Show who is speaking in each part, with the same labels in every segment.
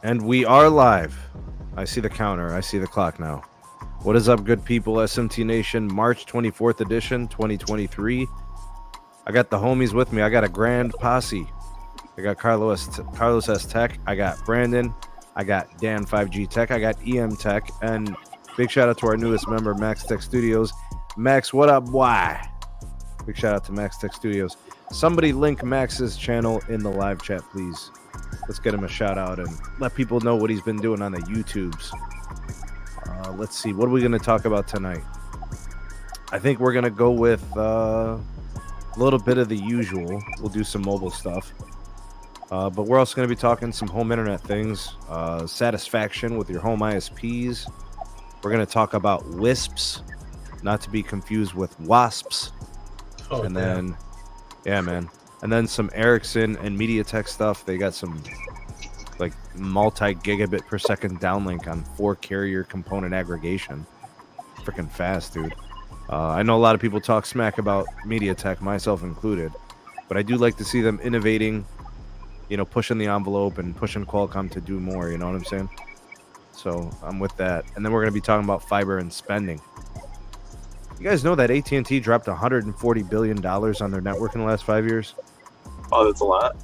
Speaker 1: And we are live. I see the counter. I see the clock now. What is up, good people? SMT Nation, March 24th edition, 2023. I got the homies with me. I got a grand posse. I got Carlos S. Tech. I got Brandon. I got Dan 5G Tech. I got EM Tech. And big shout out to our newest member, Max Tech Studios. Max, what up, boy? Big shout out to Max Tech Studios. Somebody link Max's channel in the live chat, please. Let's get him a shout out and let people know what he's been doing on the YouTubes. Let's see. What are we going to talk about tonight? I think we're going to go with a little bit of the usual. We'll do some mobile stuff. But we're also going to be talking some home internet things. Satisfaction with your home ISPs. We're going to talk about WISPs, not to be confused with WASPs.
Speaker 2: Oh,
Speaker 1: and then, yeah, man. And then some Ericsson and MediaTek stuff. They got some like multi-gigabit per second downlink on 4 carrier component aggregation. Freaking fast, dude. I know a lot of people talk smack about MediaTek, myself included, but I do like to see them innovating, you know, pushing the envelope and pushing Qualcomm to do more, you know what I'm saying? So I'm with that. And then we're going to be talking about fiber and spending. You guys know that AT&T dropped $140 billion on their network in the last 5 years?
Speaker 2: Oh, that's a lot.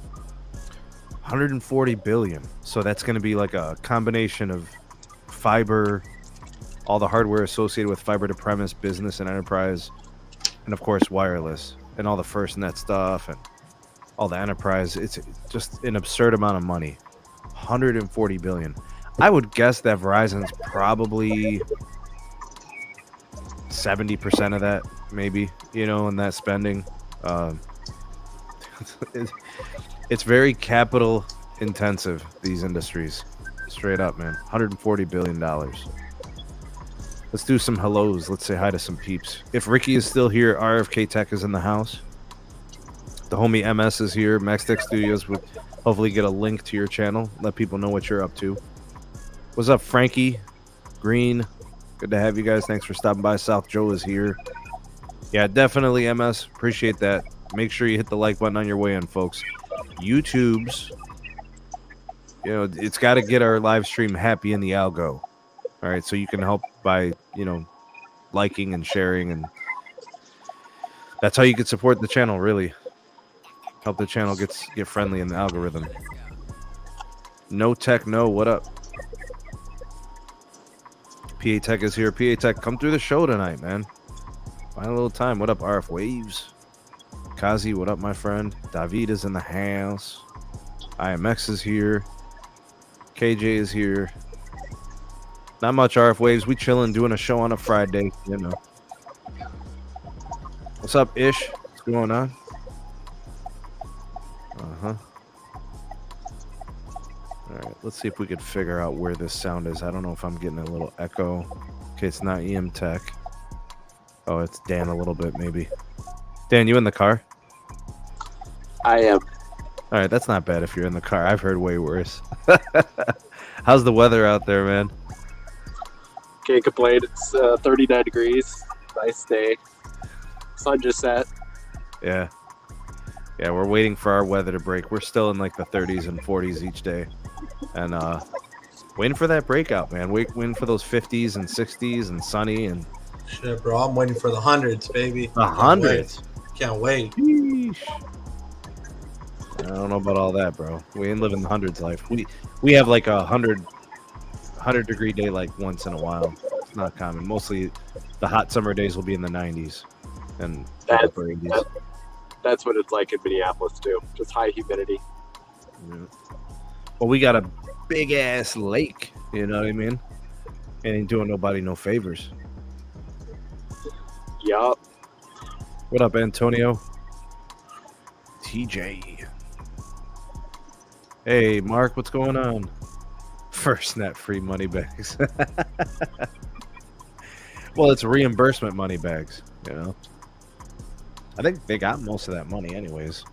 Speaker 1: 140 billion. So that's going to be like a combination of fiber, all the hardware associated with fiber to premise, business and enterprise, and of course wireless, and all the FirstNet stuff and all the enterprise. It's just an absurd amount of money. 140 billion. I would guess that Verizon's probably 70% of that, maybe, you know, in that spending. It's very capital intensive, these industries. Straight up, man. $140 billion. Let's do some hellos. Let's say hi to some peeps. If Ricky is still here, RFK Tech is in the house. The homie MS is here. Max Tech Studios would hopefully get a link to your channel. Let people know what you're up to. What's up, Frankie? Green. Good to have you guys. Thanks for stopping by. South Joe is here. Yeah, definitely, MS. Appreciate that. Make sure you hit the like button on your way in, folks. YouTube's, you know, it's got to get our live stream happy in the algo. All right, so you can help by, you know, liking and sharing, and that's how you can support the channel, really. Help the channel get friendly in the algorithm. No Tech, no, what up? PA Tech is here. PA Tech, come through the show tonight, man. Find a little time. What up, RF Waves? Kazi, what up, my friend? David is in the house. IMX is here. KJ is here. Not much, RF Waves. We chilling, doing a show on a Friday, you know. What's up, Ish? What's going on? Uh-huh. All right, let's see if we could figure out where this sound is. I don't know if I'm getting a little echo. Okay, it's not EM Tech. Oh, it's Dan a little bit, maybe. Dan, you in the car?
Speaker 2: I am.
Speaker 1: All right, that's not bad if you're in the car. I've heard way worse. How's the weather out there, man?
Speaker 2: Can't complain. It's 39 degrees. Nice day. Sun just set.
Speaker 1: Yeah. Yeah, we're waiting for our weather to break. We're still in like the 30s and 40s each day. And waiting for that breakout, man. Waiting for those 50s and 60s and sunny and...
Speaker 3: Shit, bro. I'm waiting for the hundreds, baby.
Speaker 1: The hundreds?
Speaker 3: Can't wait.
Speaker 1: Sheesh. I don't know about all that, bro. We ain't living the hundreds life. We have like 100 degree day like once in a while. It's not common. Mostly the hot summer days will be in the 90s and upper 80s.
Speaker 2: That's what it's like in Minneapolis too. Just high humidity.
Speaker 1: Yeah. Well, we got a big ass lake. You know what I mean? Ain't doing nobody no favors.
Speaker 2: Yup.
Speaker 1: What up, Antonio? TJ. Hey, Mark, what's going on? FirstNet free money bags. Well, it's reimbursement money bags, you know. I think they got most of that money anyways.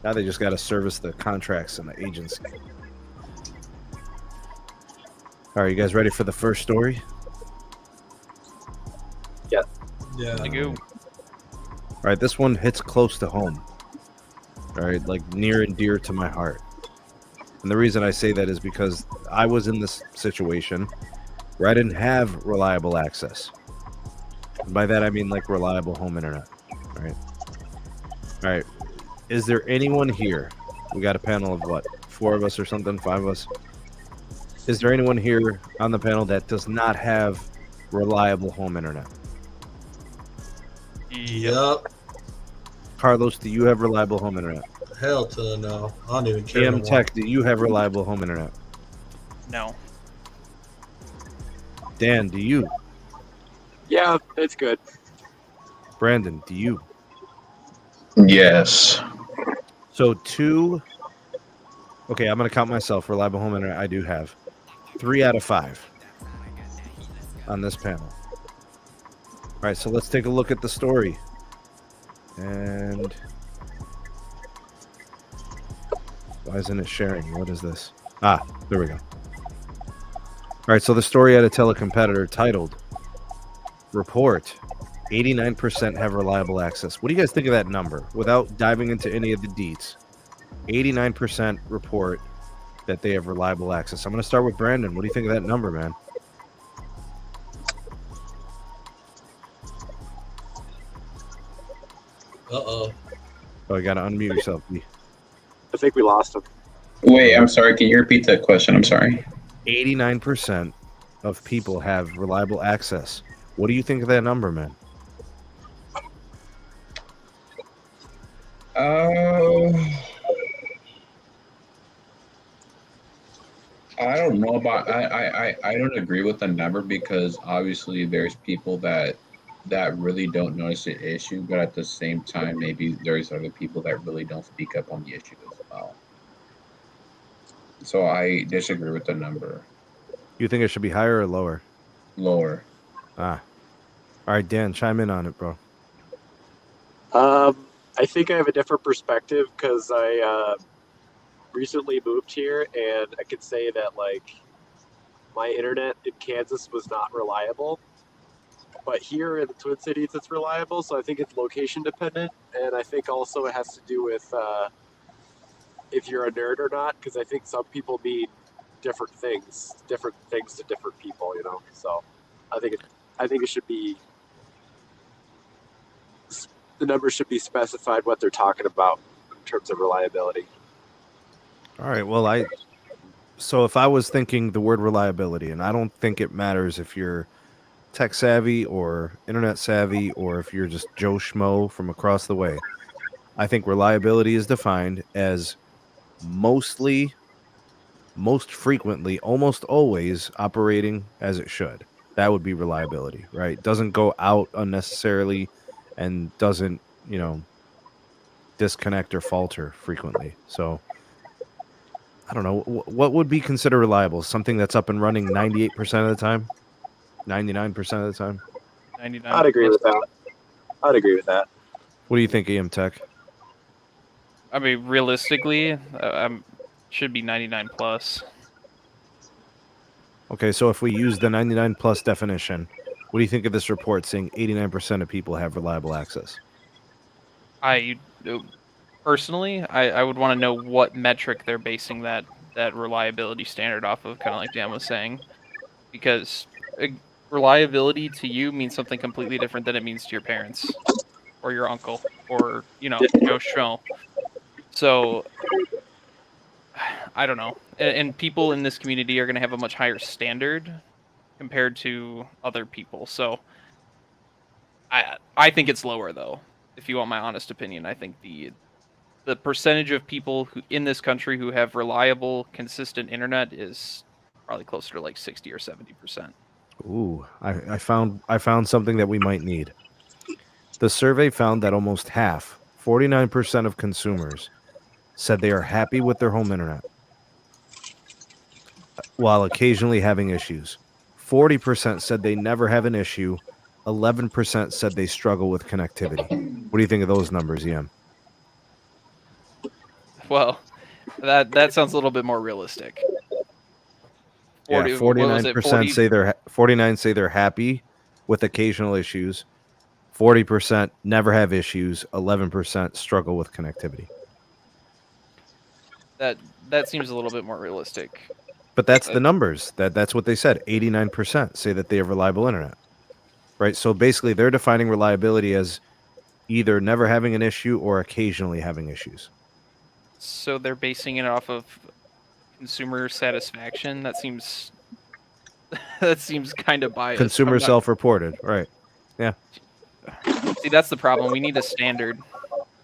Speaker 1: Now they just got to service the contracts and the agency. All right, you guys ready for the first story?
Speaker 2: Yeah.
Speaker 3: Yeah.
Speaker 4: Thank you.
Speaker 1: All right, this one hits close to home. All right, like near and dear to my heart. And the reason I say that is because I was in this situation where I didn't have reliable access. And by that, I mean like reliable home internet. Right. All right. Is there anyone here? We got a panel of what? 4 of us or something? 5 of us? Is there anyone here on the panel that does not have reliable home internet?
Speaker 3: Yep.
Speaker 1: Carlos, do you have reliable home internet?
Speaker 3: Hell to the no. I don't even care.
Speaker 1: Tech, do you have reliable home internet?
Speaker 4: No.
Speaker 1: Dan, do you?
Speaker 2: Yeah, it's good.
Speaker 1: Brandon, do you?
Speaker 5: Yes.
Speaker 1: So 2. Okay, I'm going to count myself. Reliable home internet, I do have. 3 out of 5 on this panel. All right, so let's take a look at the story. And why isn't it sharing? What is this? Ah, there we go. All right, so the story at a telecompetitor titled Report 89% have reliable access. What do you guys think of that number? Without diving into any of the deets, 89% report that they have reliable access. I'm going to start with Brandon. What do you think of that number, man?
Speaker 3: Uh-oh.
Speaker 1: Oh, you got to unmute yourself. B.
Speaker 2: I think we lost him.
Speaker 5: Wait, I'm sorry. Can you repeat that question? I'm sorry.
Speaker 1: 89% of people have reliable access. What do you think of that number, man?
Speaker 5: I don't know about. I don't agree with the number because obviously there's people that really don't notice the issue, but at the same time, maybe there's other people that really don't speak up on the issue as well. So I disagree with the number.
Speaker 1: You think it should be higher or lower?
Speaker 5: Lower.
Speaker 1: Ah. All right, Dan, chime in on it, bro.
Speaker 2: I think I have a different perspective because I recently moved here, and I could say that like my internet in Kansas was not reliable, but here in the Twin Cities it's reliable. So I think it's location dependent, and I think also it has to do with if you're a nerd or not, because I think some people need different things to different people, you know. So I think it should be, the numbers should be specified what they're talking about in terms of reliability.
Speaker 1: All right, well, so if I was thinking the word reliability, and I don't think it matters if you're tech savvy or internet savvy or if you're just Joe Schmo from across the way, I think reliability is defined as most frequently, almost always operating as it should. That would be reliability, right? Doesn't go out unnecessarily and doesn't, disconnect or falter frequently. So I don't know. What would be considered reliable? Something that's up and running 98% of the time? 99% of the time?
Speaker 4: 99.
Speaker 2: I'd agree with that.
Speaker 1: What do you think, EM Tech?
Speaker 4: I mean, realistically, should be 99 plus.
Speaker 1: Okay, so if we use the 99 plus definition, what do you think of this report saying 89% of people have reliable access?
Speaker 4: Personally, I would want to know what metric they're basing that reliability standard off of, kind of like Dan was saying, because reliability to you means something completely different than it means to your parents or your uncle or Joe Schmo. So I don't know, and people in this community are going to have a much higher standard compared to other people. So I think it's lower, though. If you want my honest opinion, I think the percentage of people in this country who have reliable, consistent internet is probably closer to like 60 or 70%.
Speaker 1: Ooh, I found something that we might need. The survey found that almost half, 49% of consumers, said they are happy with their home internet, while occasionally having issues. 40% said they never have an issue. 11% said they struggle with connectivity. What do you think of those numbers, Ian?
Speaker 4: Well, that sounds a little bit more realistic.
Speaker 1: 49% 49 say they're happy with occasional issues. 40% never have issues. 11% struggle with connectivity.
Speaker 4: that seems a little bit more realistic.
Speaker 1: But that's the numbers. That's what they said. 89% say that they have reliable internet. Right? So basically they're defining reliability as either never having an issue or occasionally having issues.
Speaker 4: So they're basing it off of consumer satisfaction. That seems kind of biased.
Speaker 1: Consumer self-reported, right? Yeah.
Speaker 4: See, that's the problem. We need a standard.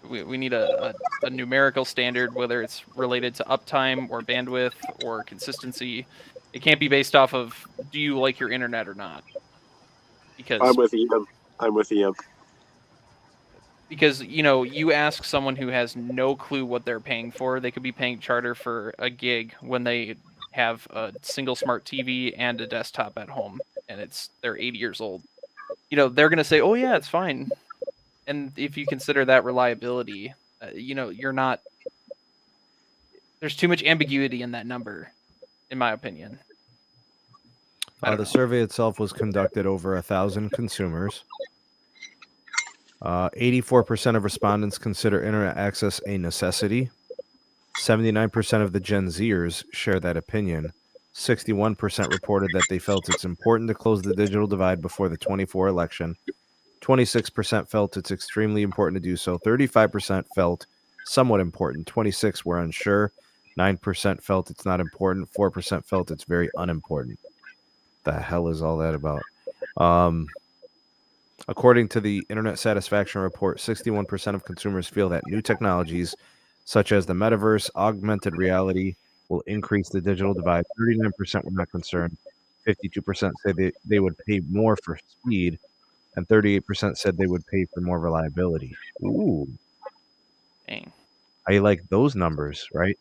Speaker 4: We need a numerical standard, whether it's related to uptime or bandwidth or consistency. It can't be based off of do you like your internet or not. Because
Speaker 2: I'm with Ian.
Speaker 4: Because, you ask someone who has no clue what they're paying for, they could be paying Charter for a gig when they have a single smart TV and a desktop at home, and they're 80 years old. They're going to say, oh yeah, it's fine. And if you consider that reliability, you're not, there's too much ambiguity in that number, in my opinion.
Speaker 1: The survey itself was conducted over 1,000 consumers. 84% of respondents consider internet access a necessity. 79% of the Gen Zers share that opinion. 61% reported that they felt it's important to close the digital divide before the 2024 election. 26% felt it's extremely important to do so. 35% felt somewhat important. 26% were unsure. 9% felt it's not important. 4% felt it's very unimportant. The hell is all that about? According to the Internet Satisfaction Report, 61% of consumers feel that new technologies, such as the metaverse, augmented reality, will increase the digital divide. 39% were not concerned. 52% said they would pay more for speed, and 38% said they would pay for more reliability. Ooh.
Speaker 4: Dang.
Speaker 1: I like those numbers, right?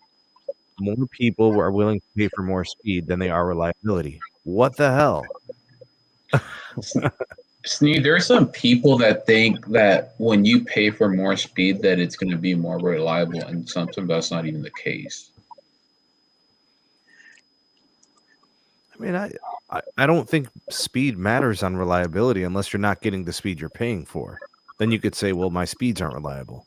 Speaker 1: More people are willing to pay for more speed than they are reliability. What the hell?
Speaker 5: Sneed, there are some people that think that when you pay for more speed that it's going to be more reliable, and sometimes that's not even the case.
Speaker 1: I mean, I don't think speed matters on reliability unless you're not getting the speed you're paying for. Then you could say, well, my speeds aren't reliable.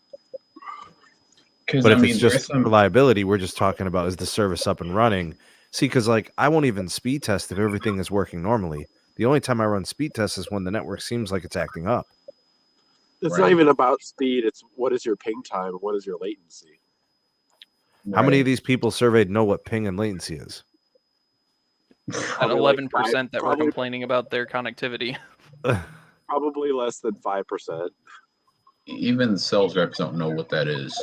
Speaker 1: But if it's just reliability, we're just talking about is the service up and running. See, because I won't even speed test if everything is working normally. The only time I run speed tests is when the network seems like it's acting up.
Speaker 2: It's not even about speed. It's what is your ping time and what is your latency.
Speaker 1: How many of these people surveyed know what ping and latency is?
Speaker 4: At 11% that were complaining about their connectivity.
Speaker 2: Probably less than 5%.
Speaker 5: Even sales reps don't know what that is.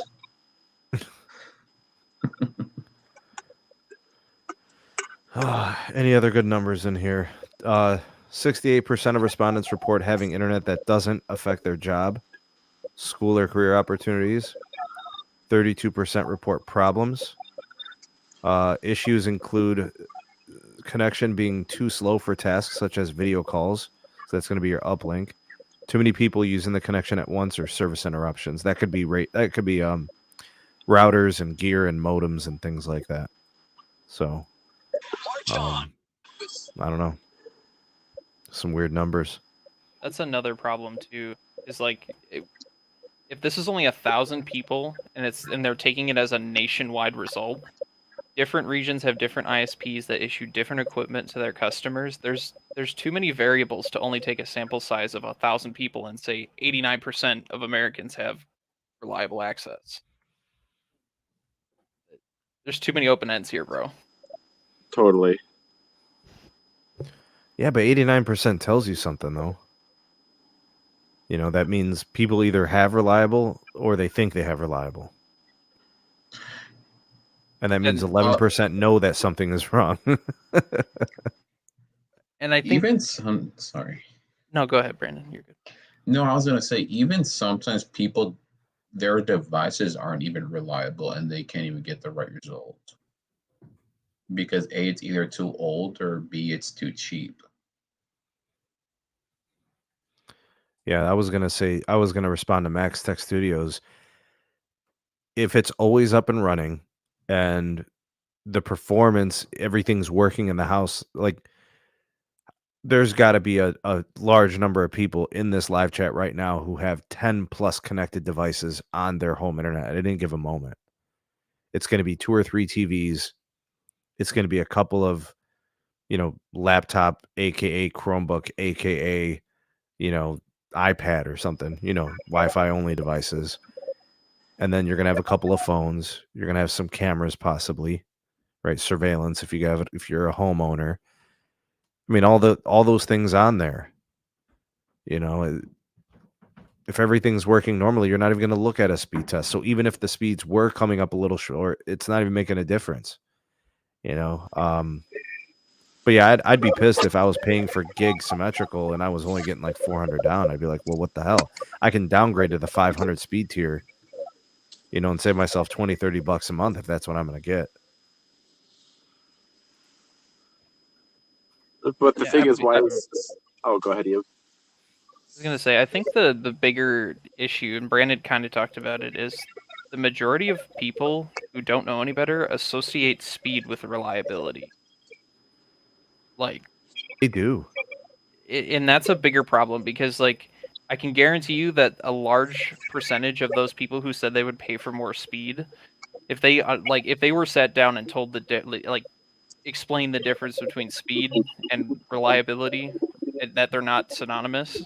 Speaker 1: Any other good numbers in here? 68% of respondents report having internet that doesn't affect their job, school, or career opportunities. 32% report problems. Issues include connection being too slow for tasks such as video calls. So that's going to be your uplink. Too many people using the connection at once or service interruptions. That could be routers and gear and modems and things like that. So I don't know. Some weird numbers.
Speaker 4: That's another problem too. Is if this is only 1,000 people and they're taking it as a nationwide result, different regions have different ISPs that issue different equipment to their customers. There's too many variables to only take a sample size of 1,000 people and say 89% of Americans have reliable access. There's too many open ends here, bro.
Speaker 2: Totally.
Speaker 1: Yeah, but 89% tells you something, though. That means people either have reliable or they think they have reliable. And that means 11% know that something is wrong.
Speaker 4: And I think
Speaker 5: sorry.
Speaker 4: No, go ahead, Brandon. You're good.
Speaker 5: No, I was going to say, even sometimes people, their devices aren't even reliable and they can't even get the right result. Because A, it's either too old, or B, it's too cheap.
Speaker 1: Yeah, I was going to respond to Max Tech Studios. If it's always up and running and the performance, everything's working in the house, there's got to be a large number of people in this live chat right now who have 10 plus connected devices on their home internet at any given moment. It's going to be 2 or 3 TVs. It's going to be a couple of, laptop, aka Chromebook, aka, iPad or something, Wi-Fi only devices. And then you're going to have a couple of phones. You're going to have some cameras possibly, right? Surveillance if you're a homeowner. I mean, all those things on there. If everything's working normally, you're not even going to look at a speed test. So even if the speeds were coming up a little short, it's not even making a difference. But yeah, I'd be pissed if I was paying for gig symmetrical and I was only getting like 400 down. I'd be like, well, what the hell? I can downgrade to the 500 speed tier, and save myself $20-$30 a month if that's what I'm going to get.
Speaker 2: But the thing is, go ahead, Ian.
Speaker 4: I was gonna say, I think the bigger issue, and Brandon kind of talked about it, is the majority of people who don't know any better associate speed with reliability. Like,
Speaker 1: They do.
Speaker 4: And that's a bigger problem because, like, I can guarantee you that a large percentage of those people who said they would pay for more speed, if they if they were sat down and told explain the difference between speed and reliability, and that they're not synonymous,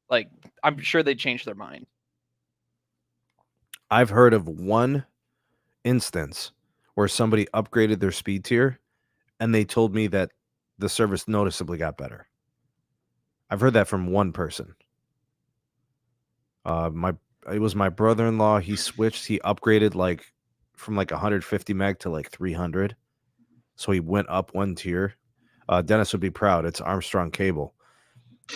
Speaker 4: like, I'm sure they'd change their mind.
Speaker 1: I've heard of one instance where somebody upgraded their speed tier and they told me that the service noticeably got better. I've heard that from one person. It was my brother-in-law. He switched. He upgraded from 150 meg to 300. So he went up one tier. Dennis would be proud. It's Armstrong cable.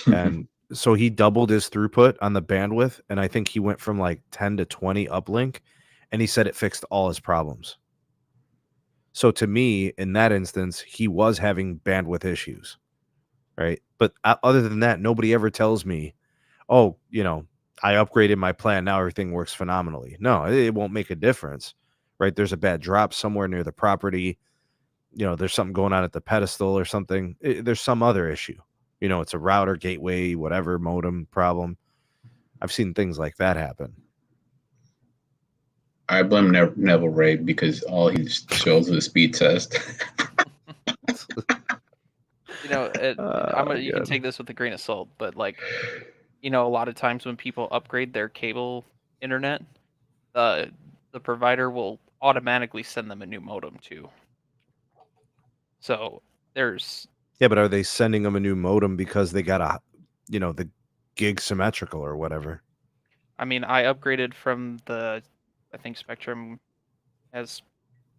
Speaker 1: And so he doubled his throughput on the bandwidth. And I think he went from 10 to 20 uplink. And he said it fixed all his problems. So to me, in that instance, he was having bandwidth issues. Right. But other than that, nobody ever tells me, oh, I upgraded my plan. Now everything works phenomenally. No, it won't make a difference. Right. There's a bad drop somewhere near the property. There's something going on at the pedestal or something. There's some other issue. It's a router, gateway, whatever, modem problem. I've seen things like that happen.
Speaker 5: I blame Neville Ray because all he shows is a speed test.
Speaker 4: You can take this with a grain of salt, but a lot of times when people upgrade their cable internet, the provider will automatically send them a new modem too. So there's...
Speaker 1: Yeah, but are they sending them a new modem because they got the gig symmetrical or whatever?
Speaker 4: I mean, I upgraded from I think Spectrum has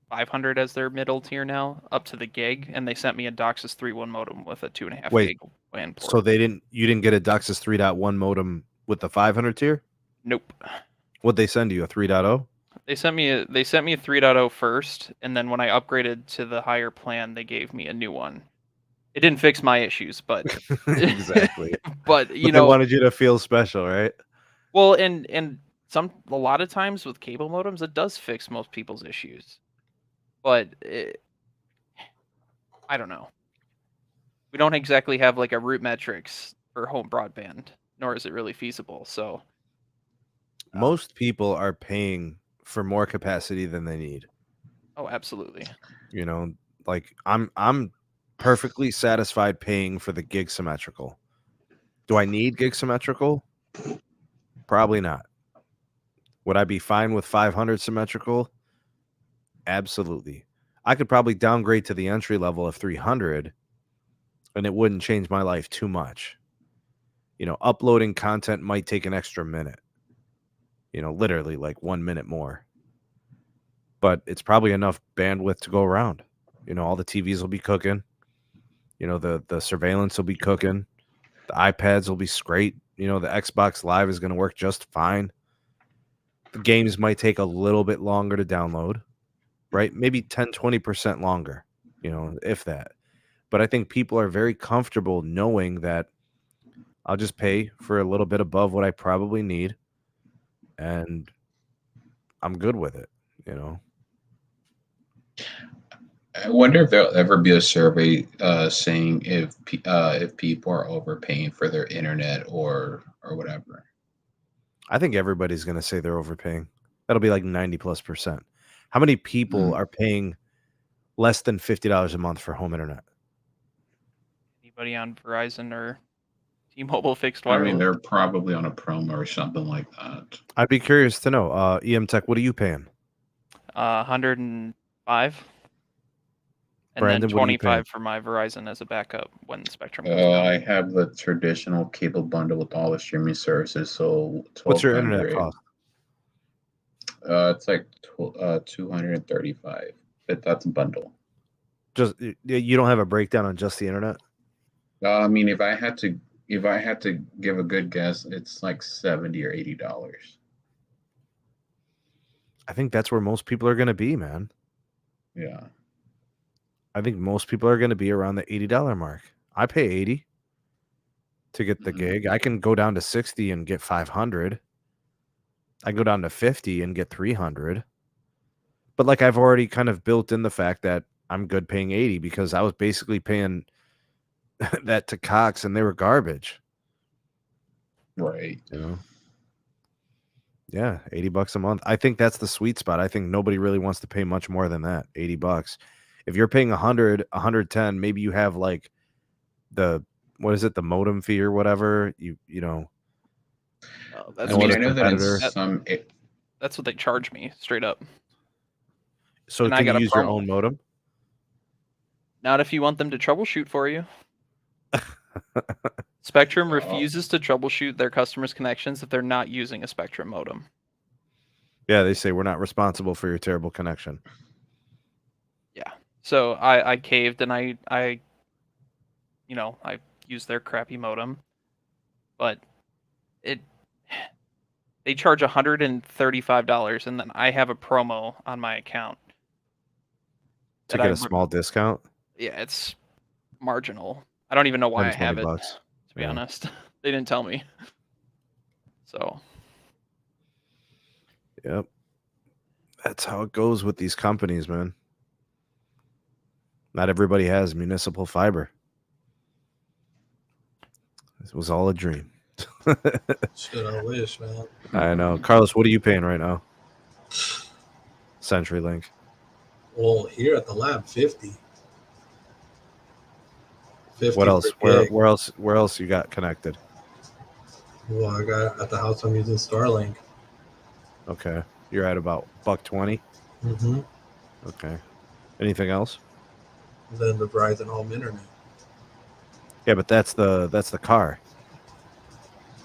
Speaker 4: 500 as their middle tier now, up to the gig, and they sent me a DOCSIS 3.1 modem with a 2.5 gig WAN port.
Speaker 1: So you didn't get a DOCSIS 3.1 modem with the 500 tier?
Speaker 4: Nope.
Speaker 1: What'd they send you, a 3.0?
Speaker 4: They sent me a 3.0 first, and then when I upgraded to the higher plan, they gave me a new one. It didn't fix my issues, but
Speaker 1: exactly.
Speaker 4: but
Speaker 1: they wanted you to feel special, right?
Speaker 4: Well, and a lot of times with cable modems, it does fix most people's issues, but I don't know. We don't exactly have a root metrics for home broadband, nor is it really feasible. So
Speaker 1: most people are paying for more capacity than they need.
Speaker 4: Oh, absolutely.
Speaker 1: I'm perfectly satisfied paying for the gig symmetrical. Do I need gig symmetrical? Probably not. Would I be fine with 500 symmetrical? Absolutely. I could probably downgrade to the entry level of 300 and it wouldn't change my life too much. Uploading content might take an extra minute. Literally 1 minute more. But it's probably enough bandwidth to go around. All the TVs will be cooking. The surveillance will be cooking. The iPads will be straight. The Xbox Live is going to work just fine. The games might take a little bit longer to download, right? Maybe 10-20% longer, if that. But I think people are very comfortable knowing that I'll just pay for a little bit above what I probably need, and I'm good with it,
Speaker 5: I wonder if there'll ever be a survey saying if people are overpaying for their internet or whatever.
Speaker 1: I think everybody's going to say they're overpaying. That'll be 90+%. How many people are paying less than $50 a month for home internet?
Speaker 4: Anybody on Verizon or T-Mobile fixed
Speaker 5: I
Speaker 4: wireless?
Speaker 5: mean, they're probably on a promo or something like that.
Speaker 1: I'd be curious to know. EM Tech, what are you paying?
Speaker 4: 105. And
Speaker 1: Brandon,
Speaker 4: then
Speaker 1: what are you paying?
Speaker 4: 25 for my Verizon as a backup when Spectrum goes down.
Speaker 5: I have the traditional cable bundle with all the streaming services, so
Speaker 1: What's your internet
Speaker 5: 1200.
Speaker 1: cost?
Speaker 5: It's like 235, but that's a bundle.
Speaker 1: Just you don't have a breakdown on just the internet?
Speaker 5: I mean, if I had to give a good guess, it's like $70 or $80.
Speaker 1: I think that's where most people are going to be, man.
Speaker 5: Yeah.
Speaker 1: I think most people are going to be around the $80 mark. I pay $80 to get the gig. I can go down to $60 and get $500. I can go down to $50 and get $300. But like I've already kind of built in the fact that I'm good paying $80 because I was basically paying that to Cox and they were garbage.
Speaker 5: Right.
Speaker 1: You know? Yeah, $80 a month. I think that's the sweet spot. I think nobody really wants to pay much more than that, $80. If you're paying 100, 110, maybe you have like the modem fee or whatever. You know.
Speaker 4: That's
Speaker 5: I mean, I know that
Speaker 4: that's what they charge me straight up.
Speaker 1: So can you use your own modem?
Speaker 4: Not if you want them to troubleshoot for you. Spectrum refuses to troubleshoot their customers' connections if they're not using a Spectrum modem.
Speaker 1: Yeah, they say we're not responsible for your terrible connection.
Speaker 4: Yeah. So I caved and I used their crappy modem. But they charge $135 and then I have a promo on my account.
Speaker 1: To get a small discount?
Speaker 4: Yeah, it's marginal. I don't even know why I have it,
Speaker 1: $20.
Speaker 4: to be honest. They didn't tell me. So.
Speaker 1: Yep. That's how it goes with these companies, man. Not everybody has municipal fiber. It was all a dream.
Speaker 3: Shit, I wish, man.
Speaker 1: I know. Carlos, what are you paying right now? CenturyLink.
Speaker 3: Well, here at the lab, 50.
Speaker 1: What else? Where else you got connected?
Speaker 3: Well, I got at the house I'm using Starlink.
Speaker 1: Okay. You're at about $120?
Speaker 3: Mm-hmm.
Speaker 1: Okay. Anything else?
Speaker 3: Then the Verizon Home Internet.
Speaker 1: Yeah, but that's the car.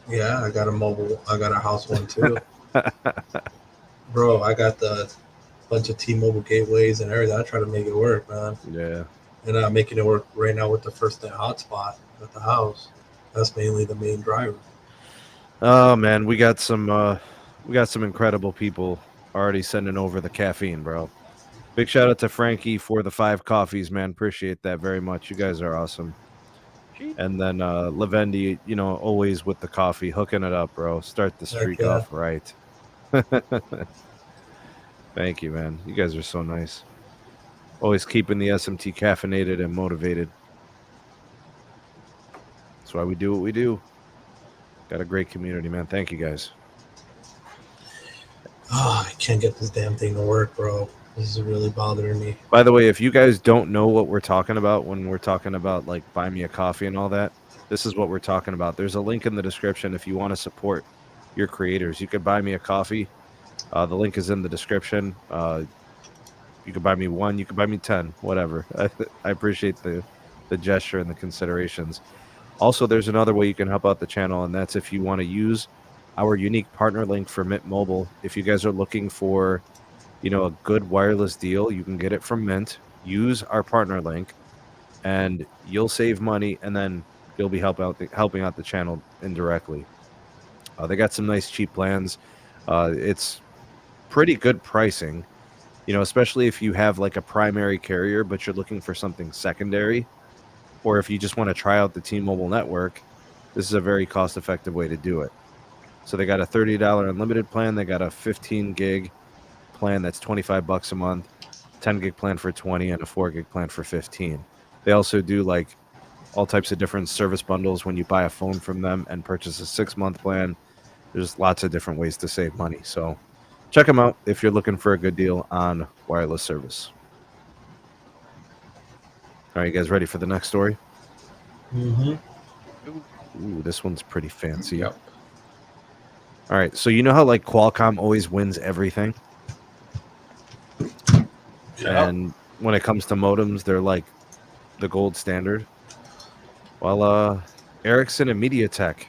Speaker 3: Yeah, I got a house one too. Bro, I got the bunch of T-Mobile gateways and everything. I try to make it work, man.
Speaker 1: Yeah.
Speaker 3: And I'm making it work right now with the FirstNet hotspot at the house. That's mainly the main driver.
Speaker 1: Oh man, we got some incredible people already sending over the caffeine, bro. Big shout out to Frankie for the 5 coffees, man. Appreciate that very much. You guys are awesome. And then Lavendi, always with the coffee, hooking it up, bro. Start the streak off right. Thank you, man. You guys are so nice. Always keeping the SMT caffeinated and motivated. That's why we do what we do. Got a great community, man. Thank you, guys.
Speaker 3: Oh, I can't get this damn thing to work, bro. This is really bothering me.
Speaker 1: By the way, if you guys don't know what we're talking about when we're talking about like buy me a coffee and all that, this is what we're talking about. There's a link in the description if you want to support your creators. You could buy me a coffee. The link is in the description. You could buy me 1, you could buy me 10, whatever. I appreciate the gesture and the considerations. Also, there's another way you can help out the channel, and that's if you want to use our unique partner link for Mint Mobile. If you guys are looking for a good wireless deal, you can get it from Mint. Use our partner link, and you'll save money, and then you'll be helping out the channel indirectly. They got some nice cheap plans. It's pretty good pricing, especially if you have like a primary carrier, but you're looking for something secondary, or if you just want to try out the T-Mobile network. This is a very cost-effective way to do it. So they got a $30 unlimited plan. They got a 15 gig plan that's $25 a month, 10 gig plan for $20, and a 4 gig plan for $15. They also do like all types of different service bundles when you buy a phone from them and purchase a 6-month plan. There's lots of different ways to save money. So check them out if you're looking for a good deal on wireless service. All right, you guys ready for the next story?
Speaker 3: Mm-hmm.
Speaker 1: Ooh, this one's pretty fancy.
Speaker 5: Yep.
Speaker 1: All right, so you know how like Qualcomm always wins everything, and when it comes to modems, they're like the gold standard. Well, Ericsson and MediaTek,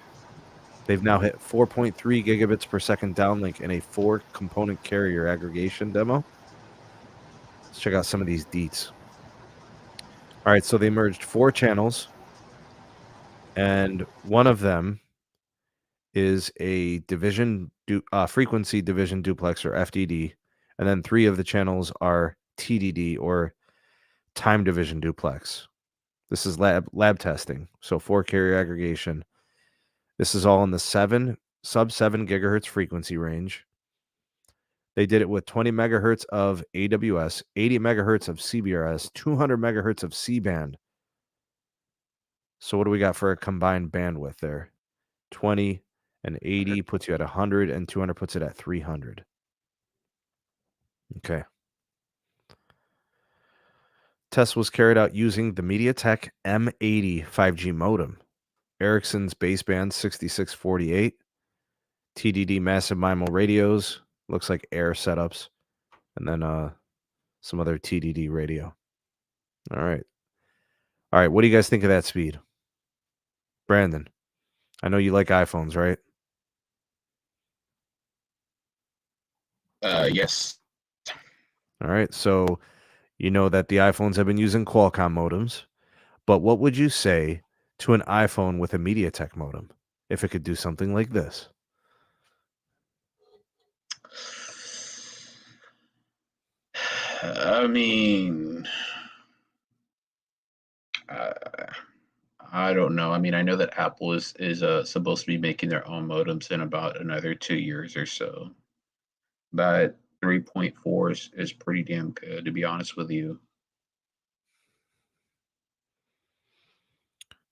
Speaker 1: they've now hit 4.3 gigabits per second downlink in a 4-component carrier aggregation demo. Let's check out some of these deets. All right, so they merged 4 channels, and one of them is a frequency division duplex, or FDD, and then 3 of the channels are TDD, or time division duplex. This is lab testing, so 4 carrier aggregation. This is all in the sub 7 gigahertz frequency range. They did it with 20 megahertz of AWS, 80 megahertz of CBRS, 200 megahertz of C-band. So what do we got for a combined bandwidth there? 20 and 80 puts you at 100, and 200 puts it at 300. Okay. Test was carried out using the MediaTek M80 5G modem, Ericsson's baseband 6648, TDD massive MIMO radios, looks like air setups, and then some other TDD radio. All right. What do you guys think of that speed? Brandon, I know you like iPhones, right?
Speaker 5: Yes.
Speaker 1: All right. So you know that the iPhones have been using Qualcomm modems, but what would you say to an iPhone with a MediaTek modem if it could do something like this?
Speaker 5: I mean, I don't know. I mean, I know that Apple is supposed to be making their own modems in about another 2 years or so. But 3.4 is pretty damn good, to be honest with you.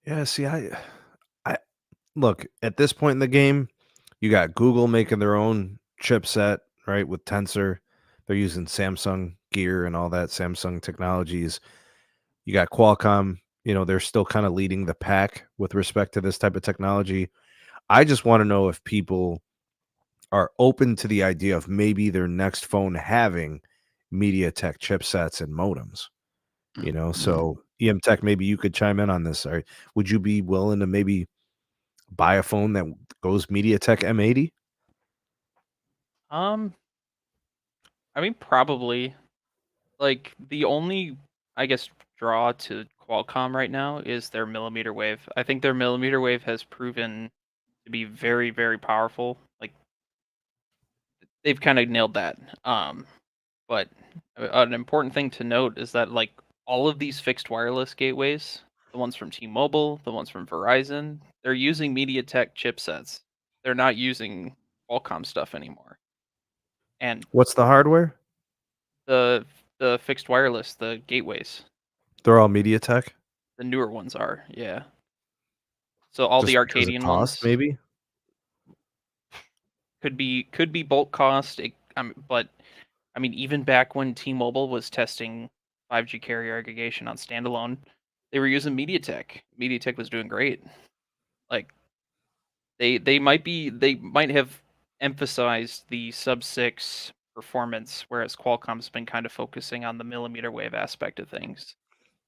Speaker 1: Yeah, see, I look, at this point in the game, you got Google making their own chipset, right, with Tensor. They're using Samsung gear and all that, Samsung technologies. You got Qualcomm, they're still kind of leading the pack with respect to this type of technology. I just want to know if people are open to the idea of maybe their next phone having MediaTek chipsets and modems. So EM Tech, maybe you could chime in on this. Would you be willing to maybe buy a phone that goes MediaTek M80?
Speaker 4: I mean, probably. Like, the only, I guess, draw to Qualcomm right now is their millimeter wave. I think their millimeter wave has proven to be very, very powerful. Like, they've kind of nailed that. But an important thing to note is that, like, all of these fixed wireless gateways, the ones from T-Mobile, the ones from Verizon, they're using MediaTek chipsets. They're not using Qualcomm stuff anymore. And
Speaker 1: What's the hardware?
Speaker 4: the fixed wireless, the gateways,
Speaker 1: They're all MediaTek.
Speaker 4: the newer ones are, yeah. So all
Speaker 1: Just
Speaker 4: the
Speaker 1: because of
Speaker 4: Arcadian
Speaker 1: cost,
Speaker 4: ones
Speaker 1: maybe.
Speaker 4: could be bulk cost. But I mean, even back when T-Mobile was testing 5G carrier aggregation on standalone, they were using MediaTek. MediaTek was doing great. Like they might have emphasized the sub 6 performance, whereas Qualcomm's been kind of focusing on the millimeter wave aspect of things.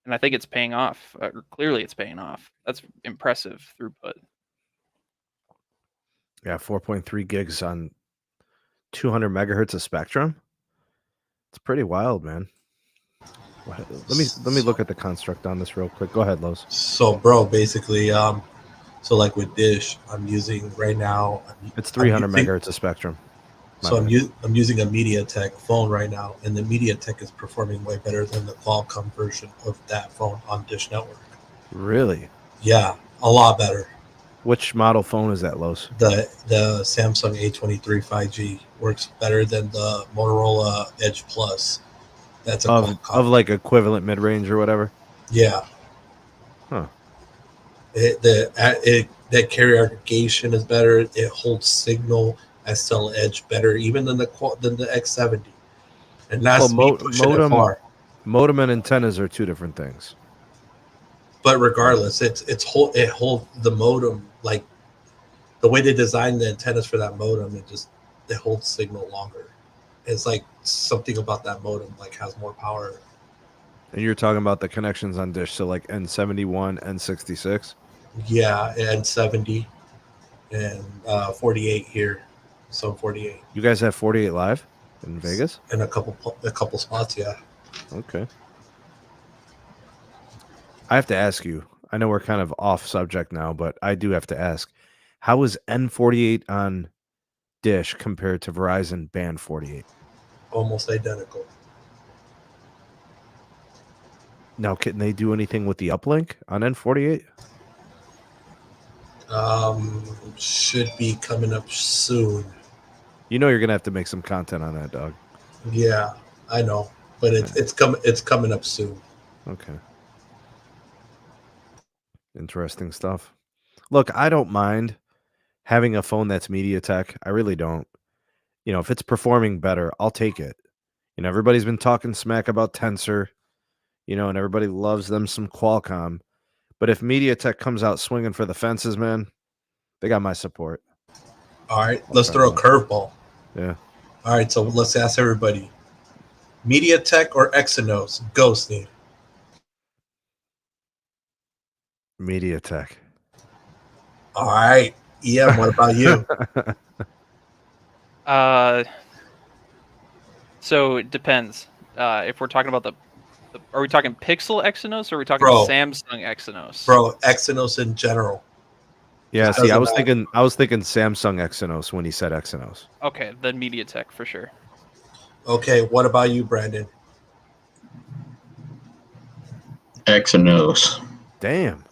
Speaker 4: And I think it's paying off. Clearly, it's paying off. That's impressive throughput.
Speaker 1: Yeah, 4.3 gigs on 200 megahertz of spectrum. It's pretty wild, man. Let me look at the construct on this real quick. Go ahead, Lowe's.
Speaker 3: So, bro, basically, so like with Dish, I'm using right now.
Speaker 1: It's 300 megahertz of spectrum.
Speaker 3: So I'm using a MediaTek phone right now, and the MediaTek is performing way better than the Qualcomm version of that phone on Dish Network.
Speaker 1: Really?
Speaker 3: Yeah, a lot better.
Speaker 1: Which model phone is that, Lowe's?
Speaker 3: The Samsung A23 5G works better than the Motorola Edge Plus. That's a
Speaker 1: of like equivalent mid range or whatever.
Speaker 3: Yeah.
Speaker 1: Huh.
Speaker 3: That carrier aggregation is better. It holds signal I still edge better even than the X70, and that's me pushing it far.
Speaker 1: Modem and antennas are two different things.
Speaker 3: But regardless, it holds the modem, like the way they designed the antennas for that modem, it holds signal longer. It's like something about that modem like has more power.
Speaker 1: And you're talking about the connections on Dish, so like N71, N66?
Speaker 3: Yeah, N70 and 48 here. So 48.
Speaker 1: You guys have 48 live in Vegas?
Speaker 3: In a couple spots, yeah.
Speaker 1: Okay. I have to ask you, I know we're kind of off subject now, but I do have to ask, how is N48 on Dish compared to Verizon Band 48?
Speaker 3: Almost identical.
Speaker 1: Now, can they do anything with the uplink on N48?
Speaker 3: Should be coming up soon.
Speaker 1: You know you're gonna have to make some content on that, dog.
Speaker 3: Yeah, I know, but it's coming up soon.
Speaker 1: Okay. Interesting stuff. Look, I don't mind having a phone that's MediaTek. I really don't. You know, if it's performing better, I'll take it. You know, everybody's been talking smack about Tensor, you know, and everybody loves them some Qualcomm. But if MediaTek comes out swinging for the fences, man, they got my support.
Speaker 3: All right, let's throw a curveball.
Speaker 1: Yeah.
Speaker 3: All right, so let's ask everybody. MediaTek or Exynos? Go, Sneed.
Speaker 1: MediaTek.
Speaker 3: All right. Yeah, what about you?
Speaker 4: So it depends. If we're talking about are we talking Pixel Exynos or are we talking Samsung Exynos?
Speaker 3: Bro, Exynos in general.
Speaker 1: Yeah, see, I was thinking Samsung Exynos when he said Exynos.
Speaker 4: Okay, then MediaTek for sure.
Speaker 3: Okay, what about you, Brandon?
Speaker 5: Exynos.
Speaker 1: Damn.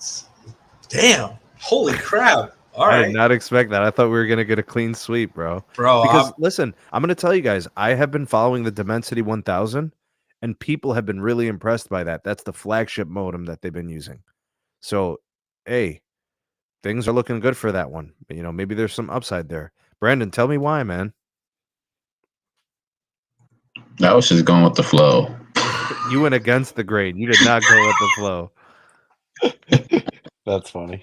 Speaker 3: Holy crap. All right.
Speaker 1: I did not expect that. I thought we were going to get a clean sweep, bro. Because, listen, I'm going to tell you guys, I have been following the Dimensity 1000, and people have been really impressed by that. That's the flagship modem that they've been using. So, hey, things are looking good for that one. You know, maybe there's some upside there. Brandon, tell me why, man.
Speaker 5: I was just going with the flow.
Speaker 1: You went against the grain. You did not go with the flow.
Speaker 6: That's funny.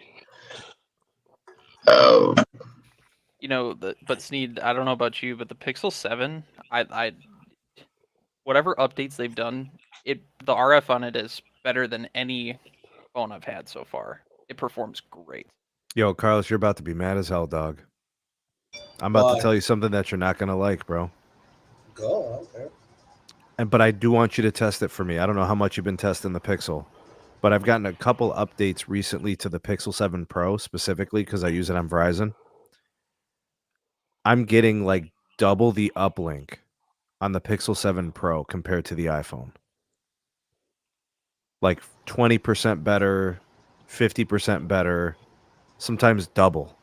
Speaker 5: Oh.
Speaker 4: You know, but Sneed, I don't know about you, but the Pixel 7, I whatever updates they've done, the RF on it is better than any phone I've had so far. It performs great.
Speaker 1: Yo, Carlos, you're about to be mad as hell, dog. I'm about to tell you something that you're not gonna like, bro.
Speaker 3: Go, okay.
Speaker 1: But I do want you to test it for me. I don't know how much you've been testing the Pixel, but I've gotten a couple updates recently to the Pixel 7 Pro specifically because I use it on Verizon. I'm getting like double the uplink on the Pixel 7 Pro compared to the iPhone. Like 20% better, 50% better, sometimes double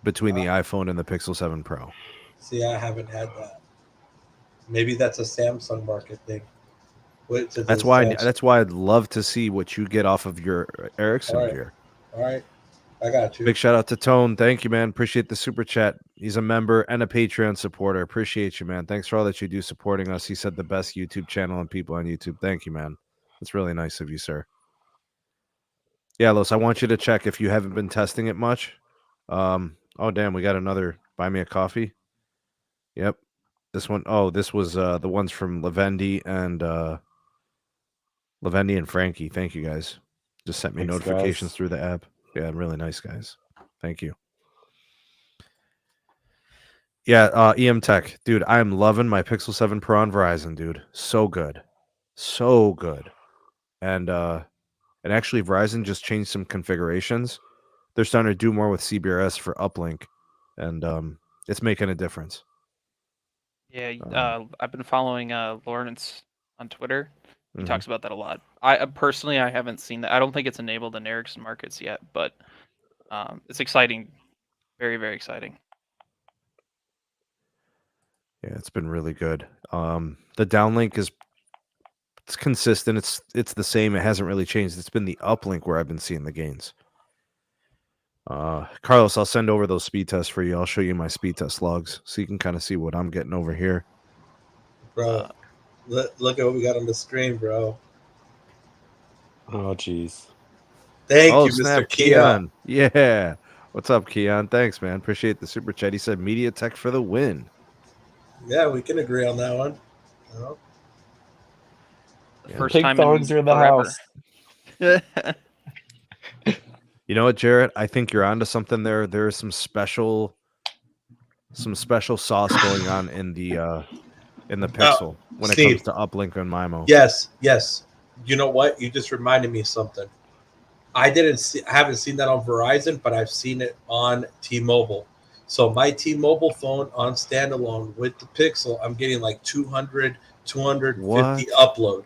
Speaker 1: between the iPhone and the Pixel 7 Pro.
Speaker 3: See, I haven't had that. Maybe that's a Samsung market thing.
Speaker 1: That's why I'd love to see what you get off of your Ericsson gear.
Speaker 3: All right. I got you.
Speaker 1: Big shout out to Tone. Thank you, man. Appreciate the super chat. He's a member and a Patreon supporter. Appreciate you, man. Thanks for all that you do supporting us. He said the best YouTube channel and people on YouTube. Thank you, man. That's really nice of you, sir. Yeah, Los, I want you to check if you haven't been testing it much. Oh, damn, we got another Buy Me a Coffee. Yep. This one, this was the ones from Lavendi and Frankie. Thank you, guys. Just sent me notifications through the app. Yeah, really nice, guys. Thank you. Yeah, EM Tech. Dude, I'm loving my Pixel 7 Pro on Verizon, dude. So good. So good. And actually, Verizon just changed some configurations. They're starting to do more with CBRS for uplink, and it's making a difference.
Speaker 4: Yeah, I've been following Lawrence on Twitter. He talks about that a lot. I personally, I haven't seen that. I don't think it's enabled in Ericsson markets yet, but it's exciting. Very, very exciting.
Speaker 1: Yeah, it's been really good. The downlink it's consistent. It's the same. It hasn't really changed. It's been the uplink where I've been seeing the gains. Carlos, I'll send over those speed tests for you. I'll show you my speed test logs so you can kind of see what I'm getting over here.
Speaker 3: Bro, look at what we got on the screen, bro.
Speaker 6: Oh, jeez.
Speaker 3: Thank you,
Speaker 1: Snap,
Speaker 3: Mr. Keon.
Speaker 1: Yeah. What's up, Keon? Thanks, man. Appreciate the super chat. He said MediaTek for the win.
Speaker 3: Yeah, we can agree on that one. Oh.
Speaker 4: The first
Speaker 6: Pink
Speaker 4: time
Speaker 6: thongs
Speaker 4: in
Speaker 6: are in the
Speaker 4: forever.
Speaker 6: house.
Speaker 1: You know what, Jarrett? I think you're onto something there. There is some special sauce going on in the Pixel when it
Speaker 3: Steve.
Speaker 1: comes to uplink and MIMO.
Speaker 3: Yes. You know what? You just reminded me of something. I haven't seen that on Verizon, but I've seen it on T-Mobile. So my T-Mobile phone on standalone with the Pixel, I'm getting like 200, 250 upload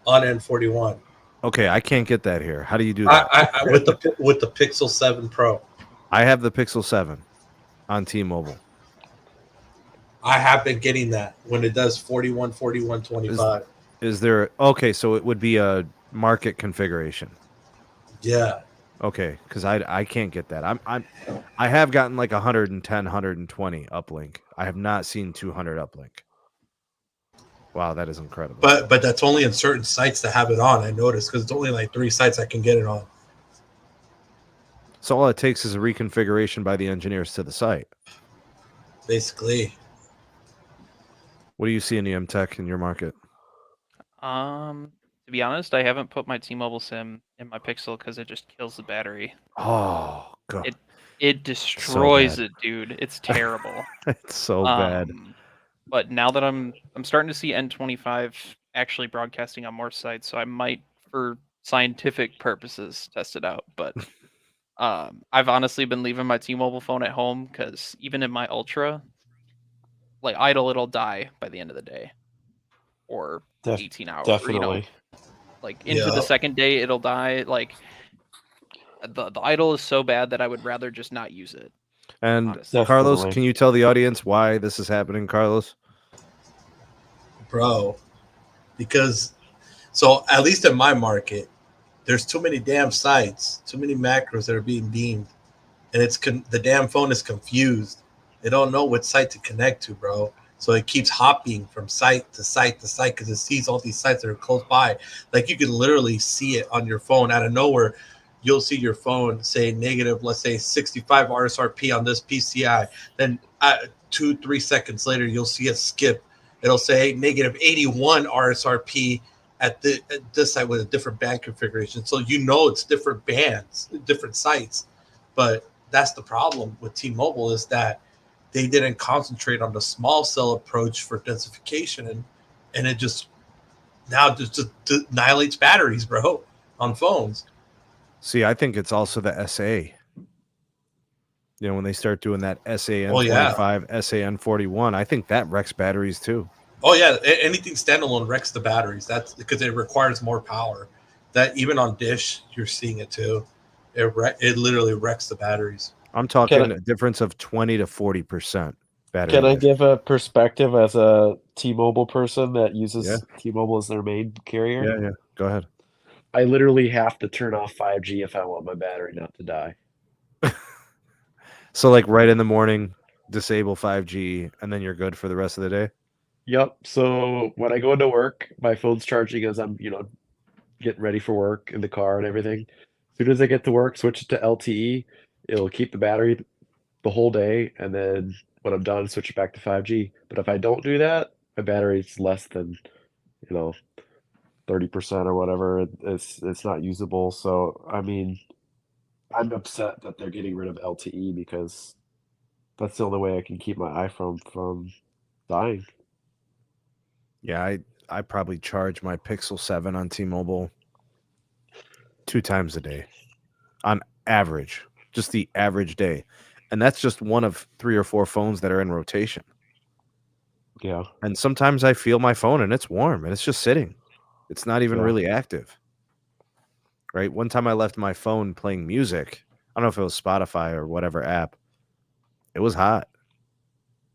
Speaker 3: on N41.
Speaker 1: Okay, I can't get that here. How do you do that?
Speaker 3: I with the Pixel 7 Pro.
Speaker 1: I have the Pixel 7 on T-Mobile.
Speaker 3: I have been getting that when it does 41, 41, 25.
Speaker 1: Is there okay? So it would be a market configuration.
Speaker 3: Yeah.
Speaker 1: Okay, because I can't get that. I have gotten like 110, 120 uplink. I have not seen 200 uplink. Wow, that is incredible.
Speaker 3: But that's only in certain sites to have it on. I noticed because it's only like 3 sites I can get it on.
Speaker 1: So all it takes is a reconfiguration by the engineers to the site.
Speaker 3: Basically.
Speaker 1: What do you see in the Tech in your market?
Speaker 4: To be honest, I haven't put my T-Mobile SIM in my Pixel because it just kills the battery.
Speaker 1: Oh god,
Speaker 4: it destroys
Speaker 1: so
Speaker 4: it, dude. It's terrible.
Speaker 1: It's so bad.
Speaker 4: But now that I'm starting to see N25 actually broadcasting on more sites, so I might, for scientific purposes, test it out. But I've honestly been leaving my T-Mobile phone at home because even in my Ultra, like idle, it'll die by the end of the day, or 18 hours.
Speaker 6: Definitely.
Speaker 4: Like into the second day, it'll die. Like the idle is so bad that I would rather just not use it.
Speaker 1: And
Speaker 4: honestly.
Speaker 1: Carlos, can you tell the audience why this is happening, Carlos?
Speaker 3: Bro, because so at least in my market, there's too many damn sites, too many macros that are being beamed, and the damn phone is confused. They don't know what site to connect to, bro. So it keeps hopping from site to site to site because it sees all these sites that are close by. Like you can literally see it on your phone out of nowhere. You'll see your phone say negative, let's say 65 RSRP on this PCI. Then 2-3 seconds later, you'll see it skip. It'll say negative 81 RSRP at this site with a different band configuration. So you know it's different bands, different sites. But that's the problem with T-Mobile is that they didn't concentrate on the small cell approach for densification, and it just annihilates batteries, bro, on phones.
Speaker 1: See, I think it's also the SA. You know, when they start doing that SAN25, SAN41, I think that wrecks batteries too.
Speaker 3: Oh yeah, anything standalone wrecks the batteries. That's because it requires more power. That even on Dish, you're seeing it too. It literally wrecks the batteries.
Speaker 1: I'm talking a difference of 20 to 40% battery.
Speaker 6: Can I give a perspective as a T-Mobile person that uses T-Mobile as their main carrier?
Speaker 1: Yeah. Go ahead.
Speaker 6: I literally have to turn off 5G if I want my battery not to die.
Speaker 1: So like right in the morning, disable 5G, and then you're good for the rest of the day?
Speaker 6: Yep. So when I go into work, my phone's charging as I'm, getting ready for work in the car and everything. As soon as I get to work, switch it to LTE. It'll keep the battery the whole day, and then when I'm done, switch it back to 5G. But if I don't do that, my battery's less than, 30% or whatever. It's not usable. So I mean, I'm upset that they're getting rid of LTE because that's the only way I can keep my iPhone from dying.
Speaker 1: Yeah, I probably charge my Pixel 7 on T-Mobile 2 times a day on average, just the average day. And that's just one of 3 or 4 phones that are in rotation.
Speaker 6: Yeah.
Speaker 1: And sometimes I feel my phone and it's warm and it's just sitting. It's not even really active. Right? One time I left my phone playing music. I don't know if it was Spotify or whatever app. It was hot.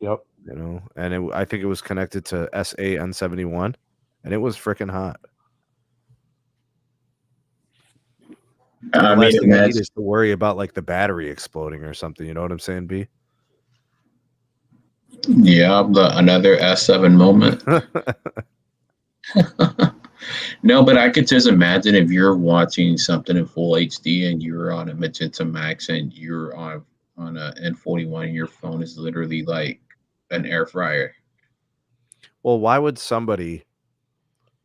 Speaker 6: Yep.
Speaker 1: And I think it was connected to SAN71, and it was freaking hot. The
Speaker 5: I
Speaker 1: last
Speaker 5: mean,
Speaker 1: thing I need
Speaker 5: imagine,
Speaker 1: is to worry about like the battery exploding or something. You know what I'm saying, B?
Speaker 5: yeah, another S7 moment. No, but I could just imagine if you're watching something in full HD and you're on a Magenta Max and you're on a N41 and your phone is literally like an air fryer.
Speaker 1: Well, why would somebody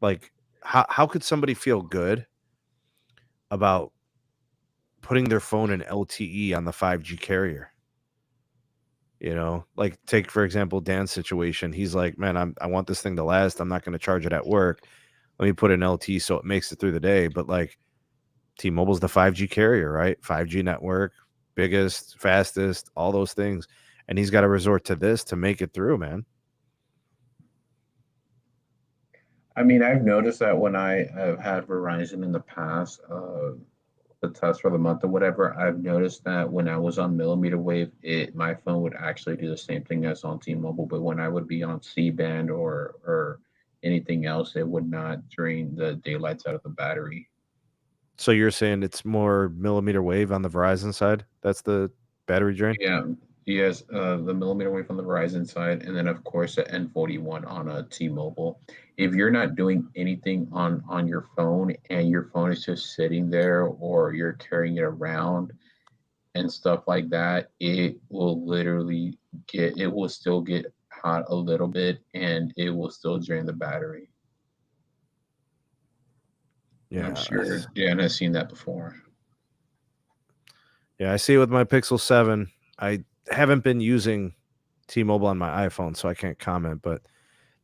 Speaker 1: like how could somebody feel good about putting their phone in LTE on the 5G carrier? You know, like take for example Dan's situation. He's like, man, I want this thing to last. I'm not going to charge it at work. Let me put it in LTE so it makes it through the day. But like T-Mobile's the 5G carrier, right? 5G network, biggest, fastest, all those things, and he's got to resort to this to make it through, man.
Speaker 5: I mean, I've noticed that when I have had Verizon in the past, the test for the month or whatever, I've noticed that when I was on millimeter wave, my phone would actually do the same thing as on T-Mobile. But when I would be on C-band or anything else, it would not drain the daylights out of the battery.
Speaker 1: So you're saying it's more millimeter wave on the Verizon side? That's the battery drain?
Speaker 5: Yeah, yes, the millimeter wave on the Verizon side, and then of course the N41 on a T-Mobile. If you're not doing anything on your phone and your phone is just sitting there or you're carrying it around and stuff like that, it will still get hot a little bit and it will still drain the battery. And I'm
Speaker 1: Yeah.
Speaker 5: sure Dan has seen that before.
Speaker 1: Yeah, I see it with my Pixel 7. I haven't been using T-Mobile on my iPhone, so I can't comment. But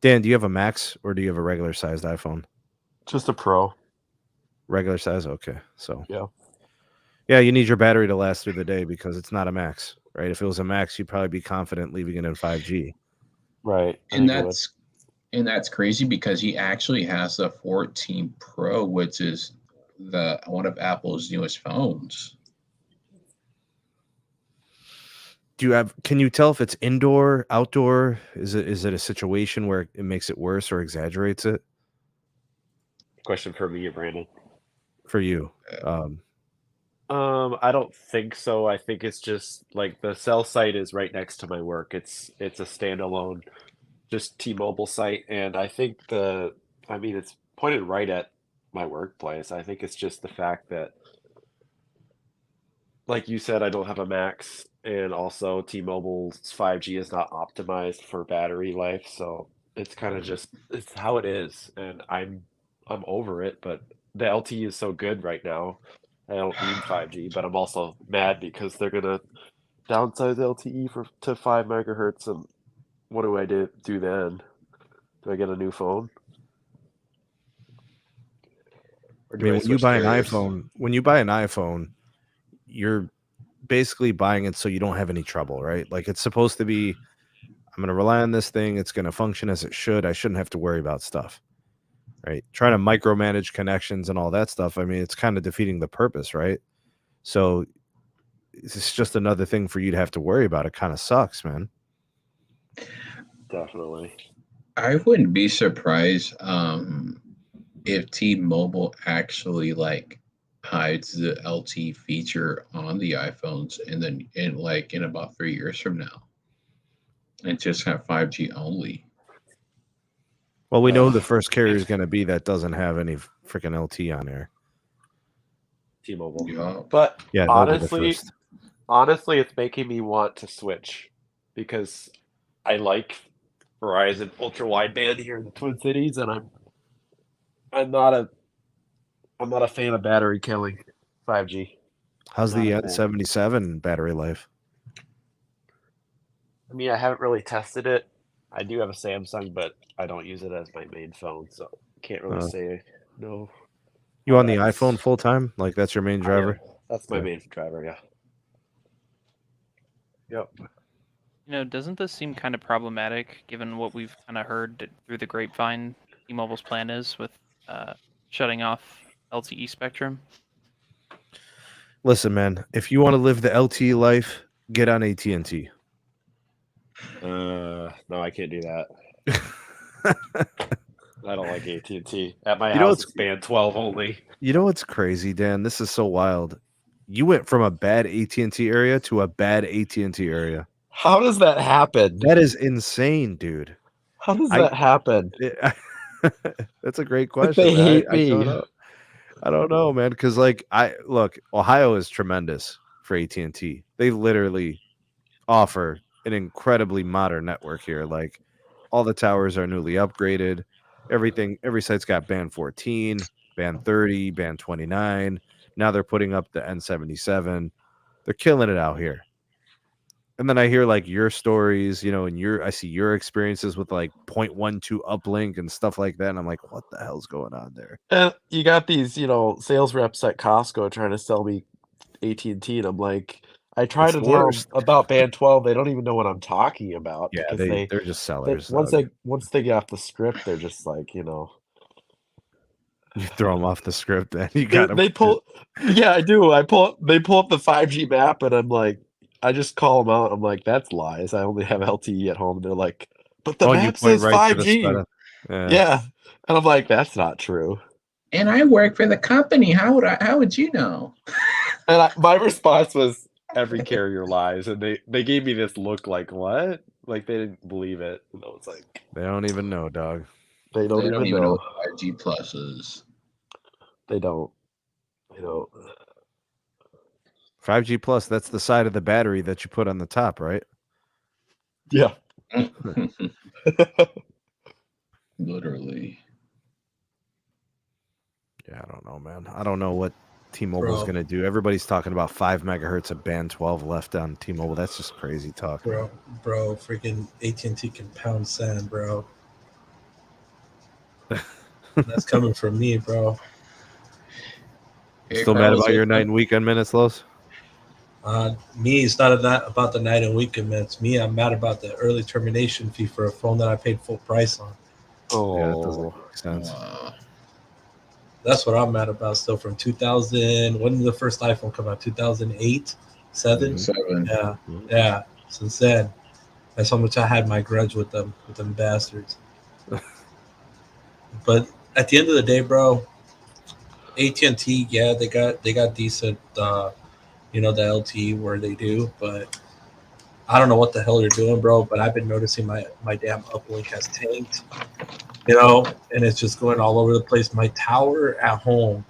Speaker 1: Dan, do you have a Max or do you have a regular sized iPhone?
Speaker 6: Just a Pro.
Speaker 1: Regular size? Okay. So
Speaker 6: Yeah.
Speaker 1: yeah, you need your battery to last through the day because it's not a Max, right? If it was a Max, you'd probably be confident leaving it in 5G.
Speaker 6: Right. I
Speaker 5: And
Speaker 6: think it would.
Speaker 5: that's crazy because he actually has a 14 Pro, which is the one of Apple's newest phones.
Speaker 1: Can you tell if it's indoor, outdoor? Is it a situation where it makes it worse or exaggerates it
Speaker 6: Question for me, Brandon.
Speaker 1: for you?
Speaker 6: I don't think so. I think it's just like the cell site is right next to my work. It's a standalone, just T-Mobile site, and I think it's pointed right at my workplace. I think it's just the fact that, like you said, I don't have a Max, and also T-Mobile's 5G is not optimized for battery life, so it's kind of just it's how it is, and I'm over it. But the LTE is so good right now. I don't need 5G, but I'm also mad because they're gonna downsize LTE to 5 megahertz, and what do I do then? Do I get a new phone, or
Speaker 1: I
Speaker 6: do
Speaker 1: mean,
Speaker 6: I
Speaker 1: when you
Speaker 6: switch
Speaker 1: buy an
Speaker 6: carriers?
Speaker 1: iPhone, you're basically buying it so you don't have any trouble, right? Like it's supposed to be, I'm going to rely on this thing. It's going to function as it should. I shouldn't have to worry about stuff, right? Trying to micromanage connections and all that stuff. I mean, it's kind of defeating the purpose, right? So it's just another thing for you to have to worry about. It kind of sucks, man.
Speaker 6: Definitely.
Speaker 5: I wouldn't be surprised if T-Mobile actually like hides the LTE feature on the iPhones and then in about 3 years from now and just have 5G only.
Speaker 1: Well, we know who the first carrier is going to be that doesn't have any freaking LT on there.
Speaker 6: T-Mobile.
Speaker 5: Yeah.
Speaker 6: But
Speaker 1: Yeah, they'll be the first.
Speaker 6: honestly, it's making me want to switch because I like Verizon Ultrawide band here in the Twin Cities, and I'm not a fan of battery killing 5G.
Speaker 1: How's
Speaker 6: Not
Speaker 1: the
Speaker 6: a fan.
Speaker 1: N77 battery life?
Speaker 6: I mean, I haven't really tested it. I do have a Samsung, but I don't use it as my main phone, so can't really say no.
Speaker 1: You on the
Speaker 6: that's-
Speaker 1: iPhone full time? Like that's your main
Speaker 6: I
Speaker 1: driver?
Speaker 6: am. That's my
Speaker 1: Yeah.
Speaker 6: main driver, yeah. Yep.
Speaker 4: Doesn't this seem kind of problematic given what we've kind of heard through the grapevine T-Mobile's plan is with shutting off LTE spectrum?
Speaker 1: Listen, man, if you want to live the LTE life, get on AT&T.
Speaker 6: No, I can't do that. I don't like AT&T. At my
Speaker 1: You know
Speaker 6: house,
Speaker 1: what's
Speaker 6: it's band 12 only.
Speaker 1: you know what's crazy, Dan? This is so wild. You went from a bad AT&T area to a bad AT&T area.
Speaker 6: How does that happen?
Speaker 1: That is insane, dude.
Speaker 6: How does
Speaker 1: I-
Speaker 6: that happen?
Speaker 1: That's a great
Speaker 6: Like,
Speaker 1: question.
Speaker 6: they
Speaker 1: man.
Speaker 6: hate
Speaker 1: I don't
Speaker 6: me.
Speaker 1: know. I don't know, man. Because like look, Ohio is tremendous for AT&T. They literally offer an incredibly modern network here. Like all the towers are newly upgraded. Every site's got band 14, band 30, band 29. Now they're putting up the N77. They're killing it out here. And then I hear like your stories, and I see your experiences with like 0.12 uplink and stuff like that. And I'm like, what the hell's going on there?
Speaker 6: And you got these, sales reps at Costco trying to sell me AT&T, and I'm like, I try
Speaker 1: It's
Speaker 6: to
Speaker 1: the
Speaker 6: tell them
Speaker 1: worst.
Speaker 6: about band 12. They don't even know what I'm talking about
Speaker 1: Yeah,
Speaker 6: because
Speaker 1: they're just sellers.
Speaker 6: once
Speaker 1: dog.
Speaker 6: they get off the script, they're just like,
Speaker 1: You throw them off the script, and you got
Speaker 6: they pull. Yeah, I do. They pull up the 5G map, and I'm like, I just call them out. I'm like, that's lies. I only have LTE at home. They're like, but the
Speaker 1: you
Speaker 6: map
Speaker 1: point
Speaker 6: says
Speaker 1: right to the
Speaker 6: 5G.
Speaker 1: spot.
Speaker 6: Yeah, and I'm like, that's not true.
Speaker 5: And I work for the company. How would you know?
Speaker 6: And my response was, every carrier lies, and they gave me this look like, what? Like they didn't believe it. And I was like,
Speaker 1: They don't even know, dog.
Speaker 6: they don't even know.
Speaker 5: What 5G Plus is.
Speaker 6: They don't.
Speaker 1: 5G Plus, that's the side of the battery that you put on the top, right?
Speaker 6: Yeah.
Speaker 5: Literally.
Speaker 1: Yeah, I don't know, man. I don't know what T-Mobile's
Speaker 3: Bro.
Speaker 1: going to do. Everybody's talking about 5 megahertz of band 12 left on T-Mobile. That's just crazy talk.
Speaker 3: Bro, freaking AT&T can pound sand, bro. That's coming from me, bro.
Speaker 1: Still mad about your night and weekend minutes, Los?
Speaker 3: Me, it's not about the night and weekend minutes. Me, I'm mad about the early termination fee for a phone that I paid full price on.
Speaker 6: Oh,
Speaker 1: Yeah, that doesn't make sense.
Speaker 3: That's what I'm mad about still from 2000. When did the first iPhone come out? 2008? 7?
Speaker 5: 7.
Speaker 3: Yeah. Since then, that's how much I had my grudge with them bastards. But at the end of the day, bro, AT&T, yeah, they got decent, the LTE where they do, but I don't know what the hell they're doing, bro. But I've been noticing my damn uplink has tanked, and it's just going all over the place. My tower at home,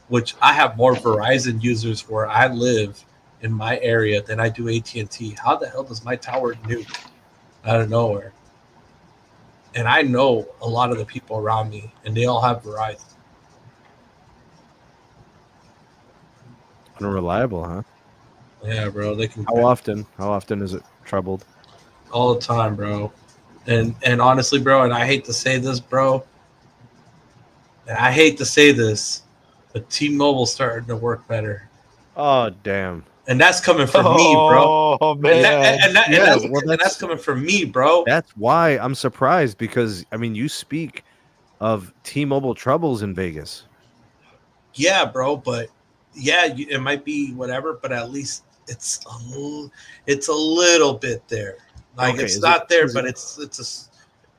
Speaker 3: which I have more Verizon users where I live in my area than I do AT&T. How the hell does my tower nuke out of nowhere? And I know a lot of the people around me, and they all have Verizon.
Speaker 1: Unreliable, huh?
Speaker 3: Yeah, bro. They can.
Speaker 1: How often is it troubled?
Speaker 3: All the time, bro. And honestly, bro, and I hate to say this, bro, but T-Mobile's starting to work better.
Speaker 1: Oh, damn.
Speaker 3: And that's coming from me, bro.
Speaker 6: Oh, man.
Speaker 3: That's coming from me, bro.
Speaker 1: That's why I'm surprised because, I mean, you speak of T-Mobile troubles in Vegas.
Speaker 3: Yeah, bro, but it might be whatever, but at least it's a little bit there. Like
Speaker 1: Okay,
Speaker 3: it's not there, but it's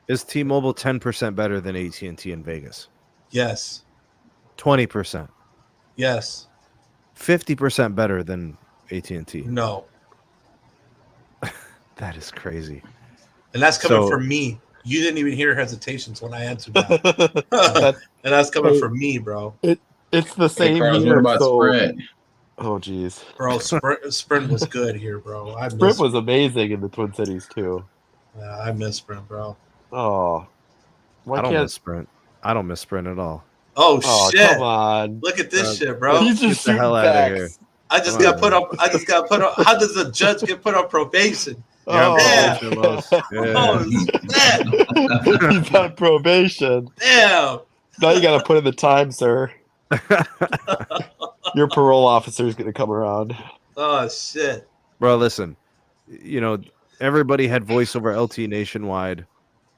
Speaker 1: Is T-Mobile 10% better than AT&T in Vegas?
Speaker 3: Yes.
Speaker 1: 20%.
Speaker 3: Yes.
Speaker 1: 50% better than AT&T.
Speaker 3: No.
Speaker 1: That is crazy.
Speaker 3: And that's coming from me. You didn't even hear hesitations when I answered that. And that's coming from me, bro.
Speaker 6: It's the same
Speaker 5: Carlos,
Speaker 6: here.
Speaker 5: what about Sprint?
Speaker 6: Oh, geez.
Speaker 3: Bro, Sprint was good here, bro.
Speaker 6: Sprint was amazing in the Twin Cities, too.
Speaker 3: Yeah, I miss Sprint, bro.
Speaker 6: Oh.
Speaker 1: I don't miss Sprint. I don't miss Sprint at all.
Speaker 3: Oh, shit.
Speaker 6: Come on.
Speaker 3: Look at this shit, bro.
Speaker 6: He's just
Speaker 1: Get the hell
Speaker 6: shooting
Speaker 1: out of
Speaker 6: facts.
Speaker 1: here.
Speaker 3: I just got put up. How does a judge get put on probation?
Speaker 1: Yeah,
Speaker 3: Yeah.
Speaker 1: Yeah.
Speaker 3: Oh,
Speaker 6: He's on probation.
Speaker 3: damn.
Speaker 6: Now you got to put in the time, sir. Your parole officer is going to come around.
Speaker 3: Oh, shit.
Speaker 1: Bro, listen. Everybody had voice over LTE nationwide.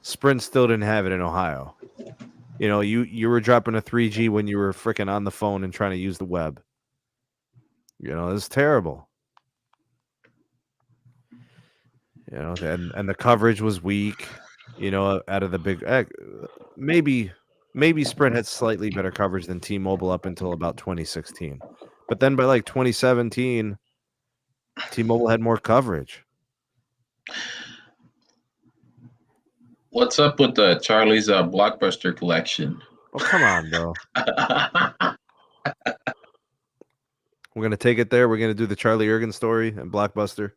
Speaker 1: Sprint still didn't have it in Ohio. You were dropping a 3G when you were freaking on the phone and trying to use the web. It's terrible. And the coverage was weak. You know, out of the big, maybe Sprint had slightly better coverage than T-Mobile up until about 2016, but then by like 2017, T-Mobile had more coverage.
Speaker 5: What's up with the Charlie's Blockbuster collection?
Speaker 1: Oh, come on, bro. We're gonna take it there. We're gonna do the Charlie Ergen story and Blockbuster.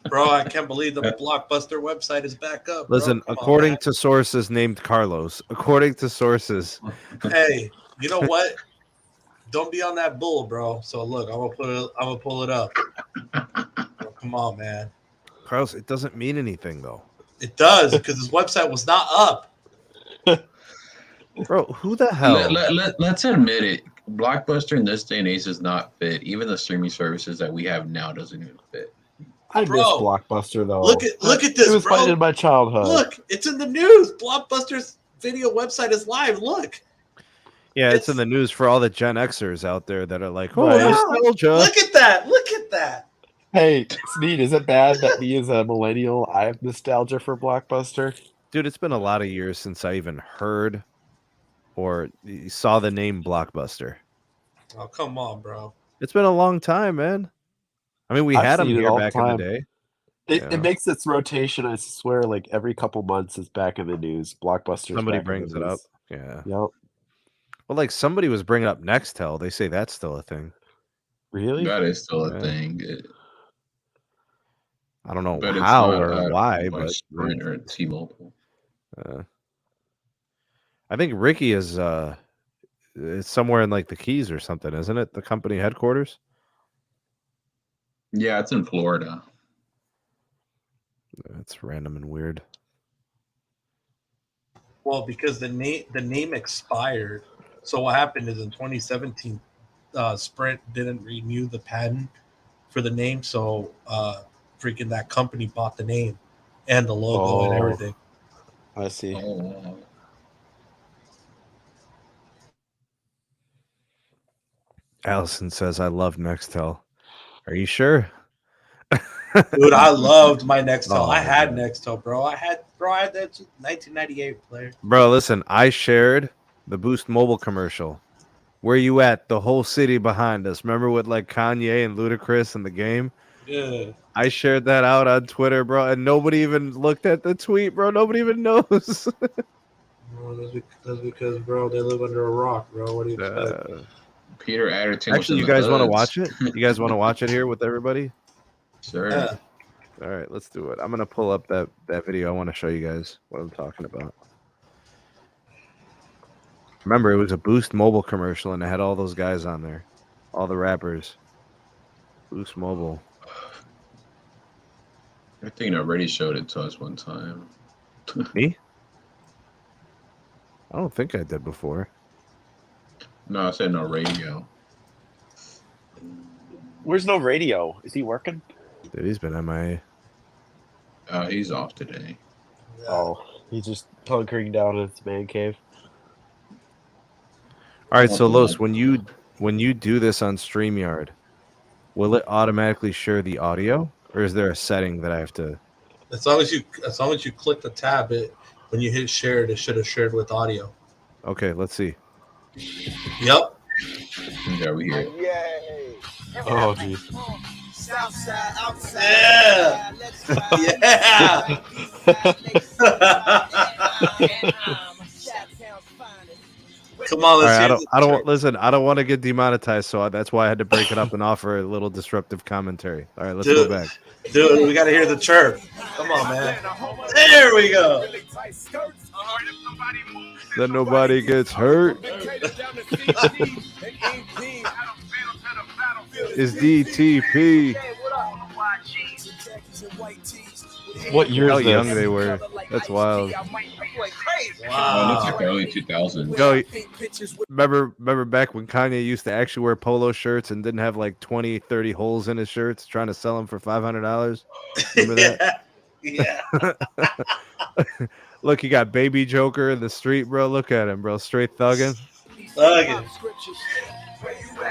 Speaker 3: Bro, I can't believe the Blockbuster website is back up.
Speaker 1: Listen, according to sources named Carlos, according to sources.
Speaker 3: Hey, you know what? Don't be on that bull, bro. So look, I'm gonna pull it up. Oh, come on, man.
Speaker 1: Carlos, it doesn't mean anything though.
Speaker 3: It does, because his website was not up.
Speaker 1: Bro, who the hell?
Speaker 5: Let's admit it. Blockbuster in this day and age does not fit. Even the streaming services that we have now doesn't even fit.
Speaker 6: I miss Blockbuster though.
Speaker 3: Look at this,
Speaker 6: It was
Speaker 3: bro.
Speaker 6: fun in my childhood.
Speaker 3: Look, it's in the news. Blockbuster's video website is live. Look.
Speaker 1: Yeah, it's in the news for all the Gen Xers out there that are like, oh,
Speaker 6: Right.
Speaker 1: nostalgia.
Speaker 3: Look at that. Look at that.
Speaker 6: Hey, Sneed, is it bad that me as a millennial, I have nostalgia for Blockbuster?
Speaker 1: Dude, it's been a lot of years since I even heard or saw the name Blockbuster.
Speaker 3: Oh, come on, bro.
Speaker 1: It's been a long time, man. I mean, we
Speaker 6: I've
Speaker 1: had them
Speaker 6: seen it
Speaker 1: here
Speaker 6: all the
Speaker 1: back in the
Speaker 6: time.
Speaker 1: day.
Speaker 6: It makes its rotation, I swear, like every couple months is back in the news. Blockbuster.
Speaker 1: Somebody brings it up. Yeah.
Speaker 6: Yep.
Speaker 1: Well, like somebody was bringing up Nextel. They say that's still a thing.
Speaker 6: Really?
Speaker 5: That is still a thing.
Speaker 1: I don't know
Speaker 5: But it's
Speaker 1: how
Speaker 5: not,
Speaker 1: or why,
Speaker 5: by
Speaker 1: but
Speaker 5: Sprint or T-Mobile.
Speaker 1: I think Ricky is it's somewhere in like the Keys or something, isn't it? The company headquarters.
Speaker 5: Yeah, it's in Florida.
Speaker 1: That's random and weird.
Speaker 3: Well, because the name expired. So what happened is in 2017, Sprint didn't renew the patent for the name, so freaking that company bought the name and the logo and everything.
Speaker 6: I see.
Speaker 5: Oh.
Speaker 1: Allison says, "I love Nextel." Are you sure?
Speaker 3: Dude, I loved my Nextel.
Speaker 1: Oh,
Speaker 3: I had
Speaker 1: man.
Speaker 3: Nextel, bro. I had that 1998 player.
Speaker 1: Bro, listen, I shared the Boost Mobile commercial. Where you at? The whole city behind us. Remember with like Kanye and Ludacris in the game?
Speaker 3: Yeah.
Speaker 1: I shared that out on Twitter, bro, and nobody even looked at the tweet, bro. Nobody even knows.
Speaker 3: Well, that's because, bro, they live under a rock, bro. What do you expect?
Speaker 5: Peter Adderton.
Speaker 1: Actually, you guys want to watch it? You guys want to watch it here with everybody?
Speaker 5: Sure.
Speaker 3: Yeah.
Speaker 1: All right, let's do it. I'm gonna pull up that video. I want to show you guys what I'm talking about. Remember, it was a Boost Mobile commercial, and it had all those guys on there, all the rappers. Boost Mobile.
Speaker 5: I think I already showed it to us one time.
Speaker 1: Me? I don't think I did before.
Speaker 5: No, I said no radio.
Speaker 6: Where's no radio? Is he working?
Speaker 1: Dude, he's been MIA.
Speaker 5: He's off today.
Speaker 6: Oh, he's just hunkering down in his man cave.
Speaker 1: All right, so Los, when you do this on StreamYard, will it automatically share the audio, or is there a setting that I have to?
Speaker 3: As long as you click the tab, when you hit shared, it should have shared with audio.
Speaker 1: Okay, let's see.
Speaker 3: Yep.
Speaker 5: Yeah, we hear it.
Speaker 7: Yay!
Speaker 6: Oh, geez.
Speaker 7: Southside, outside.
Speaker 3: Yeah. Come on,
Speaker 1: All
Speaker 3: let's
Speaker 1: right,
Speaker 3: hear
Speaker 1: I don't listen. I don't want to get demonetized, so that's why I had to break it up and offer a little disruptive commentary. All right, let's go back.
Speaker 3: Dude, we got to hear the chirp. Come on, man. There we go.
Speaker 1: Then nobody gets hurt. Is DTP.
Speaker 6: What year
Speaker 1: How
Speaker 6: is
Speaker 1: young
Speaker 6: this?
Speaker 1: they were. That's wild.
Speaker 5: Oh, it's like early 2000s.
Speaker 1: Yo, remember back when Kanye used to actually wear polo shirts and didn't have like 20, 30 holes in his shirts, trying to sell them for $500? Remember that?
Speaker 3: Yeah.
Speaker 1: Look, you got Baby Joker in the street, bro. Look at him, bro. Straight thugging.
Speaker 3: Thugging.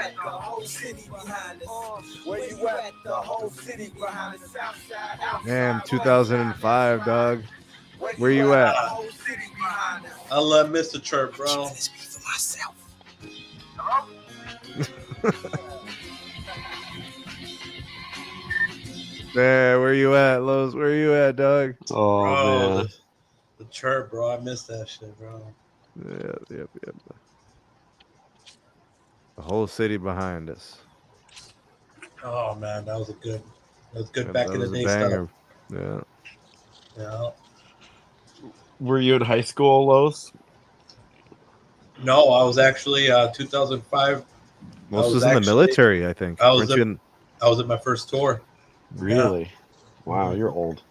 Speaker 7: at? The whole city behind us. Where you at? The whole city behind us. Southside, outside.
Speaker 1: Damn, 2005, dog. Where you at?
Speaker 7: The whole city behind us.
Speaker 3: I love Mr. Chirp, bro.
Speaker 7: This be for myself.
Speaker 1: Man, where you at, Los? Where you at, dog?
Speaker 6: Oh
Speaker 3: Bro,
Speaker 6: man.
Speaker 3: the Chirp, bro. I miss that shit, bro.
Speaker 1: Yep. The whole city behind us.
Speaker 3: Oh man, that was good
Speaker 1: Yeah,
Speaker 3: back
Speaker 1: that
Speaker 3: in the
Speaker 1: was a
Speaker 3: day
Speaker 1: banger.
Speaker 3: stuff.
Speaker 1: Yeah.
Speaker 3: Yeah.
Speaker 6: Were you in high school, Los?
Speaker 3: No, I was actually 2005.
Speaker 1: Most was in the military, I think.
Speaker 3: I was
Speaker 1: Weren't you in-
Speaker 3: I was at my first tour.
Speaker 6: Really? Wow, you're old.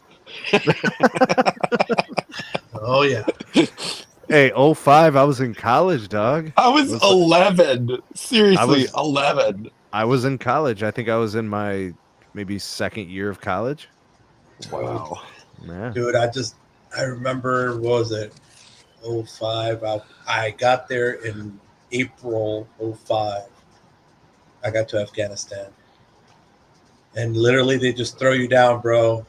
Speaker 3: Oh yeah.
Speaker 1: Hey, 05, I was in college, dog.
Speaker 6: I was 11. Seriously, 11.
Speaker 1: I was in college. I think I was in my maybe second year of college.
Speaker 6: Wow.
Speaker 1: Yeah.
Speaker 3: Dude, I remember, what was it? 05. I got there in April 05. I got to Afghanistan. And literally they just throw you down, bro.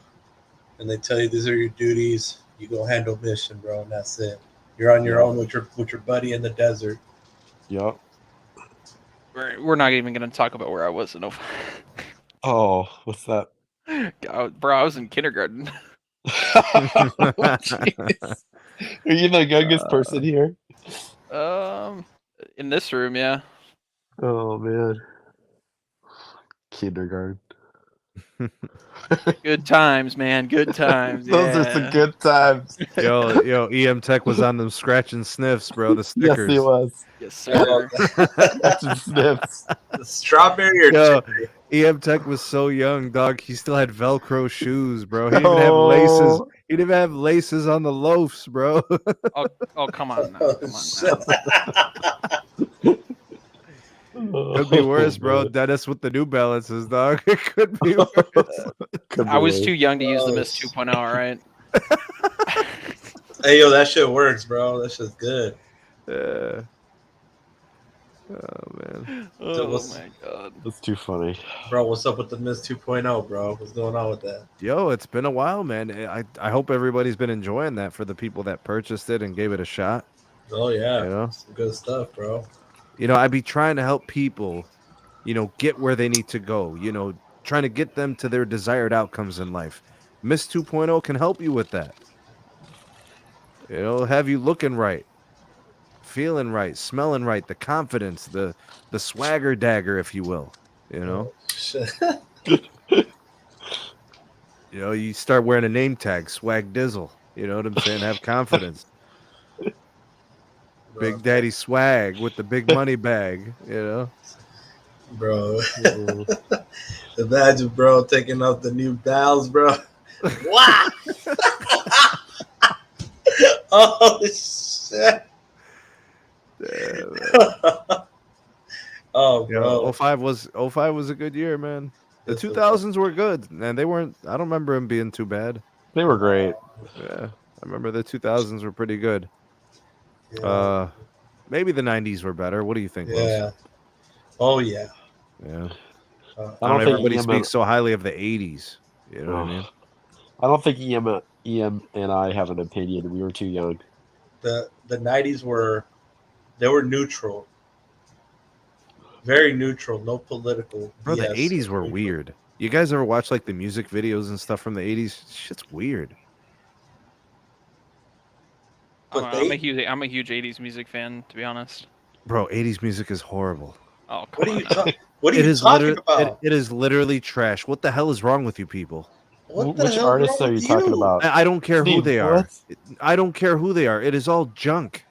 Speaker 3: And they tell you these are your duties. You go handle mission, bro, and that's it. You're on your own with your buddy in the desert.
Speaker 6: Yep.
Speaker 4: We're not even going to talk about where I was in 05.
Speaker 6: Oh, what's that?
Speaker 4: Bro, I was in kindergarten.
Speaker 6: Jeez. Are you the youngest person here?
Speaker 4: In this room, yeah.
Speaker 6: Oh man. Kindergarten.
Speaker 4: Good times, man. Good times.
Speaker 6: Those are some good times.
Speaker 1: Yo, EM Tech was on them scratch and sniffs, bro. The
Speaker 6: Yes,
Speaker 1: stickers.
Speaker 6: he was.
Speaker 4: Yes, sir.
Speaker 6: Scratching snips.
Speaker 3: The strawberry or
Speaker 1: Yo,
Speaker 3: cherry?
Speaker 1: EM Tech was so young, dog. He still had Velcro shoes, bro. He didn't even have laces. He didn't even have laces on the loafs, bro.
Speaker 4: Oh, come on now. Come on now.
Speaker 1: Could be worse, bro. Dennis with the New Balances, dog. It could be worse.
Speaker 4: I was too young to use the Mist 2.0, all right?
Speaker 3: Hey, yo, that shit works, bro. That shit's good.
Speaker 1: Yeah. Oh man.
Speaker 4: Oh my god.
Speaker 6: That's too funny.
Speaker 3: Bro, what's up with the Mist 2.0, bro? What's going on with that?
Speaker 1: Yo, it's been a while, man. I hope everybody's been enjoying that for the people that purchased it and gave it a shot.
Speaker 3: Oh, yeah.
Speaker 1: You know?
Speaker 3: Some good stuff, bro.
Speaker 1: You know, I'd be trying to help people, you know, get where they need to go, you know, trying to get them to their desired outcomes in life. Mist 2.0 can help you with that. You know, have you looking right, feeling right, smelling right, the confidence, the swagger dagger, if you will, you know. You know, you start wearing a name tag, swag dizzle. You know what I'm saying? Have confidence. Big Daddy Swag with the big money bag, you know.
Speaker 3: Bro. Imagine, bro, taking off the new dials, bro. Wow. Oh, shit. Oh,
Speaker 1: You
Speaker 3: bro.
Speaker 1: know, 05 was a good year, man. The 2000s were good, and they weren't. I don't remember them being too bad.
Speaker 6: They were great.
Speaker 1: Yeah, I remember the 2000s were pretty good.
Speaker 3: Yeah.
Speaker 1: Maybe the 90s were better. What do you think, Los?
Speaker 3: Yeah. Oh, yeah.
Speaker 1: Yeah.
Speaker 6: I don't think
Speaker 1: everybody
Speaker 6: EM
Speaker 1: speaks so highly of the 80s. You know what I mean?
Speaker 6: I don't think EM and I have an opinion. We were too young.
Speaker 3: The 90s were neutral. Very neutral, no political.
Speaker 1: Bro, the
Speaker 3: BS.
Speaker 1: 80s were weird. You guys ever watch like the music videos and stuff from the 80s? Shit's weird.
Speaker 4: I'm a huge 80s music fan, to be honest.
Speaker 1: Bro, 80s music is horrible.
Speaker 4: Oh, come
Speaker 3: What are
Speaker 4: on
Speaker 3: you
Speaker 4: now.
Speaker 3: talking? What are
Speaker 1: It
Speaker 3: you
Speaker 1: is
Speaker 3: talking
Speaker 1: literally
Speaker 3: about?
Speaker 1: it is literally trash. What the hell is wrong with you people?
Speaker 3: What the
Speaker 6: Which
Speaker 3: hell
Speaker 6: artists
Speaker 3: wrong
Speaker 6: are you
Speaker 3: with
Speaker 6: talking about?
Speaker 1: I don't care who
Speaker 6: Steve,
Speaker 1: they are.
Speaker 6: what?
Speaker 1: I don't care who they are. It is all junk.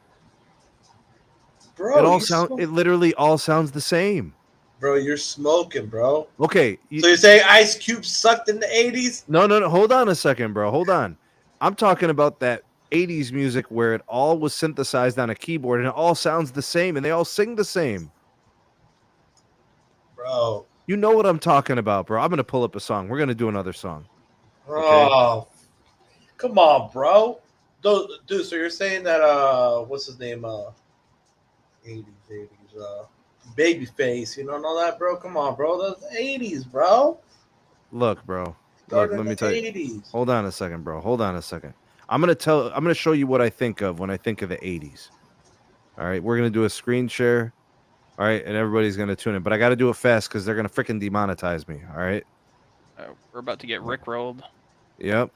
Speaker 3: bro?
Speaker 1: It literally all sounds the same.
Speaker 3: Bro, you're smoking, bro.
Speaker 1: Okay.
Speaker 3: So you're saying Ice Cube sucked in the 80s?
Speaker 1: No. Hold on a second, bro. Hold on. I'm talking about that 80s music where it all was synthesized on a keyboard and it all sounds the same and they all sing the same.
Speaker 3: Bro.
Speaker 1: You know what I'm talking about, bro. I'm going to pull up a song. We're going to do another song.
Speaker 3: Oh, come on, bro. Dude, so you're saying that what's his name? 80s. Babyface. You don't know that, bro? Come on, bro. Those 80s, bro.
Speaker 1: Look, bro. Look,
Speaker 3: Started
Speaker 1: let
Speaker 3: in
Speaker 1: me
Speaker 3: the
Speaker 1: tell you.
Speaker 3: 80s.
Speaker 1: Hold on a second, bro. Hold on a second. I'm gonna show you what I think of when I think of the 80s. All right, we're gonna do a screen share. All right, and everybody's gonna tune in, but I got to do it fast because they're gonna freaking demonetize me. All right.
Speaker 4: We're about to get rickrolled.
Speaker 1: Yep.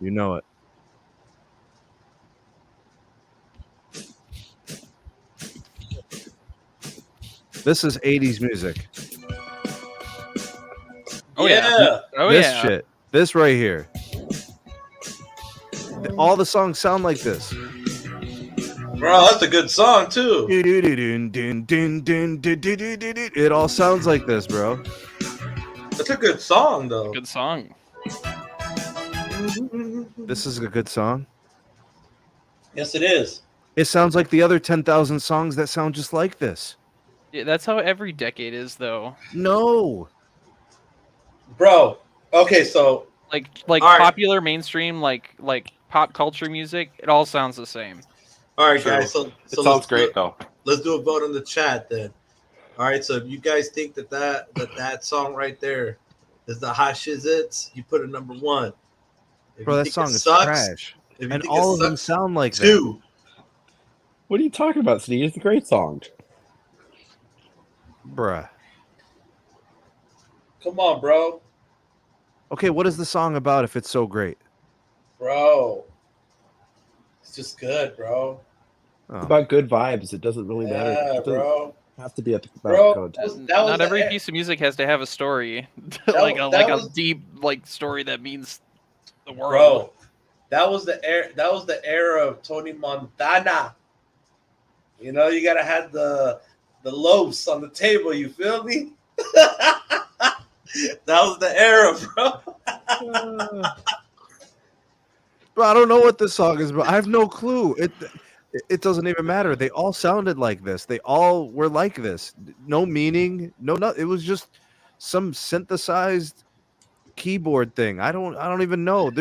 Speaker 1: You know it. This is 80s music.
Speaker 4: Oh yeah. Oh
Speaker 1: this
Speaker 4: yeah.
Speaker 1: shit. This right here. All the songs sound like this.
Speaker 3: Bro, that's a good song too.
Speaker 1: It all sounds like this, bro.
Speaker 3: That's a good song, though.
Speaker 4: Good song.
Speaker 1: This is a good song.
Speaker 3: Yes, it is.
Speaker 1: It sounds like the other 10,000 songs that sound just like this.
Speaker 4: Yeah, that's how every decade is, though.
Speaker 1: No.
Speaker 3: Bro, okay, so
Speaker 4: Like
Speaker 3: All right.
Speaker 4: popular mainstream, like pop culture music, it all sounds the same.
Speaker 3: all right,
Speaker 6: True.
Speaker 3: guys. So
Speaker 6: It sounds great though.
Speaker 3: Let's do a vote on the chat then. All right, so if you guys think that song right there is the hot shizits, you put it number 1. If
Speaker 1: Bro,
Speaker 3: you
Speaker 1: that
Speaker 3: think
Speaker 1: song
Speaker 3: it
Speaker 1: is
Speaker 3: sucks,
Speaker 1: trash.
Speaker 3: if you
Speaker 1: And
Speaker 3: think
Speaker 1: all
Speaker 3: it
Speaker 1: of them
Speaker 3: sucks,
Speaker 1: sound like that.
Speaker 3: 2.
Speaker 6: What are you talking about, Sneed? It's a great song.
Speaker 1: Bruh.
Speaker 3: Come on, bro.
Speaker 1: Okay, what is the song about if it's so great?
Speaker 3: Bro. It's just good, bro.
Speaker 1: Oh.
Speaker 6: It's about good vibes. It doesn't really matter.
Speaker 3: Yeah,
Speaker 6: It doesn't
Speaker 3: bro.
Speaker 6: have to be about
Speaker 3: Bro,
Speaker 6: code.
Speaker 3: that was
Speaker 4: Not every
Speaker 3: the-
Speaker 4: piece of music has to have a story,
Speaker 3: That
Speaker 4: a
Speaker 3: was-
Speaker 4: deep story that means the world.
Speaker 3: Bro, that was the era of Tony Montana. You know, you gotta have the loaves on the table. You feel me? That was the era, bro.
Speaker 1: Bro, I don't know what this song is, but I have no clue. It doesn't even matter. They all sounded like this. They all were like this. No meaning. No. It was just some synthesized keyboard thing. I don't even know.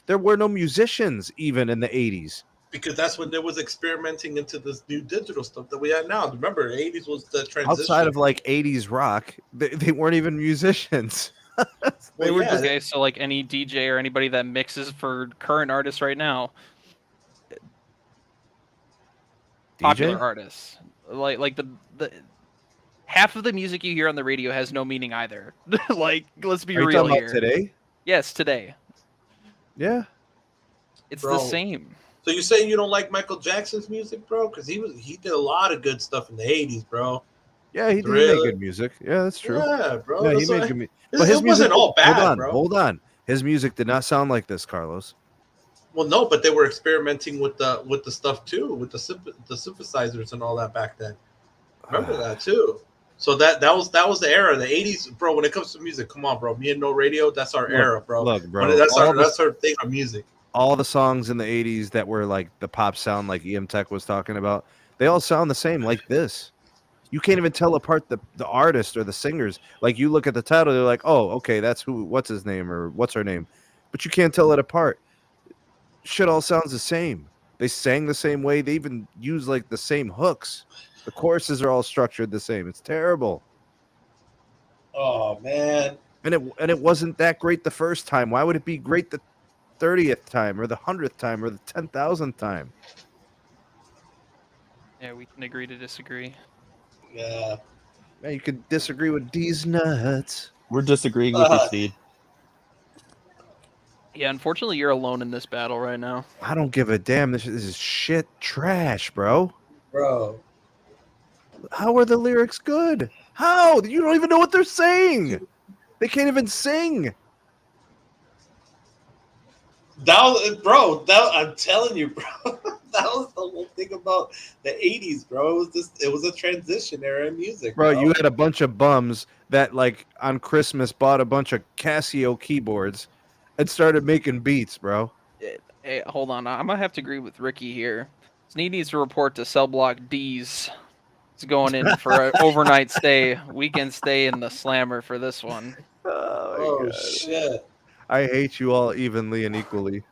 Speaker 1: There were no musicians even in the 80s.
Speaker 3: Because that's when there was experimenting into this new digital stuff that we have now. Remember, the 80s was the transition.
Speaker 1: Outside of like 80s rock, they weren't even musicians. They were just
Speaker 4: Okay, so like any DJ or anybody that mixes for current artists right now, popular
Speaker 1: DJ?
Speaker 4: artists, like the half of the music you hear on the radio has no meaning either. Like, let's be
Speaker 1: Are you
Speaker 4: real
Speaker 1: talking
Speaker 4: here.
Speaker 1: about today?
Speaker 4: Yes, today.
Speaker 1: Yeah.
Speaker 4: It's
Speaker 3: Bro.
Speaker 4: the same.
Speaker 3: So you saying you don't like Michael Jackson's music, bro? Because he did a lot of good stuff in the 80s, bro.
Speaker 1: Yeah, he made
Speaker 3: Really?
Speaker 1: good music. Yeah, that's true.
Speaker 3: Yeah, bro.
Speaker 1: Yeah, he
Speaker 3: That's
Speaker 1: made
Speaker 3: why-
Speaker 1: good music.
Speaker 3: It,
Speaker 1: But his
Speaker 3: it
Speaker 1: music
Speaker 3: wasn't all bad,
Speaker 1: hold
Speaker 3: bro.
Speaker 1: on. His music did not sound like this, Carlos.
Speaker 3: Well, no, but they were experimenting with the stuff too, with the synthesizers and all that back then. Remember that too. So that was the era, the 80s, bro. When it comes to music, come on, bro. Me and No Radio, that's our era, bro.
Speaker 1: Look, bro.
Speaker 3: That's
Speaker 1: all
Speaker 3: our thing on music.
Speaker 1: all the songs in the 80s that were like the pop sound like EM Tech was talking about, they all sound the same like this. You can't even tell apart the artist or the singers. Like, you look at the title, they're like, oh, okay, that's what's his name or what's her name. But you can't tell it apart. Shit all sounds the same. They sang the same way. They even use like the same hooks. The choruses are all structured the same. It's terrible.
Speaker 3: Oh man.
Speaker 1: And it wasn't that great the first time. Why would it be great the 30th time or the 100th time or the 10,000th time?
Speaker 4: Yeah, we can agree to disagree.
Speaker 3: Yeah.
Speaker 1: Man, you could disagree with these nuts.
Speaker 6: We're disagreeing with you, Sneed.
Speaker 4: Yeah, unfortunately, you're alone in this battle right now.
Speaker 1: I don't give a damn. This is shit trash, bro.
Speaker 3: Bro.
Speaker 1: How are the lyrics good? How? You don't even know what they're saying. They can't even sing.
Speaker 3: I'm telling you, bro. That was the whole thing about the 80s, bro. It was a transition era in music.
Speaker 1: Bro, you had a bunch of bums that, like, on Christmas bought a bunch of Casio keyboards and started making beats, bro.
Speaker 4: Hey, hold on. I'm gonna have to agree with Ricky here. Sneed needs to report to Cell Block D's. It's going in for an overnight stay, weekend stay in the Slammer for this one.
Speaker 3: Oh shit.
Speaker 1: I hate you all evenly and equally.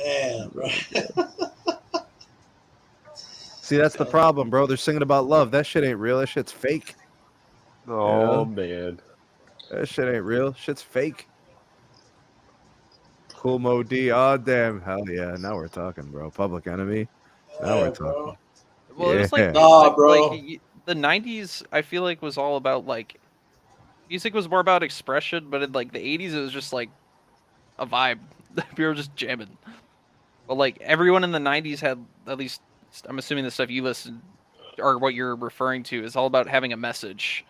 Speaker 3: Man, bro.
Speaker 1: See, that's the problem, bro. They're singing about love. That shit ain't real. That shit's fake.
Speaker 6: Oh man.
Speaker 1: That shit ain't real. Shit's fake. Cool Mo D. Oh, damn. Hell yeah. Now we're talking, bro. Public Enemy. Now we're talking.
Speaker 4: Well, it was
Speaker 1: Yeah.
Speaker 3: bro.
Speaker 4: The 90s, I feel like, was all about, like, music was more about expression, but in, like, the 80s, it was just, like, a vibe. We were just jamming. But, like, everyone in the 90s had, at least, I'm assuming the stuff you listen, or what you're referring to, is all about having a message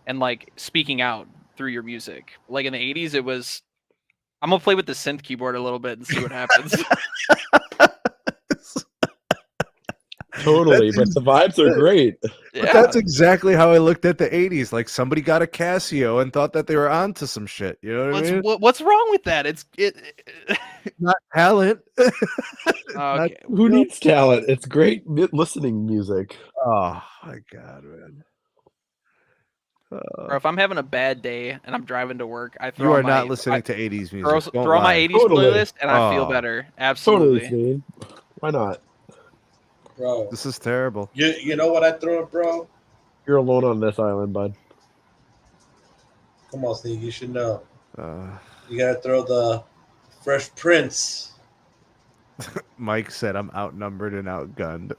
Speaker 4: and, like, speaking out through your music. Like, in the 80s, it was, I'm gonna play with the synth keyboard a little bit and see what happens.
Speaker 6: Totally, but the vibes are great.
Speaker 1: But that's exactly how I looked at the 80s. Like, somebody got a Casio and thought that they were onto some shit. You know what I mean?
Speaker 4: What's wrong with that? It's
Speaker 1: not talent.
Speaker 4: Okay.
Speaker 6: Who needs talent? It's great listening music.
Speaker 1: Oh my god, man.
Speaker 4: Or if I'm having a bad day and I'm driving to work, I throw
Speaker 1: You are
Speaker 4: my,
Speaker 1: not listening to 80s music.
Speaker 4: throw my 80s playlist and I feel better. Absolutely.
Speaker 6: Totally, why not?
Speaker 3: Bro,
Speaker 1: this is terrible.
Speaker 3: You know what I throw it, bro?
Speaker 6: You're alone on this island, bud.
Speaker 3: Come on, Steve. You should know. You gotta throw the Fresh Prince.
Speaker 1: Mike said I'm outnumbered and outgunned.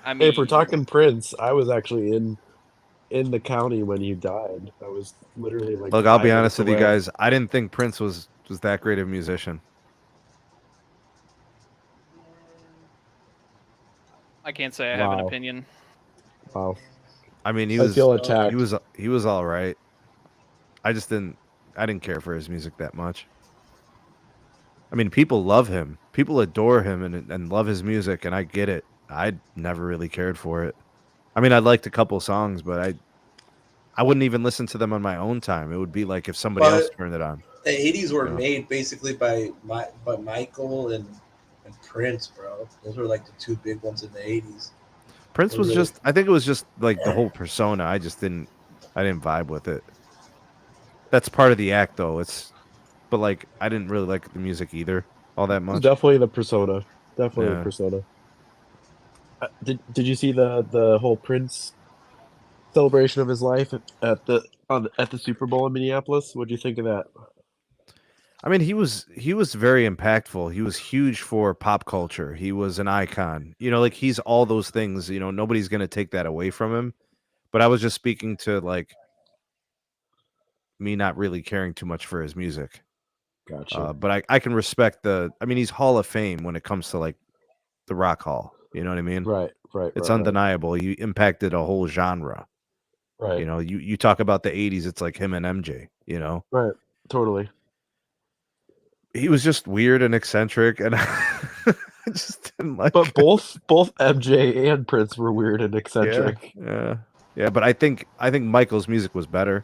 Speaker 4: I mean,
Speaker 6: Hey, if we're talking Prince, I was actually in the county when he died. I was literally like.
Speaker 1: Look, I'll be honest with you guys. I didn't think Prince was that great of a musician.
Speaker 4: I can't say I have an opinion.
Speaker 6: Wow.
Speaker 1: I mean, he
Speaker 6: feel attacked.
Speaker 1: He was all right. I didn't care for his music that much. I mean, people love him. People adore him and love his music, and I get it. I never really cared for it. I mean, I liked a couple songs, but I wouldn't even listen to them on my own time. It would be like if somebody else turned it on.
Speaker 3: The 80s were made basically by Michael and Prince, bro. Those were like the two big ones in the 80s.
Speaker 1: Prince was just, I think it was just like the whole persona. I didn't vibe with it. That's part of the act, though. But like, I didn't really like the music either all that much.
Speaker 6: Definitely the persona. Definitely the persona. Did you see the whole Prince celebration of his life at the Super Bowl in Minneapolis? What do you think of that?
Speaker 1: I mean, he was very impactful. He was huge for pop culture. He was an icon. You know, like he's all those things. You know, nobody's gonna take that away from him. But I was just speaking to like me not really caring too much for his music.
Speaker 6: Gotcha.
Speaker 1: But I can respect I mean, he's Hall of Fame when it comes to like the Rock Hall. You know what I mean?
Speaker 6: Right.
Speaker 1: It's undeniable. He impacted a whole genre.
Speaker 6: Right.
Speaker 1: You know, you talk about the 80s, it's like him and MJ, you know?
Speaker 6: Right. Totally.
Speaker 1: He was just weird and eccentric, and I just didn't like
Speaker 6: But both MJ and Prince were weird and eccentric.
Speaker 1: Yeah, but I think Michael's music was better.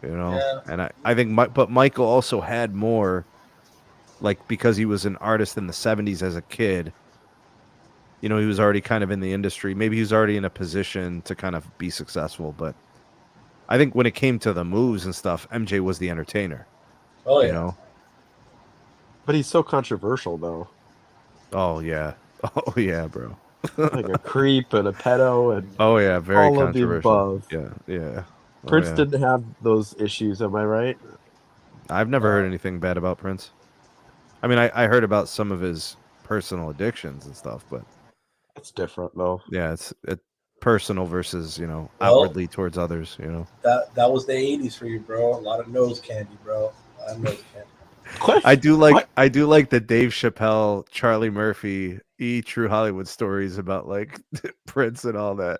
Speaker 1: You know? And I think but Michael also had more, like, because he was an artist in the 70s as a kid. You know, he was already kind of in the industry. Maybe he was already in a position to kind of be successful. But I think when it came to the moves and stuff, MJ was the entertainer.
Speaker 3: Oh, yeah.
Speaker 1: You know?
Speaker 6: But he's so controversial, though.
Speaker 1: Oh, yeah. Oh, yeah, bro.
Speaker 6: Like a creep and a pedo and
Speaker 1: oh, yeah, very
Speaker 6: all
Speaker 1: controversial.
Speaker 6: Of the above.
Speaker 1: Yeah. Oh,
Speaker 6: Prince didn't have those issues, am I right?
Speaker 1: I've never heard anything bad about Prince. I mean, I heard about some of his personal addictions and stuff, but
Speaker 6: it's different, though.
Speaker 1: Yeah, it's personal versus, you know, outwardly towards others, you know.
Speaker 3: That was the 80s for you, bro. A lot of nose candy, bro. A lot of nose candy.
Speaker 1: I do like the Dave Chappelle, Charlie Murphy, True Hollywood stories about like Prince and all that.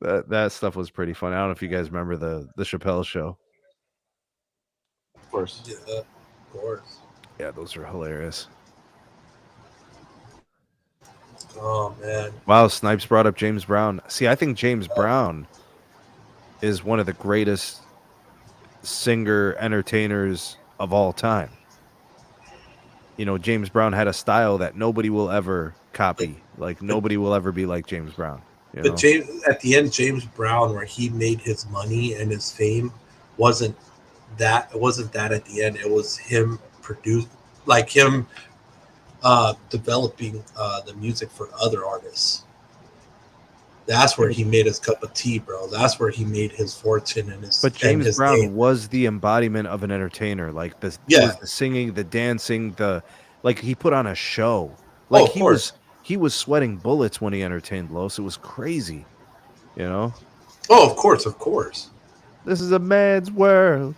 Speaker 1: That stuff was pretty funny. I don't know if you guys remember the Chappelle show.
Speaker 6: Of course.
Speaker 3: Yeah, of course.
Speaker 1: Yeah, those are hilarious.
Speaker 3: Oh man.
Speaker 1: Wow, Snipes brought up James Brown. See, I think James Brown is one of the greatest singer entertainers of all time. You know, James Brown had a style that nobody will ever copy. Like nobody will ever be like James Brown. You know?
Speaker 3: At the end, James Brown, where he made his money and his fame, wasn't that at the end. It was him developing the music for other artists. That's where he made his cup of tea, bro. That's where he made his fortune and his.
Speaker 1: But James
Speaker 3: his
Speaker 1: Brown
Speaker 3: name.
Speaker 1: was the embodiment of an entertainer. Like it
Speaker 3: Yeah.
Speaker 1: was the singing, the dancing, like he put on a show.
Speaker 3: Oh,
Speaker 1: Like
Speaker 3: of course.
Speaker 1: he was sweating bullets when he entertained Los. It was crazy, you know.
Speaker 3: Oh, of course, of course.
Speaker 1: This is a man's world.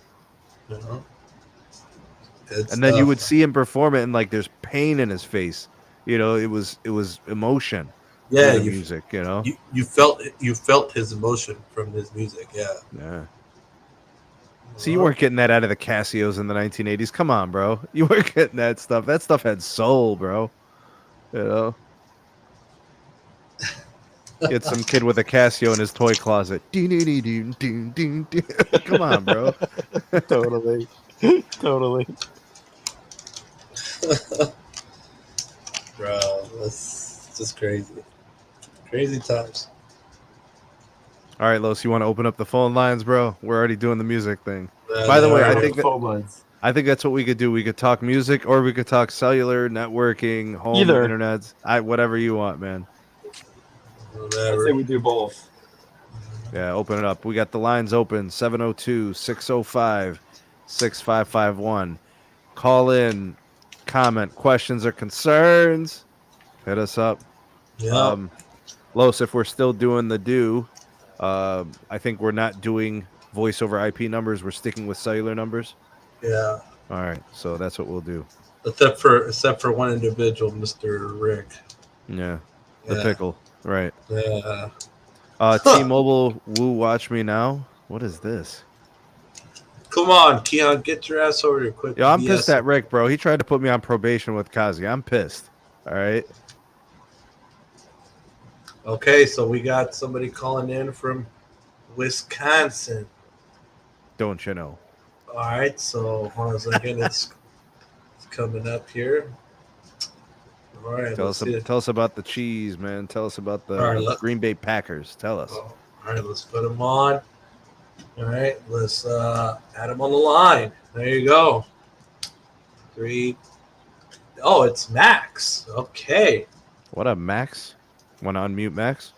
Speaker 3: You know?
Speaker 1: And then you would see him perform it, and like there's pain in his face. You know, it was emotion.
Speaker 3: Yeah,
Speaker 1: the music. You know,
Speaker 3: you felt his emotion from his music. Yeah.
Speaker 1: Yeah. So you weren't getting that out of the Casios in the 1980s. Come on, bro. You weren't getting that stuff. That stuff had soul, bro. You know. Get some kid with a Casio in his toy closet. Come on, bro.
Speaker 6: Totally. Totally.
Speaker 3: Bro, that's just crazy. Crazy times.
Speaker 1: All right, Los, you want to open up the phone lines, bro? We're already doing the music thing. By the way, I think that's what we could do. We could talk music, or we could talk cellular, networking, home internets. Whatever you want, man.
Speaker 6: Whatever. I say we do both.
Speaker 1: Yeah, open it up. We got the lines open, 702-605-6551. Call in, comment, questions or concerns. Hit us up.
Speaker 3: Yeah.
Speaker 1: Los, if we're still doing the I think we're not doing voice over IP numbers. We're sticking with cellular numbers.
Speaker 3: Yeah.
Speaker 1: All right, so that's what we'll do.
Speaker 3: Except for one individual, Mr. Rick.
Speaker 1: Yeah. The pickle. Right.
Speaker 3: Yeah.
Speaker 1: T-Mobile, woo, watch me now. What is this?
Speaker 3: Come on, Keon, get your ass over here quick.
Speaker 1: Yo, I'm pissed at Rick, bro. He tried to put me on probation with Kazi. I'm pissed. All right.
Speaker 3: Okay, so we got somebody calling in from Wisconsin.
Speaker 1: Don't you know?
Speaker 3: All right, so hold on a second. It's coming up here. All right.
Speaker 1: Tell us about the cheese, man. Tell us about the Green Bay Packers. Tell us.
Speaker 3: All right, let's put them on. All right, let's add them on the line. There you go. 3. Oh, it's Max. Okay.
Speaker 1: What up, Max? Want to unmute Max?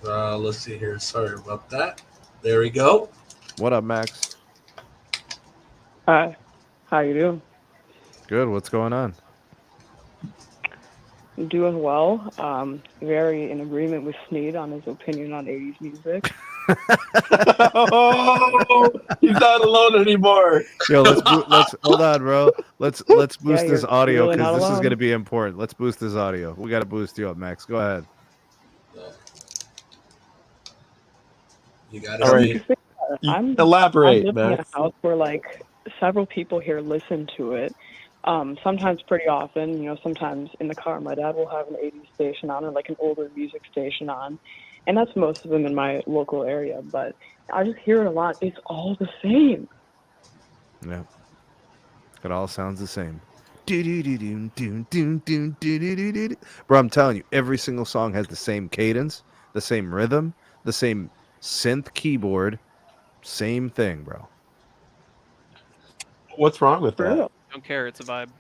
Speaker 3: Let's see here. Sorry about that. There we go.
Speaker 1: What up, Max?
Speaker 8: Hi. How you doing?
Speaker 1: Good. What's going on?
Speaker 8: Doing well. Very in agreement with Sneed on his opinion on 80s music.
Speaker 6: Oh, he's not alone anymore.
Speaker 1: Yo, let's hold on, bro. Let's boost this audio
Speaker 8: really
Speaker 1: because this
Speaker 8: not
Speaker 1: is
Speaker 8: alone.
Speaker 1: gonna be important. Let's boost this audio. We gotta boost you up, Max. Go ahead.
Speaker 3: You got
Speaker 6: All
Speaker 3: it.
Speaker 6: right.
Speaker 8: I'm
Speaker 6: Elaborate,
Speaker 8: living in
Speaker 6: Max.
Speaker 8: a house where like several people here listen to it. Sometimes pretty often, you know, sometimes in the car, my dad will have an 80s station on or like an older music station on. And that's most of them in my local area, but I just hear it a lot. It's all the same.
Speaker 1: Yeah. It all sounds the same. Bro, I'm telling you, every single song has the same cadence, the same rhythm, the same synth keyboard, same thing, bro.
Speaker 6: What's wrong with
Speaker 8: For
Speaker 6: that?
Speaker 8: real.
Speaker 4: Don't care. It's a vibe.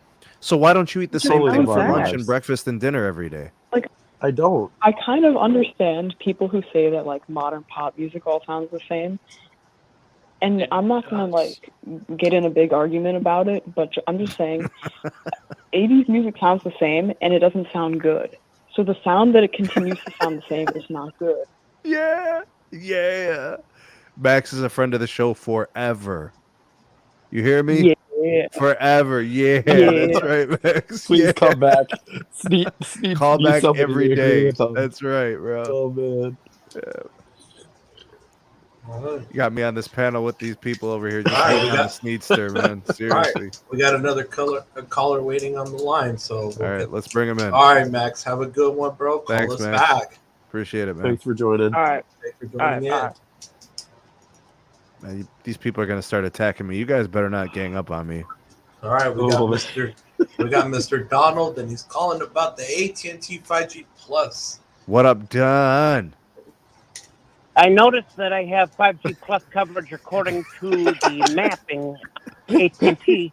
Speaker 1: So why don't you eat the same
Speaker 6: Totally
Speaker 1: thing for
Speaker 6: about
Speaker 1: lunch
Speaker 6: vibes.
Speaker 1: and breakfast and dinner every day?
Speaker 6: I don't.
Speaker 8: I kind of understand people who say that like modern pop music all sounds the same. And I'm not going to like get in a big argument about it, but I'm just saying 80s music sounds the same and it doesn't sound good. So the sound that it continues to sound the same is not good.
Speaker 1: Yeah. Yeah. Max is a friend of the show forever. You hear me?
Speaker 8: Yeah.
Speaker 1: Forever. Yeah.
Speaker 8: Yeah.
Speaker 1: That's right, Max.
Speaker 6: Please
Speaker 1: Yeah.
Speaker 6: come back. Sneed
Speaker 1: Call
Speaker 6: needs
Speaker 1: back
Speaker 6: somebody
Speaker 1: every
Speaker 6: to agree
Speaker 1: day.
Speaker 6: with him.
Speaker 1: That's right, bro.
Speaker 6: Oh man.
Speaker 3: All right.
Speaker 1: You got me on this panel with these people over here just
Speaker 3: All right,
Speaker 1: hating
Speaker 3: we
Speaker 1: on the
Speaker 3: got-
Speaker 1: Sneedster, man. Seriously.
Speaker 3: We got another caller waiting on the line. So
Speaker 1: All right, let's bring him in.
Speaker 3: All right, Max. Have a good one, bro. Call
Speaker 1: Thanks,
Speaker 3: us
Speaker 1: Max.
Speaker 3: back.
Speaker 1: Appreciate it, man.
Speaker 6: Thanks for joining.
Speaker 8: All right.
Speaker 3: Thanks for
Speaker 8: All
Speaker 3: joining
Speaker 8: right.
Speaker 3: in.
Speaker 8: All right.
Speaker 1: Man, these people are gonna start attacking me. You guys better not gang up on me.
Speaker 3: All right, we got
Speaker 6: Oh.
Speaker 3: Mr. Donald, and he's calling about the AT&T 5G Plus.
Speaker 1: What up, Don?
Speaker 9: I noticed that I have 5G plus coverage according to the mapping AT&T,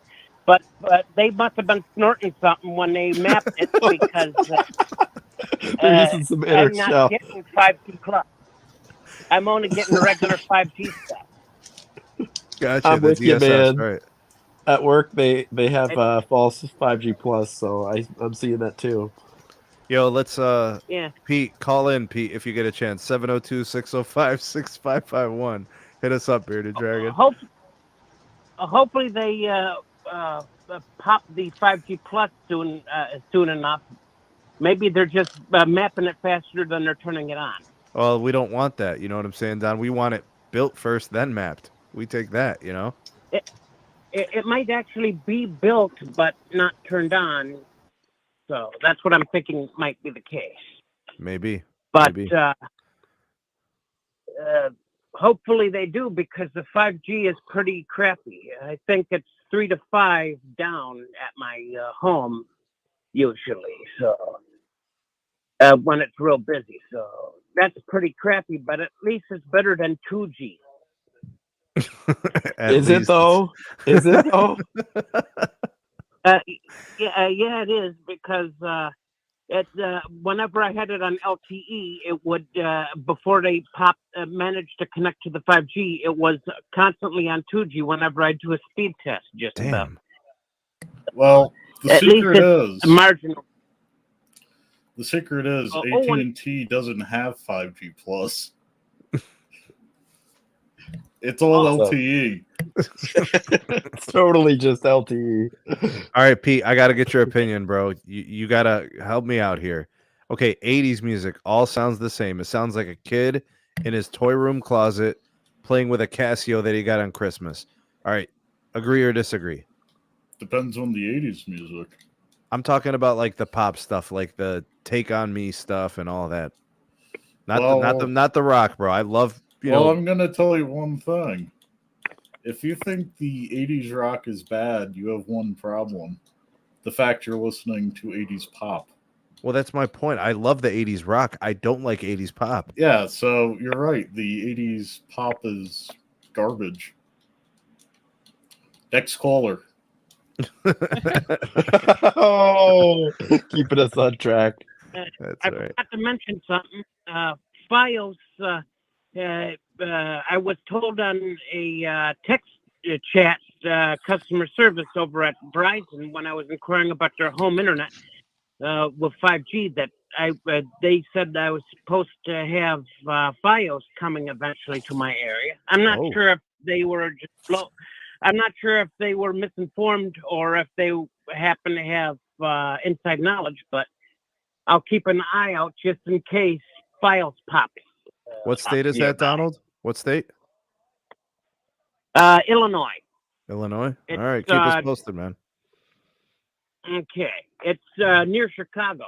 Speaker 9: But they must have been snorting something when they mapped it because
Speaker 6: They're using some inner
Speaker 9: I'm not
Speaker 6: shell.
Speaker 9: getting 5G plus. I'm only getting the regular 5G stuff.
Speaker 1: Gotcha.
Speaker 6: I'm
Speaker 1: The
Speaker 6: with you,
Speaker 1: DSS,
Speaker 6: man.
Speaker 1: right?
Speaker 6: At work, they have false 5G plus, so I'm seeing that too.
Speaker 1: Yo, let's
Speaker 9: Yeah.
Speaker 1: Pete, call in, Pete, if you get a chance. 702-605-6551. Hit us up, Bearded Dragon.
Speaker 9: Hopefully they pop the 5G plus soon enough. Maybe they're just mapping it faster than they're turning it on.
Speaker 1: Well, we don't want that. You know what I'm saying, Don? We want it built first, then mapped. We take that, you know?
Speaker 9: It might actually be built but not turned on. So that's what I'm thinking might be the case.
Speaker 1: Maybe.
Speaker 9: But
Speaker 1: Maybe.
Speaker 9: hopefully they do, because the 5G is pretty crappy. I think it's 3 to 5 down at my home usually. So when it's real busy, so that's pretty crappy. But at least it's better than 2G.
Speaker 6: Is it though? Is it though?
Speaker 9: Yeah, it is, because whenever I had it on LTE, it would before they managed to connect to the 5G, it was constantly on 2G whenever I do a speed test. Just about.
Speaker 1: Damn.
Speaker 10: Well, the
Speaker 9: At least
Speaker 10: secret
Speaker 9: it's
Speaker 10: is
Speaker 9: marginal.
Speaker 10: the secret is
Speaker 9: Oh,
Speaker 10: AT&T doesn't have 5G plus. It's all LTE.
Speaker 6: It's totally just LTE.
Speaker 1: All right, Pete, I got to get your opinion, bro. You got to help me out here. Okay, 80s music all sounds the same. It sounds like a kid in his toy room closet playing with a Casio that he got on Christmas. All right, agree or disagree?
Speaker 10: Depends on the 80s music.
Speaker 1: I'm talking about like the pop stuff, like the Take On Me stuff and all that. Not the rock, bro. I love,
Speaker 10: I'm going to tell you one thing. If you think the 80s rock is bad, you have one problem. The fact you're listening to 80s pop.
Speaker 1: Well, that's my point. I love the 80s rock. I don't like 80s pop.
Speaker 10: Yeah, so you're right. The 80s pop is garbage. Next caller.
Speaker 6: Oh, keeping us on track.
Speaker 1: That's
Speaker 9: I
Speaker 1: right.
Speaker 9: forgot to mention something. Fios. I was told on a text chat customer service over at Verizon when I was inquiring about their home internet with 5G that they said I was supposed to have Fios coming eventually to my area. I'm not sure if they were I'm not sure if they were misinformed or if they happen to have inside knowledge, but I'll keep an eye out just in case Fios pops.
Speaker 1: What state is that, Donald? What state?
Speaker 9: Illinois.
Speaker 1: Illinois?
Speaker 9: It's,
Speaker 1: all right, keep us posted, man.
Speaker 9: Okay. It's near Chicago.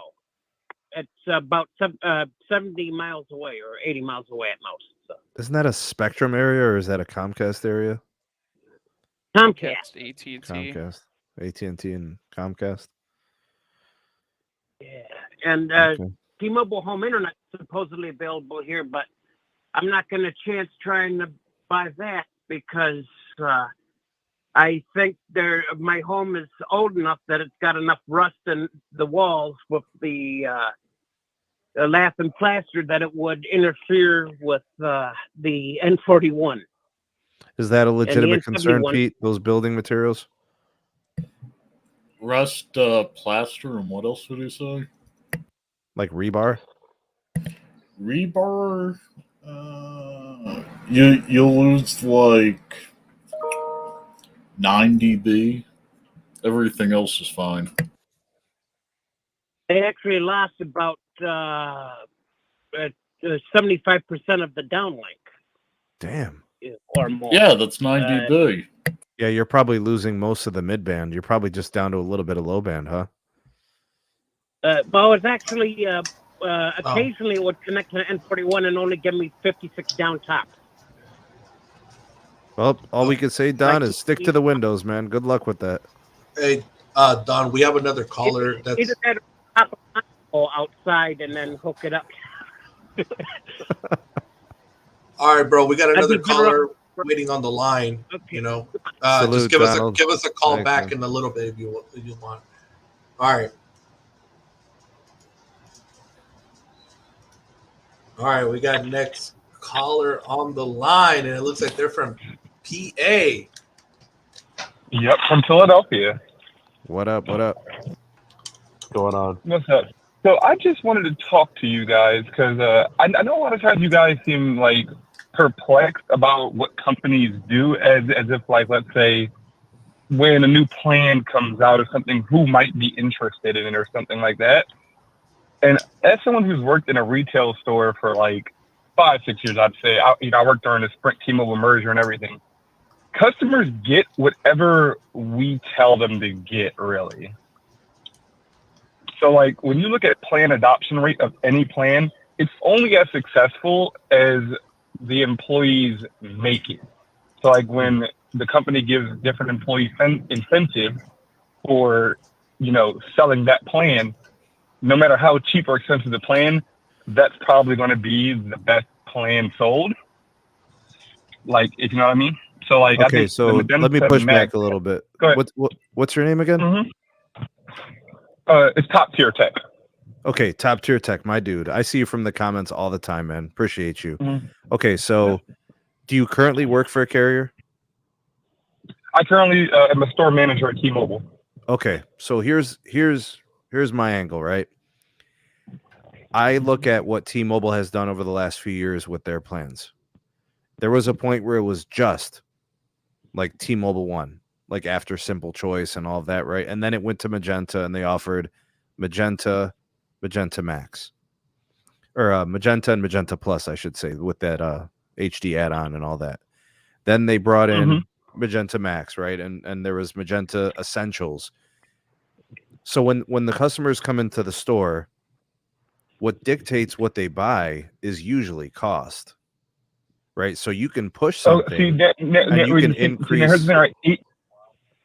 Speaker 9: It's about 70 miles away or 80 miles away at most. So.
Speaker 1: Isn't that a Spectrum area or is that a Comcast area?
Speaker 9: Comcast.
Speaker 4: AT&T.
Speaker 1: Comcast. AT&T and Comcast.
Speaker 9: Yeah. And T-Mobile Home Internet is supposedly available here, but I'm not going to chance trying to buy that because I think my home is old enough that it's got enough rust in the walls with the lath and plaster that it would interfere with the N41.
Speaker 1: Is that a legitimate concern,
Speaker 9: N71.
Speaker 1: Pete? Those building materials?
Speaker 10: Rust, plaster, and what else would you say?
Speaker 1: Like rebar?
Speaker 10: Rebar, you'll lose like 9 dB. Everything else is fine.
Speaker 9: They actually lost about 75% of the downlink.
Speaker 1: Damn.
Speaker 9: Or more.
Speaker 10: Yeah, that's 9 dB.
Speaker 1: Yeah, you're probably losing most of the mid-band. You're probably just down to a little bit of low band, huh?
Speaker 9: Well, it's actually occasionally it would connect to the N41 and only give me 56 down top.
Speaker 1: Well, all we can say, Don, is stick to the windows, man. Good luck with that.
Speaker 3: Hey, Don, we have another caller.
Speaker 9: Either that or pop a pole outside and then hook it up.
Speaker 3: All right, bro. We got another caller. waiting on the line.
Speaker 9: Okay.
Speaker 3: You know,
Speaker 1: Salute,
Speaker 3: just give
Speaker 1: Donald.
Speaker 3: us a call
Speaker 1: Thanks,
Speaker 3: back
Speaker 1: man.
Speaker 3: in a little bit if you want. All right. All right, we got next caller on the line, and it looks like they're from PA.
Speaker 11: Yep, from Philadelphia.
Speaker 1: What up? What up?
Speaker 6: What's going on?
Speaker 11: What's up? So I just wanted to talk to you guys because I know a lot of times you guys seem like perplexed about what companies do, as if, like, let's say when a new plan comes out or something, who might be interested in it or something like that. And as someone who's worked in a retail store for like 5-6 years, I'd say, I worked during the Sprint T-Mobile merger and everything. Customers get whatever we tell them to get, really. So, like, when you look at plan adoption rate of any plan, it's only as successful as the employees make it. So, like, when the company gives different employees incentive for, selling that plan, no matter how cheap or expensive the plan, that's probably going to be the best plan sold. Like, if you know what I mean. So, like,
Speaker 1: Okay,
Speaker 11: I think
Speaker 1: so let me push back a little bit.
Speaker 11: Go ahead.
Speaker 1: What's your name again?
Speaker 11: Mm-hmm. It's Top Tier Tech.
Speaker 1: Okay, Top Tier Tech, my dude. I see you from the comments all the time, man. Appreciate you.
Speaker 11: Mm-hmm.
Speaker 1: Okay, so do you currently work for a carrier?
Speaker 11: I currently am a store manager at T-Mobile.
Speaker 1: Okay, so here's my angle, right? I look at what T-Mobile has done over the last few years with their plans. There was a point where it was just like T-Mobile One, like after Simple Choice and all of that, right? And then it went to Magenta, and they offered Magenta MAX, or Magenta and Magenta Plus, I should say, with that HD add-on and all that. Then they brought in Magenta MAX, right? And there was Magenta Essentials. So when the customers come into the store, what dictates what they buy is usually cost, right? So you can push something, and you can increase.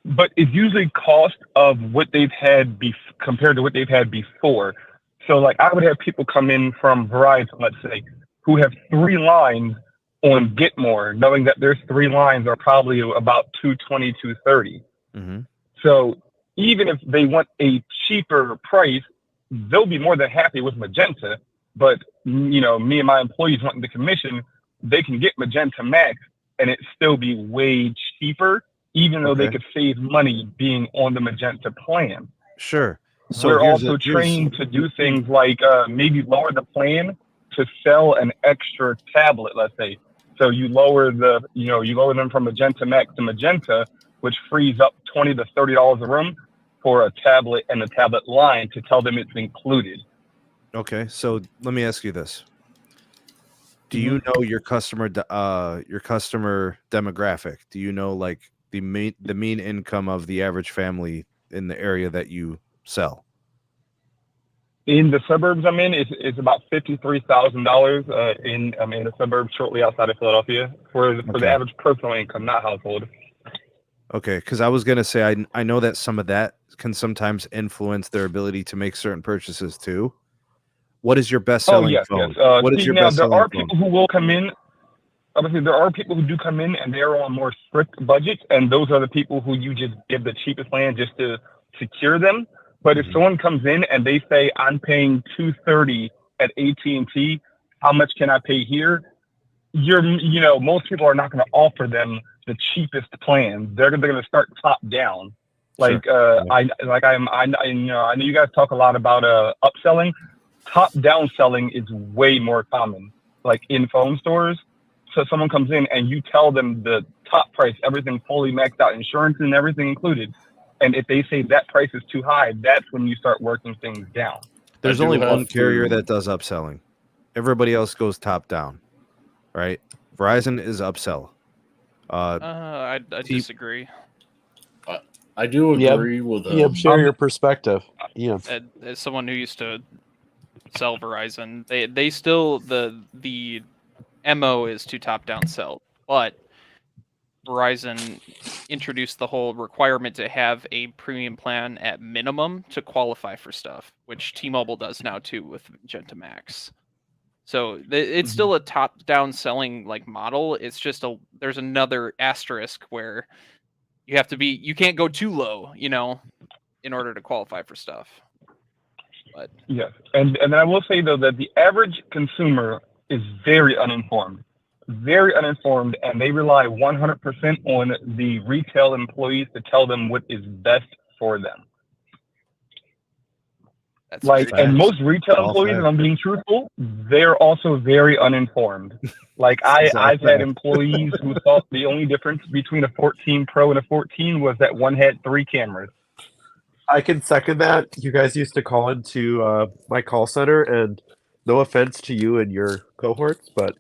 Speaker 11: But it's usually cost of what they've had compared to what they've had before. So, like, I would have people come in from Verizon, let's say, who have 3 lines on Get More, knowing that their 3 lines are probably about $220, $230.
Speaker 1: Mm-hmm.
Speaker 11: So even if they want a cheaper price, they'll be more than happy with Magenta. But, me and my employees wanting the commission, they can get Magenta Max and it still be way cheaper, even though they could save money being on the Magenta plan.
Speaker 1: Sure. So
Speaker 11: we're also trained to do things like maybe lower the plan to sell an extra tablet, let's say. So you lower them from Magenta Max to Magenta, which frees up $20 to $30 a room for a tablet and a tablet line to tell them it's included.
Speaker 1: Okay, so let me ask you this: do you know your customer demographic? Do you know, like, the mean income of the average family in the area that you sell?
Speaker 11: In the suburbs I'm in, it's about $53,000 in the suburbs shortly outside of Philadelphia for the average personal income, not household.
Speaker 1: Okay, because I was gonna say I know that some of that can sometimes influence their ability to make certain purchases too. What is your best selling phone?
Speaker 11: Yes.
Speaker 1: What is your best selling phone?
Speaker 11: There are people who will come in. Obviously, there are people who do come in and they're on more strict budgets, and those are the people who you just give the cheapest plan just to secure them. But if someone comes in and they say, I'm paying $230 at AT&T, how much can I pay here? Most people are not going to offer them the cheapest plan. They're going to start top down. Like, sure. I know you guys talk a lot about upselling. Top down selling is way more common, like in phone stores. So someone comes in and you tell them the top price, everything fully maxed out, insurance and everything included. And if they say that price is too high, that's when you start working things down.
Speaker 1: There's only one carrier that does upselling. Everybody else goes top down, right? Verizon is upsell.
Speaker 4: I disagree.
Speaker 10: I do agree with that.
Speaker 6: Yeah, share your perspective. Yeah.
Speaker 4: As someone who used to sell Verizon, they still the MO is to top down sell, but Verizon introduced the whole requirement to have a premium plan at minimum to qualify for stuff, which T-Mobile does now too with Magenta MAX. So it's still a top-down selling like model. It's just there's another asterisk where you can't go too low, you know, in order to qualify for stuff. But
Speaker 11: yes, and then I will say though that the average consumer is very uninformed, and they rely 100% on the retail employees to tell them what is best for them.
Speaker 4: that's
Speaker 11: Like,
Speaker 4: very
Speaker 11: and
Speaker 4: true.
Speaker 11: most retail
Speaker 1: All
Speaker 11: employees,
Speaker 1: facts.
Speaker 11: and I'm being truthful, they're also very uninformed. Like
Speaker 1: This is all
Speaker 11: I've had
Speaker 1: facts.
Speaker 11: employees who thought the only difference between a 14 Pro and a 14 was that one had 3 cameras.
Speaker 6: I can second that. You guys used to call into my call center, and no offense to you and your cohorts, but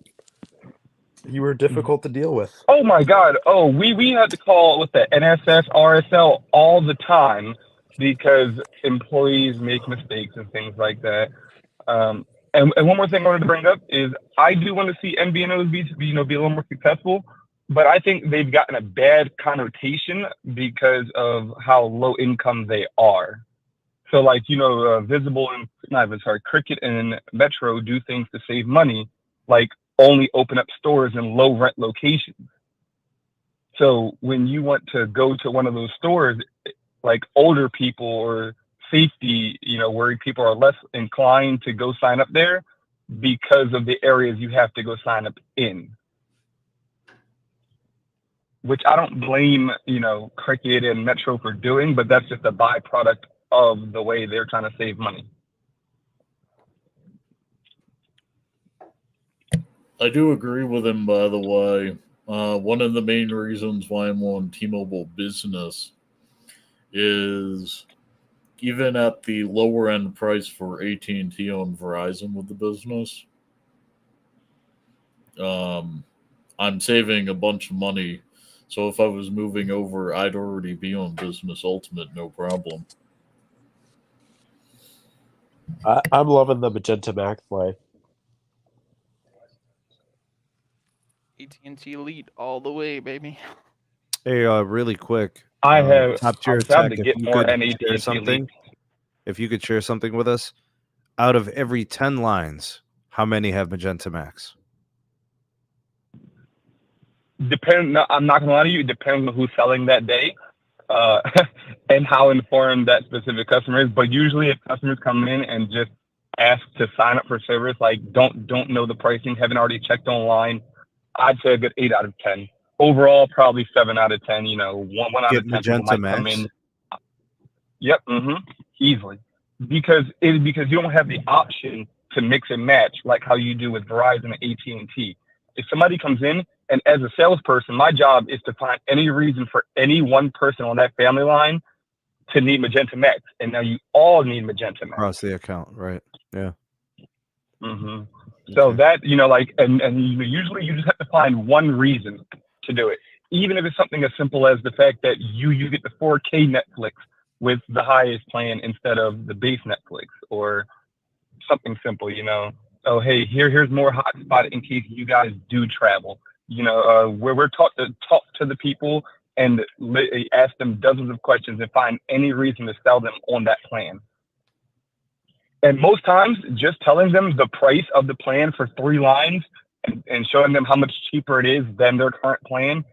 Speaker 6: you were difficult to deal with.
Speaker 11: Oh my God! Oh, we had to call with the NSS, RSL all the time because employees make mistakes and things like that. And one more thing I wanted to bring up is I do want to see MVNOs be a little more successful, but I think they've gotten a bad connotation because of how low income they are. So like, Cricket and Metro do things to save money, like only open up stores in low rent locations. So when you want to go to one of those stores, like older people or safety, where people are less inclined to go sign up there because of the areas you have to go sign up in. Which I don't blame, Cricket and Metro for doing, but that's just a byproduct of the way they're trying to save money.
Speaker 10: I do agree with him, by the way. One of the main reasons why I'm on T-Mobile Business is even at the lower end price for AT&T on Verizon with the business, I'm saving a bunch of money. So if I was moving over, I'd already be on Business Ultimate, no problem.
Speaker 6: I'm loving the Magenta MAX play.
Speaker 4: AT&T Elite all the way, baby.
Speaker 1: Hey, really quick.
Speaker 11: I have
Speaker 1: top tier
Speaker 11: I'm sad
Speaker 1: tech.
Speaker 11: to
Speaker 1: If
Speaker 11: get
Speaker 1: you
Speaker 11: more
Speaker 1: could
Speaker 11: NAT
Speaker 1: share something, if you could share something with us, out of every 10 lines, how many have Magenta MAX?
Speaker 11: I'm not gonna lie to you, it depends on who's selling that day, and how informed that specific customer is. But usually if customers come in and just ask to sign up for service, like don't know the pricing, haven't already checked online, I'd say a good 8 out of 10. Overall, probably 7 out of 10. One out of 10 people might come in. Yep, easily, because you don't have the option to mix and match like how you do with Verizon and AT&T. If somebody comes in, and as a salesperson, my job is to find any reason for any one person on that family line to need Magenta MAX, and now you all need Magenta MAX
Speaker 1: Across the account, right? Yeah.
Speaker 11: So that, and usually you just have to find one reason to do it. Even if it's something as simple as the fact that you get the 4K Netflix with the highest plan instead of the base Netflix, or something simple, Oh, hey, here's more hotspot in case you guys do travel. Where we're taught to talk to the people and ask them dozens of questions and find any reason to sell them on that plan. And most times, just telling them the price of the plan for 3 lines and showing them how much cheaper it is than their current plan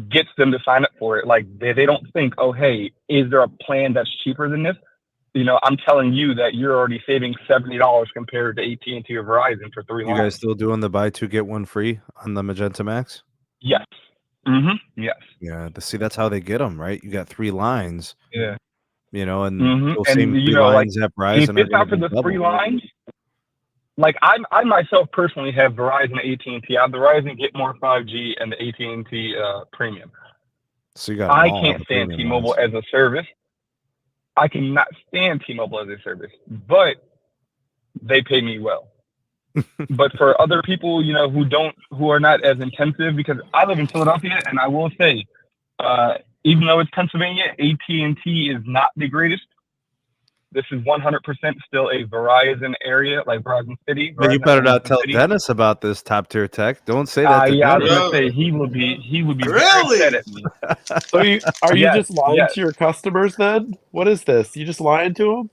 Speaker 11: gets them to sign up for it. Like they don't think, oh, hey, is there a plan that's cheaper than this? I'm telling you that you're already saving $70 compared to AT&T or Verizon for 3 lines.
Speaker 1: You guys still doing the buy 2 get 1 free on the Magenta MAX?
Speaker 11: Yes. Yes.
Speaker 1: Yeah. See, that's how they get them, right? You got 3 lines.
Speaker 11: Yeah.
Speaker 1: And those
Speaker 11: And
Speaker 1: same 3 lines at Verizon
Speaker 11: if it's not for the 3 lines, like I myself personally have Verizon and AT&T. I have the Verizon Get More 5G and the AT&T Premium.
Speaker 1: So you got.
Speaker 11: I can't stand T-Mobile as a service. I cannot stand T-Mobile as a service, but they pay me well. But for other people, who are not as intensive, because I live in Philadelphia, and I will say, even though it's Pennsylvania, AT&T is not the greatest. This is 100% still a Verizon area, like Verizon City.
Speaker 1: But you better not tell Dennis about this top tier tech. Don't say that to
Speaker 11: I was
Speaker 1: Dennis.
Speaker 11: gonna say he would be
Speaker 3: Really?
Speaker 11: very upset at me.
Speaker 6: So are you
Speaker 11: Yes,
Speaker 6: just lying
Speaker 11: yes.
Speaker 6: to your customers then? What is this? You just lying to them?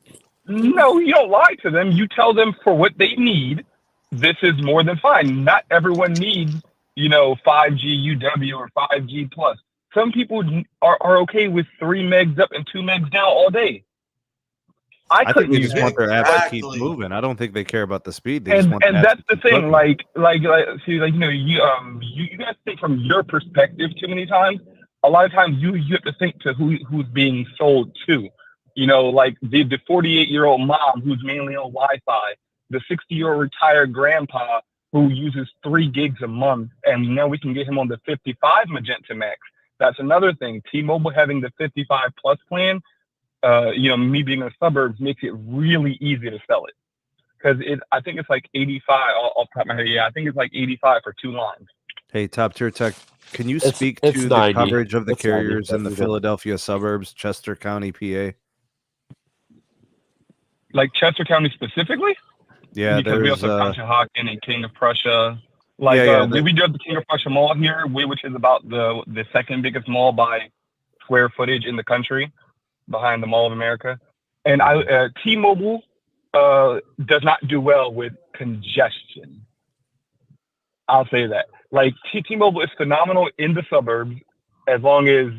Speaker 11: No, you don't lie to them. You tell them for what they need, this is more than fine. Not everyone needs, 5G UW or 5G plus. Some people are okay with 3 megs up and 2 megs down all day. I
Speaker 1: think
Speaker 11: couldn't
Speaker 1: they
Speaker 11: use
Speaker 1: just
Speaker 11: it.
Speaker 1: want their apps to keep
Speaker 3: Exactly.
Speaker 1: moving. I don't think they care about the speed. They just want
Speaker 11: And
Speaker 1: apps
Speaker 11: that's
Speaker 1: to
Speaker 11: the
Speaker 1: keep
Speaker 11: thing.
Speaker 1: cooking.
Speaker 11: You guys think from your perspective too many times. A lot of times you have to think to who's being sold to. Like the 48-year-old mom who's mainly on Wi-Fi, the 60-year-old retired grandpa who uses 3 gigs a month, and now we can get him on the 55 Magenta MAX. That's another thing. T-Mobile having the 55 plus plan, me being in the suburbs makes it really easy to sell it. Because I think it's like 85 off the top of my head. Yeah, I think it's like 85 for 2 lines.
Speaker 1: Hey, Top Tier Tech, can you
Speaker 6: It's-
Speaker 1: speak
Speaker 6: it's
Speaker 1: to
Speaker 6: 90.
Speaker 1: the coverage of the
Speaker 6: It's 90.
Speaker 1: carriers in the
Speaker 6: That's good.
Speaker 1: Philadelphia suburbs, Chester County, PA?
Speaker 11: Like Chester County specifically?
Speaker 1: Yeah,
Speaker 11: Because we
Speaker 1: there's
Speaker 11: also have Conshohocken and King of Prussia. We do have the King of Prussia Mall here, which is about the second biggest mall by square footage in the country, behind the Mall of America. And T-Mobile does not do well with congestion. I'll say that. Like T-Mobile is phenomenal in the suburbs as long as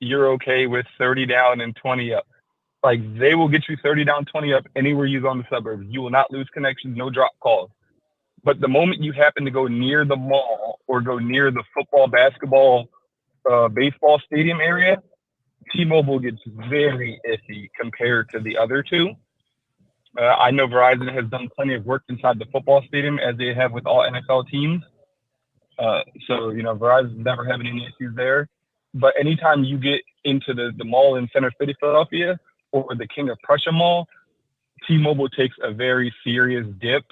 Speaker 11: you're okay with 30 down and 20 up. Like they will get you 30 down, 20 up anywhere you go in the suburbs. You will not lose connections, no drop calls. But the moment you happen to go near the mall or go near the football, basketball, baseball stadium area, T-Mobile gets very iffy compared to the other two. I know Verizon has done plenty of work inside the football stadium as they have with all NFL teams. So Verizon's never having any issues there. But anytime you get into the mall in Center City, Philadelphia, or the King of Prussia Mall, T-Mobile takes a very serious dip.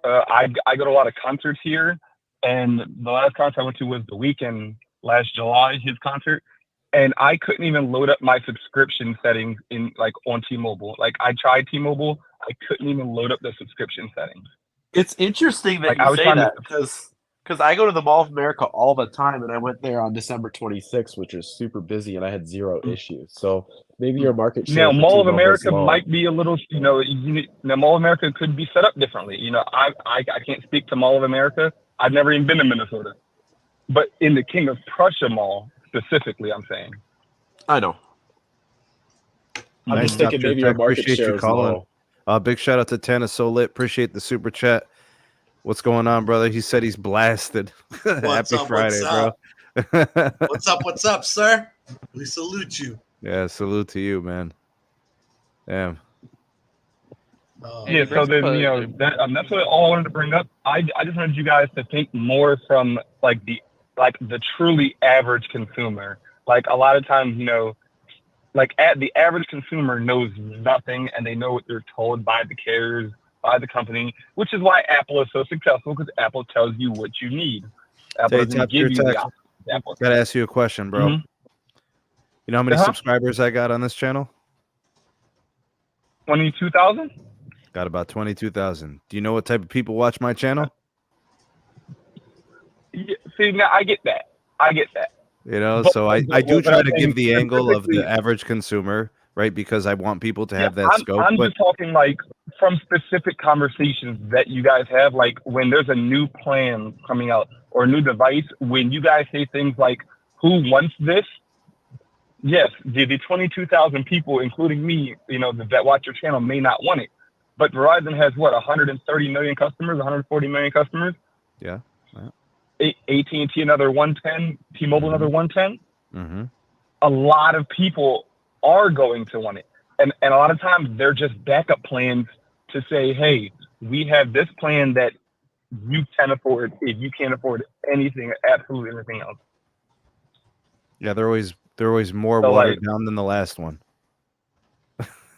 Speaker 11: I go to a lot of concerts here, and the last concert I went to was The Weeknd last July, his concert, and I couldn't even load up my subscription settings on T-Mobile. Like I tried T-Mobile, I couldn't even load up the subscription settings.
Speaker 6: It's interesting that you say that because I go to the Mall of America all the time, and I went there on December 26th, which is super busy, and I had 0 issues. So maybe your market share.
Speaker 11: Now,
Speaker 6: for
Speaker 11: Mall of
Speaker 6: T-Mobile
Speaker 11: America
Speaker 6: is low.
Speaker 11: might be a little, now Mall of America could be set up differently. I can't speak to Mall of America. I've never even been to Minnesota. But in the King of Prussia Mall, specifically, I'm saying.
Speaker 6: I know. I'm
Speaker 1: Nice
Speaker 6: just thinking
Speaker 1: Top Tier
Speaker 6: maybe your
Speaker 1: Tech.
Speaker 6: market
Speaker 1: Appreciate
Speaker 6: share
Speaker 1: you
Speaker 6: is
Speaker 1: calling.
Speaker 6: low.
Speaker 1: Big shout out to Tana So Lit. Appreciate the super chat. What's going on, brother? He said he's blasted. Happy Friday, bro.
Speaker 3: What's up, sir? We salute you.
Speaker 1: Yeah, salute to you, man. Damn.
Speaker 11: Yeah, so then that's what all I wanted to bring up. I just wanted you guys to think more from the truly average consumer. Like a lot of times, the average consumer knows nothing, and they know what they're told by the carriers, by the company, which is why Apple is so successful, because Apple tells you what you need. Apple doesn't give you the option.
Speaker 1: Gotta ask you a question, bro.
Speaker 11: Mhm.
Speaker 1: You know how many subscribers I got on this channel?
Speaker 11: 22,000?
Speaker 1: Got about 22,000. Do you know what type of people watch my channel?
Speaker 11: Yeah, see, now I get that.
Speaker 1: So I do try to give the angle of the average consumer, right? Because I want people to have that scope.
Speaker 11: I'm just talking from specific conversations that you guys have, like when there's a new plan coming out or a new device, when you guys say things like, who wants this? Yes, the 22,000 people, including me, that watch your channel may not want it. But Verizon has 130 million customers, 140 million customers?
Speaker 1: Yeah.
Speaker 11: AT&T another 110, T-Mobile another 110.
Speaker 1: Mm-hmm.
Speaker 11: A lot of people are going to want it. And a lot of times they're just backup plans to say, hey, we have this plan that you can afford if you can't afford anything, absolutely anything else.
Speaker 1: Yeah, they're always more watered down than the last one.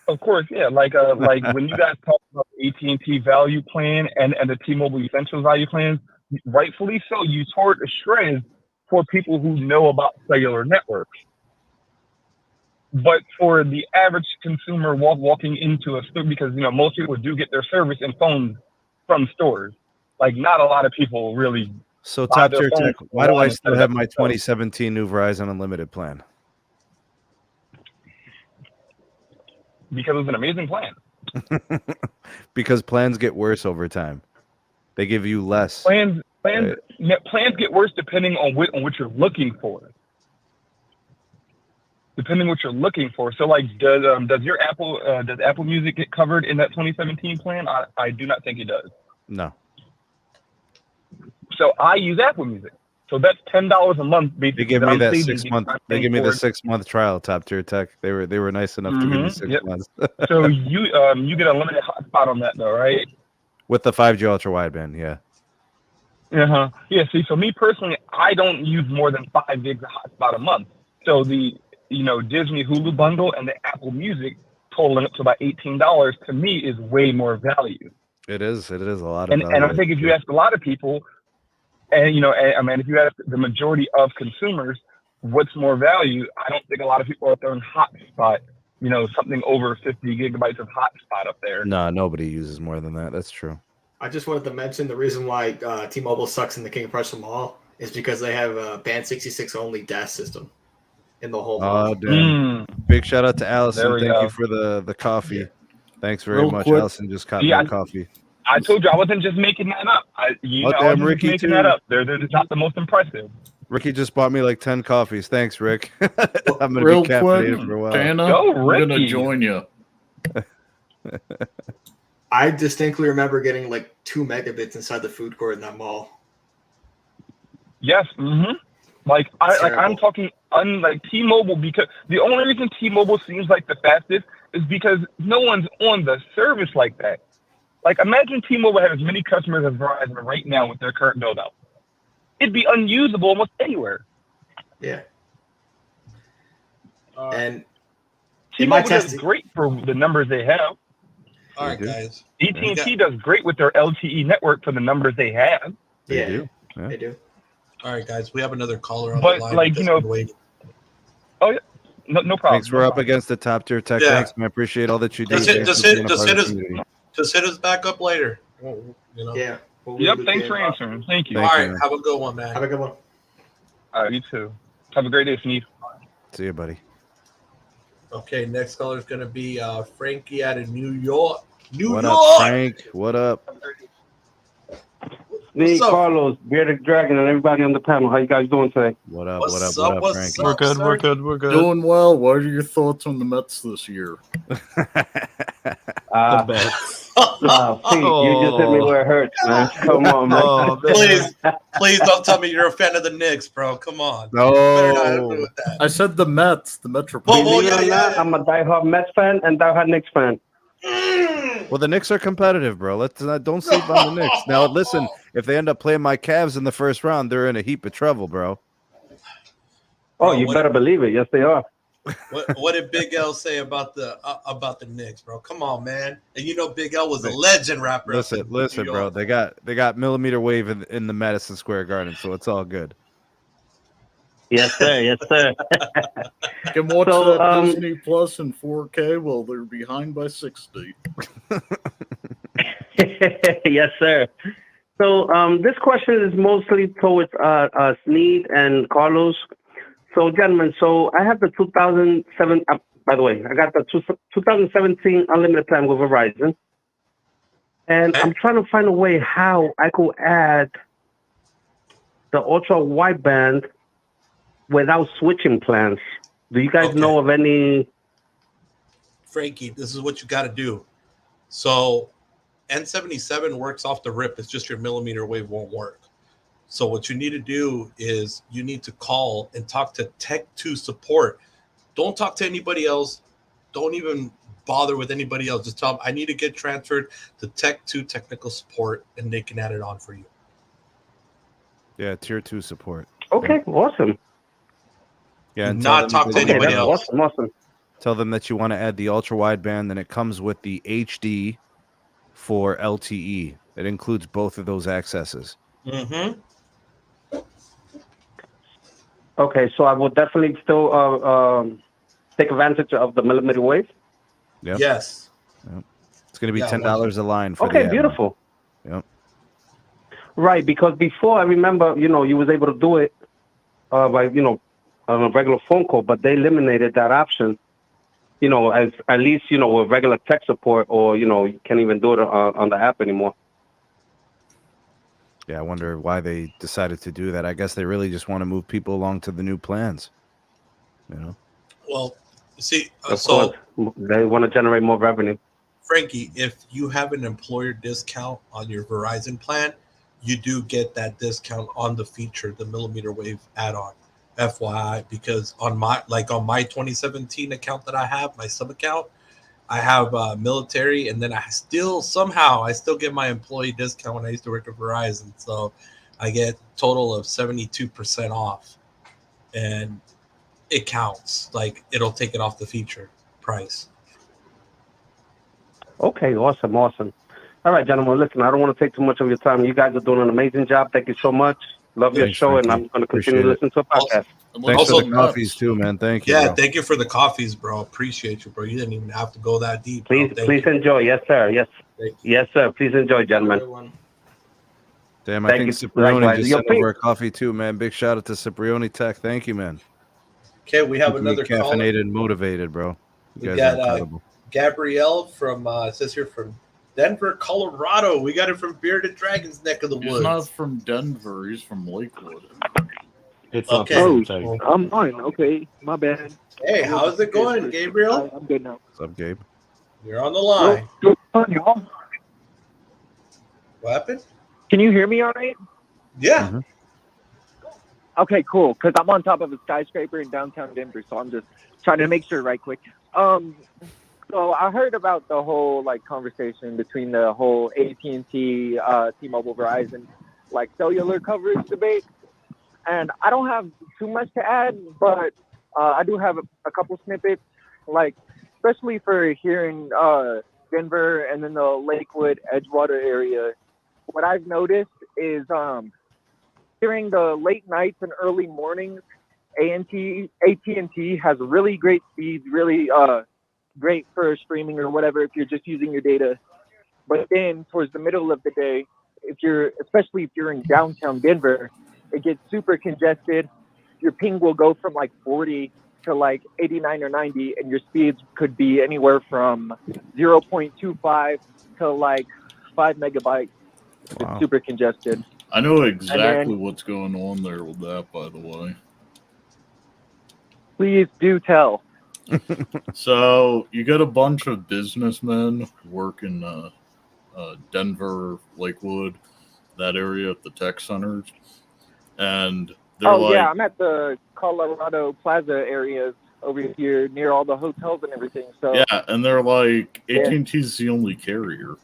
Speaker 11: Of course, yeah. Like when you guys talk about AT&T value plan and the T-Mobile Essentials value plans, rightfully so, you tore it to shreds for people who know about cellular networks. But for the average consumer walking into a store, because most people do get their service and phones from stores. Like not a lot of people really.
Speaker 1: So Top Tier Tech, why do I still have my 2017 new Verizon Unlimited plan?
Speaker 11: Because it's an amazing plan.
Speaker 1: Because plans get worse over time. They give you less.
Speaker 11: Plans get worse depending on what you're looking for. Depending what you're looking for. So, like, does Apple Music get covered in that 2017 plan? I do not think it does.
Speaker 1: No.
Speaker 11: So I use Apple Music. So that's $10 a month.
Speaker 1: They give me that 6 month. They give me the 6 month trial. Top Tier Tech. They were nice enough to give me 6 months.
Speaker 11: So you get a limited hotspot on that though, right?
Speaker 1: With the 5G ultra wideband, yeah.
Speaker 11: Yeah. See, so me personally, I don't use more than 5 gigs of hotspot a month. So the Disney Hulu bundle and the Apple Music totaling up to about $18 to me is way more value.
Speaker 1: It is a lot of value.
Speaker 11: And I think if you ask a lot of people, and if you ask the majority of consumers, what's more value? I don't think a lot of people are throwing hotspot. Something over 50 gigabytes of hotspot up there.
Speaker 1: No, nobody uses more than that. That's true.
Speaker 12: I just wanted to mention the reason why T-Mobile sucks in the King of Prussia Mall is because they have a Band 66 only DAS system in the whole mall.
Speaker 1: Oh, damn. Big shout out to Allison. Thank you for the coffee. Yeah. Thanks very much. Quick. Allison just caught me coffee.
Speaker 11: I told you I wasn't just making that up. I wasn't
Speaker 1: Ricky
Speaker 11: just making that up. They're just not the most impressive.
Speaker 1: Ricky just bought me like 10 coffees. Thanks, Rick. I'm going to be caffeinated for a while.
Speaker 10: Dana, I'm going to join you.
Speaker 12: I distinctly remember getting like 2 megabits inside the food court in that mall.
Speaker 11: Yes. Mm-hmm. I'm talking unlike T-Mobile, because the only reason T-Mobile seems like the fastest is because no one's on the service like that. Like, imagine T-Mobile had as many customers as Verizon right now with their current build-out. It'd be unusable almost anywhere.
Speaker 12: Yeah. And
Speaker 11: T-Mobile does great for the numbers they have.
Speaker 3: All right, guys.
Speaker 11: AT&T does great with their LTE network for the numbers they have.
Speaker 12: They do.
Speaker 3: All right, guys. We have another caller on
Speaker 11: the
Speaker 3: line.
Speaker 11: Oh, yeah. No problem.
Speaker 1: Thanks. We're up against the Top Tier Tech. Yeah. Thanks, man. I appreciate all that you do.
Speaker 3: Just hit us back up later.
Speaker 12: Yeah.
Speaker 11: Thanks for answering. Thank you.
Speaker 3: All right. Have a good one, man.
Speaker 12: Have a good one.
Speaker 11: All right, you too. Have a great day, Sneed.
Speaker 1: See you, buddy.
Speaker 3: Okay, next caller is going to be Frankie out of New York.
Speaker 1: What up, Frank? What up?
Speaker 13: Me, Carlos, Bearded Dragon, and everybody on the panel. How you guys doing today?
Speaker 1: What up, Frank?
Speaker 10: We're good. Doing well. What are your thoughts on the Mets this year?
Speaker 13: The Mets. Pete, you just hit me where it hurts, man. Come on, man.
Speaker 3: Please don't tell me you're a fan of the Knicks, bro. Come on.
Speaker 1: No.
Speaker 10: I said the Mets, the Metropolitan.
Speaker 13: Believe it or not, I'm a diehard Mets fan and diehard Knicks fan.
Speaker 1: Well, the Knicks are competitive, bro. Don't sleep on the Knicks. Now, listen, if they end up playing my Cavs in the first round, they're in a heap of trouble, bro.
Speaker 13: Oh, you better believe it. Yes, they are.
Speaker 3: What did Big L say about the Knicks, bro? Come on, man. And Big L was a legend rapper.
Speaker 1: Listen, bro. They got mmWave in the Madison Square Garden, so it's all good.
Speaker 13: Yes, sir. Yes, sir.
Speaker 10: You can watch that Disney Plus in 4K while they're behind by 60.
Speaker 13: Yes, sir. So this question is mostly towards Sneed and Carlos. So, gentlemen, I have the 2007. By the way, I got the 2017 unlimited plan with Verizon, and I'm trying to find a way how I could add the ultra wideband without switching plans. Do you guys know of any?
Speaker 3: Frankie, this is what you got to do. So N77 works off the rip. It's just your millimeter wave won't work. So what you need to do is you need to call and talk to Tech2 support. Don't talk to anybody else. Don't even bother with anybody else. Just tell them I need to get transferred to Tech2 technical support, and they can add it on for you.
Speaker 1: Yeah, tier 2 support.
Speaker 13: Okay, awesome.
Speaker 1: Yeah, and
Speaker 3: not talk to anybody else.
Speaker 13: Awesome.
Speaker 1: Tell them that you want to add the ultra wideband, and it comes with the HD for LTE. It includes both of those accesses.
Speaker 3: Mm-hmm.
Speaker 13: Okay, so I will definitely still take advantage of the millimeter wave.
Speaker 1: Yep.
Speaker 3: Yes.
Speaker 1: Yep. It's going to be $10 a line for
Speaker 13: the beautiful.
Speaker 1: Yep.
Speaker 13: Right, because before I remember, you was able to do it by, on a regular phone call, but they eliminated that option. As at least with regular tech support, or you can't even do it on the app anymore.
Speaker 1: Yeah, I wonder why they decided to do that. I guess they really just want to move people along to the new plans. You know.
Speaker 3: Well, see,
Speaker 13: Of course, they want to generate more revenue.
Speaker 3: Frankie, if you have an employer discount on your Verizon plan, you do get that discount on the feature, the millimeter wave add-on. FYI, because on my 2017 account that I have, my sub account, I have military, and then I still get my employee discount when I used to work at Verizon. So I get total of 72% off, and it counts. Like it'll take it off the feature price.
Speaker 13: Okay, awesome. All right, gentlemen, listen, I don't want to take too much of your time. You guys are doing an amazing job. Thank you so much. Love your show,
Speaker 1: Frankie.
Speaker 13: and I'm going to continue listening to a podcast.
Speaker 1: Thanks for the coffees too, man. Thank you.
Speaker 3: Yeah,
Speaker 1: bro.
Speaker 3: thank you for the coffees, bro. Appreciate you, bro. You didn't even have to go that deep.
Speaker 13: Please enjoy. Yes, sir. Yes, sir. Please enjoy, gentlemen.
Speaker 1: Damn, I
Speaker 13: Thank
Speaker 1: think
Speaker 13: you.
Speaker 1: Cipriani
Speaker 13: Likewise.
Speaker 1: just
Speaker 13: Yo,
Speaker 1: sent over a coffee too, man. Big shout out to Cipriani Tech. Thank you, man.
Speaker 3: Okay, we have
Speaker 1: Keeping me
Speaker 3: another caller.
Speaker 1: caffeinated and motivated, bro. You
Speaker 3: We
Speaker 1: guys are
Speaker 3: got
Speaker 1: incredible.
Speaker 3: Gabrielle from it says here from Denver, Colorado. We got it from Bearded Dragon's neck of the
Speaker 10: He's
Speaker 3: woods.
Speaker 10: not from Denver. He's from Lakewood.
Speaker 6: It's
Speaker 3: Okay.
Speaker 14: I'm fine. Okay, my bad.
Speaker 3: Hey, how's it going, Gabriel?
Speaker 14: I'm good now.
Speaker 1: What's up, Gabe?
Speaker 3: You're on the line.
Speaker 14: Y'all.
Speaker 3: What happened?
Speaker 14: Can you hear me all right?
Speaker 3: Yeah.
Speaker 1: Mm-hmm.
Speaker 14: Okay, cool. Because I'm on top of a skyscraper in downtown Denver, so I'm just trying to make sure right quick. So I heard about the whole conversation between the whole AT&T, T-Mobile, Verizon, cellular coverage debate, and I don't have too much to add, but I do have a couple snippets, especially for here in Denver and then the Lakewood, Edgewater area. What I've noticed is during the late nights and early mornings, AT&T has really great speeds, really great for streaming or whatever if you're just using your data. But then towards the middle of the day, especially if you're in downtown Denver, it gets super congested. Your ping will go from 40 to 89 or 90, and your speeds could be anywhere from 0.25 to 5 megabytes.
Speaker 1: Wow.
Speaker 14: It's super congested.
Speaker 10: I know exactly what's going on there with that, by the way.
Speaker 14: Please do tell.
Speaker 10: So you got a bunch of businessmen working Denver, Lakewood, that area at the tech centers, and they're
Speaker 14: I'm at the Colorado Plaza areas over here near all the hotels and everything. So
Speaker 10: yeah, and they're like, AT&T's the only carrier.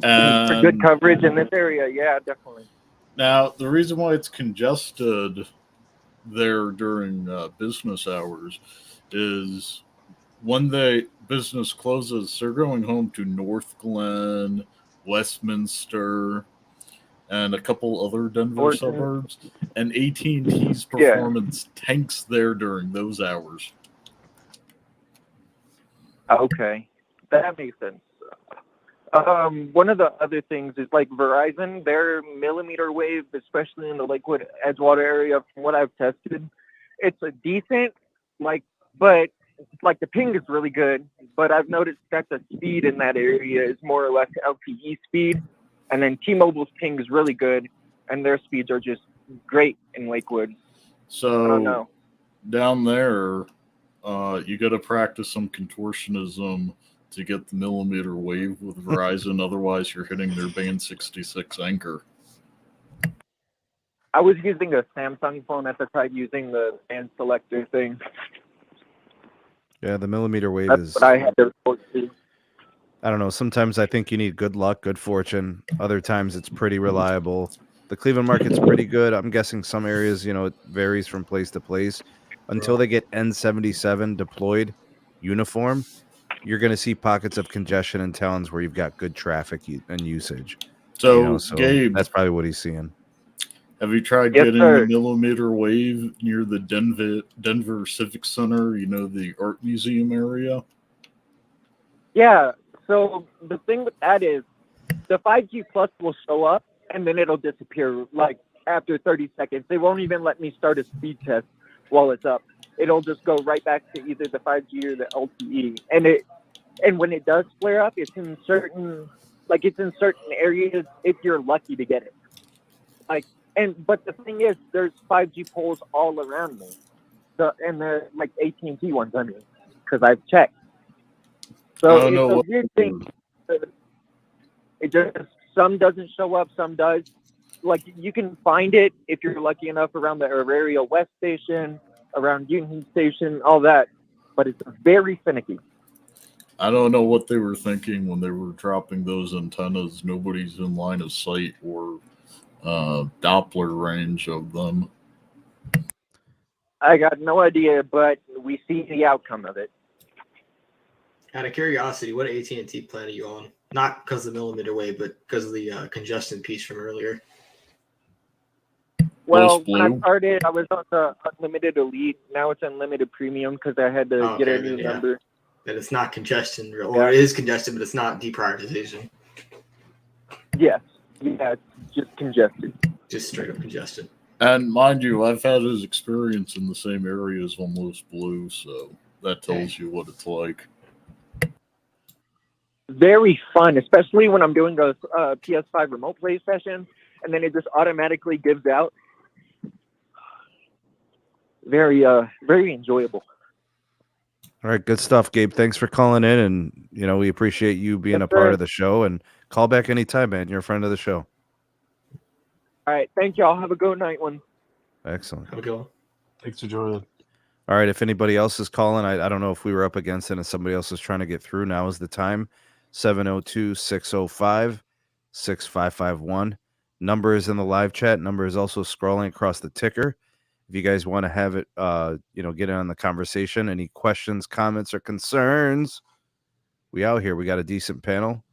Speaker 10: And
Speaker 14: for good coverage in this area, yeah, definitely.
Speaker 10: Now, the reason why it's congested there during business hours is when the business closes, they're going home to North Glen, Westminster, and a couple other Denver suburbs, and AT&T's performance tanks there during those hours.
Speaker 14: Okay, that makes sense. One of the other things is Verizon, their millimeter wave, especially in the Lakewood Edgewater area, from what I've tested, it's a decent, but the ping is really good. But I've noticed that the speed in that area is more or less LTE speed, and then T-Mobile's ping is really good, and their speeds are just great in Lakewood.
Speaker 10: So
Speaker 14: I don't know.
Speaker 10: Down there, you got to practice some contortionism to get the millimeter wave with Verizon. Otherwise, you're hitting their band 66 anchor.
Speaker 14: I was using a Samsung phone at the time, using the band selector thing.
Speaker 1: Yeah, the millimeter wave
Speaker 14: That's what I had to report to.
Speaker 1: I don't know. Sometimes I think you need good luck, good fortune. Other times it's pretty reliable. The Cleveland market's pretty good. I'm guessing some areas, it varies from place to place. Until they get N77 deployed uniform, you're going to see pockets of congestion in towns where you've got good traffic and usage.
Speaker 10: So Gabe,
Speaker 1: that's probably what he's seeing.
Speaker 10: Have you tried getting the millimeter wave near the Denver Civic Center, the art museum area?
Speaker 14: Yeah, so the thing with that is the 5G Plus will show up and then it'll disappear after 30 seconds. They won't even let me start a speed test while it's up. It'll just go right back to either the 5G or the LTE. And when it does flare up, it's in certain Like it's in certain areas if you're lucky to get it. But the thing is, there's 5G poles all around me. So, and they're like AT&T ones, I mean, because I've checked. So
Speaker 10: don't
Speaker 14: it's
Speaker 10: know
Speaker 14: a
Speaker 10: what-
Speaker 14: weird thing. It just, some doesn't show up, some does. Like you can find it if you're lucky enough around the Auraria West Station, around Union Station, all that. But it's very finicky.
Speaker 10: I don't know what they were thinking when they were dropping those antennas. Nobody's in line of sight or Doppler range of them.
Speaker 14: I got no idea, but we see the outcome of it.
Speaker 12: Out of curiosity, what AT&T plan are you on? Not because of the millimeter wave, but because of the congestion piece from earlier.
Speaker 14: Well,
Speaker 10: Most
Speaker 14: when I
Speaker 10: blue.
Speaker 14: started, I was on the unlimited elite. Now it's unlimited premium because I had to get a new number.
Speaker 12: And it's not congestion, or it is congestion, but it's not deprioritization.
Speaker 14: Yes. Yeah, it's just congested.
Speaker 12: Just straight up congestion.
Speaker 10: And mind you, I've had his experience in the same area as Almost Blue, so that tells you what it's like.
Speaker 14: Very fun, especially when I'm doing a PS5 remote play session, and then it just automatically gives out. Very enjoyable.
Speaker 1: All right, good stuff, Gabe. Thanks for calling in, and we appreciate you being a part of the show. And call back anytime, man. You're a friend of the show.
Speaker 14: All right, thank y'all. Have a good night, one.
Speaker 1: Excellent.
Speaker 12: Have a good one.
Speaker 6: Thanks for joining.
Speaker 1: All right, if anybody else is calling, I don't know if we were up against it and somebody else is trying to get through. Now is the time. 702-605-6551. Number is in the live chat. Number is also scrolling across the ticker. If you guys want to have it, get in on the conversation. Any questions, comments, or concerns? We out here. We got a decent panel.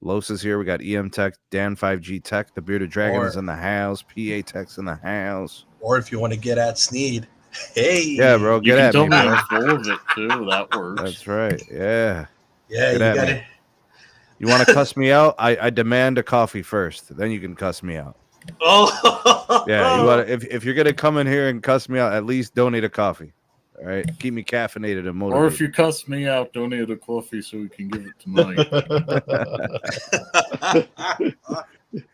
Speaker 1: Los is here. We got EM Tech, Dan 5G Tech, the Bearded Dragon is in the house. PA Tech's in the house.
Speaker 3: Or if you want to get at Sneed, hey.
Speaker 1: Yeah, bro, get at me, bro.
Speaker 10: Full of it too. That works.
Speaker 1: That's right. Yeah.
Speaker 3: Yeah,
Speaker 1: Get
Speaker 3: you
Speaker 1: at
Speaker 3: got
Speaker 1: me.
Speaker 3: it.
Speaker 1: You want to cuss me out? I demand a coffee first. Then you can cuss me out.
Speaker 3: Oh,
Speaker 1: Yeah, you want if you're gonna come in here and cuss me out, at least donate a coffee. All right, keep me caffeinated and motivated.
Speaker 10: Or if you cuss me out, donate a coffee so we can give it tonight.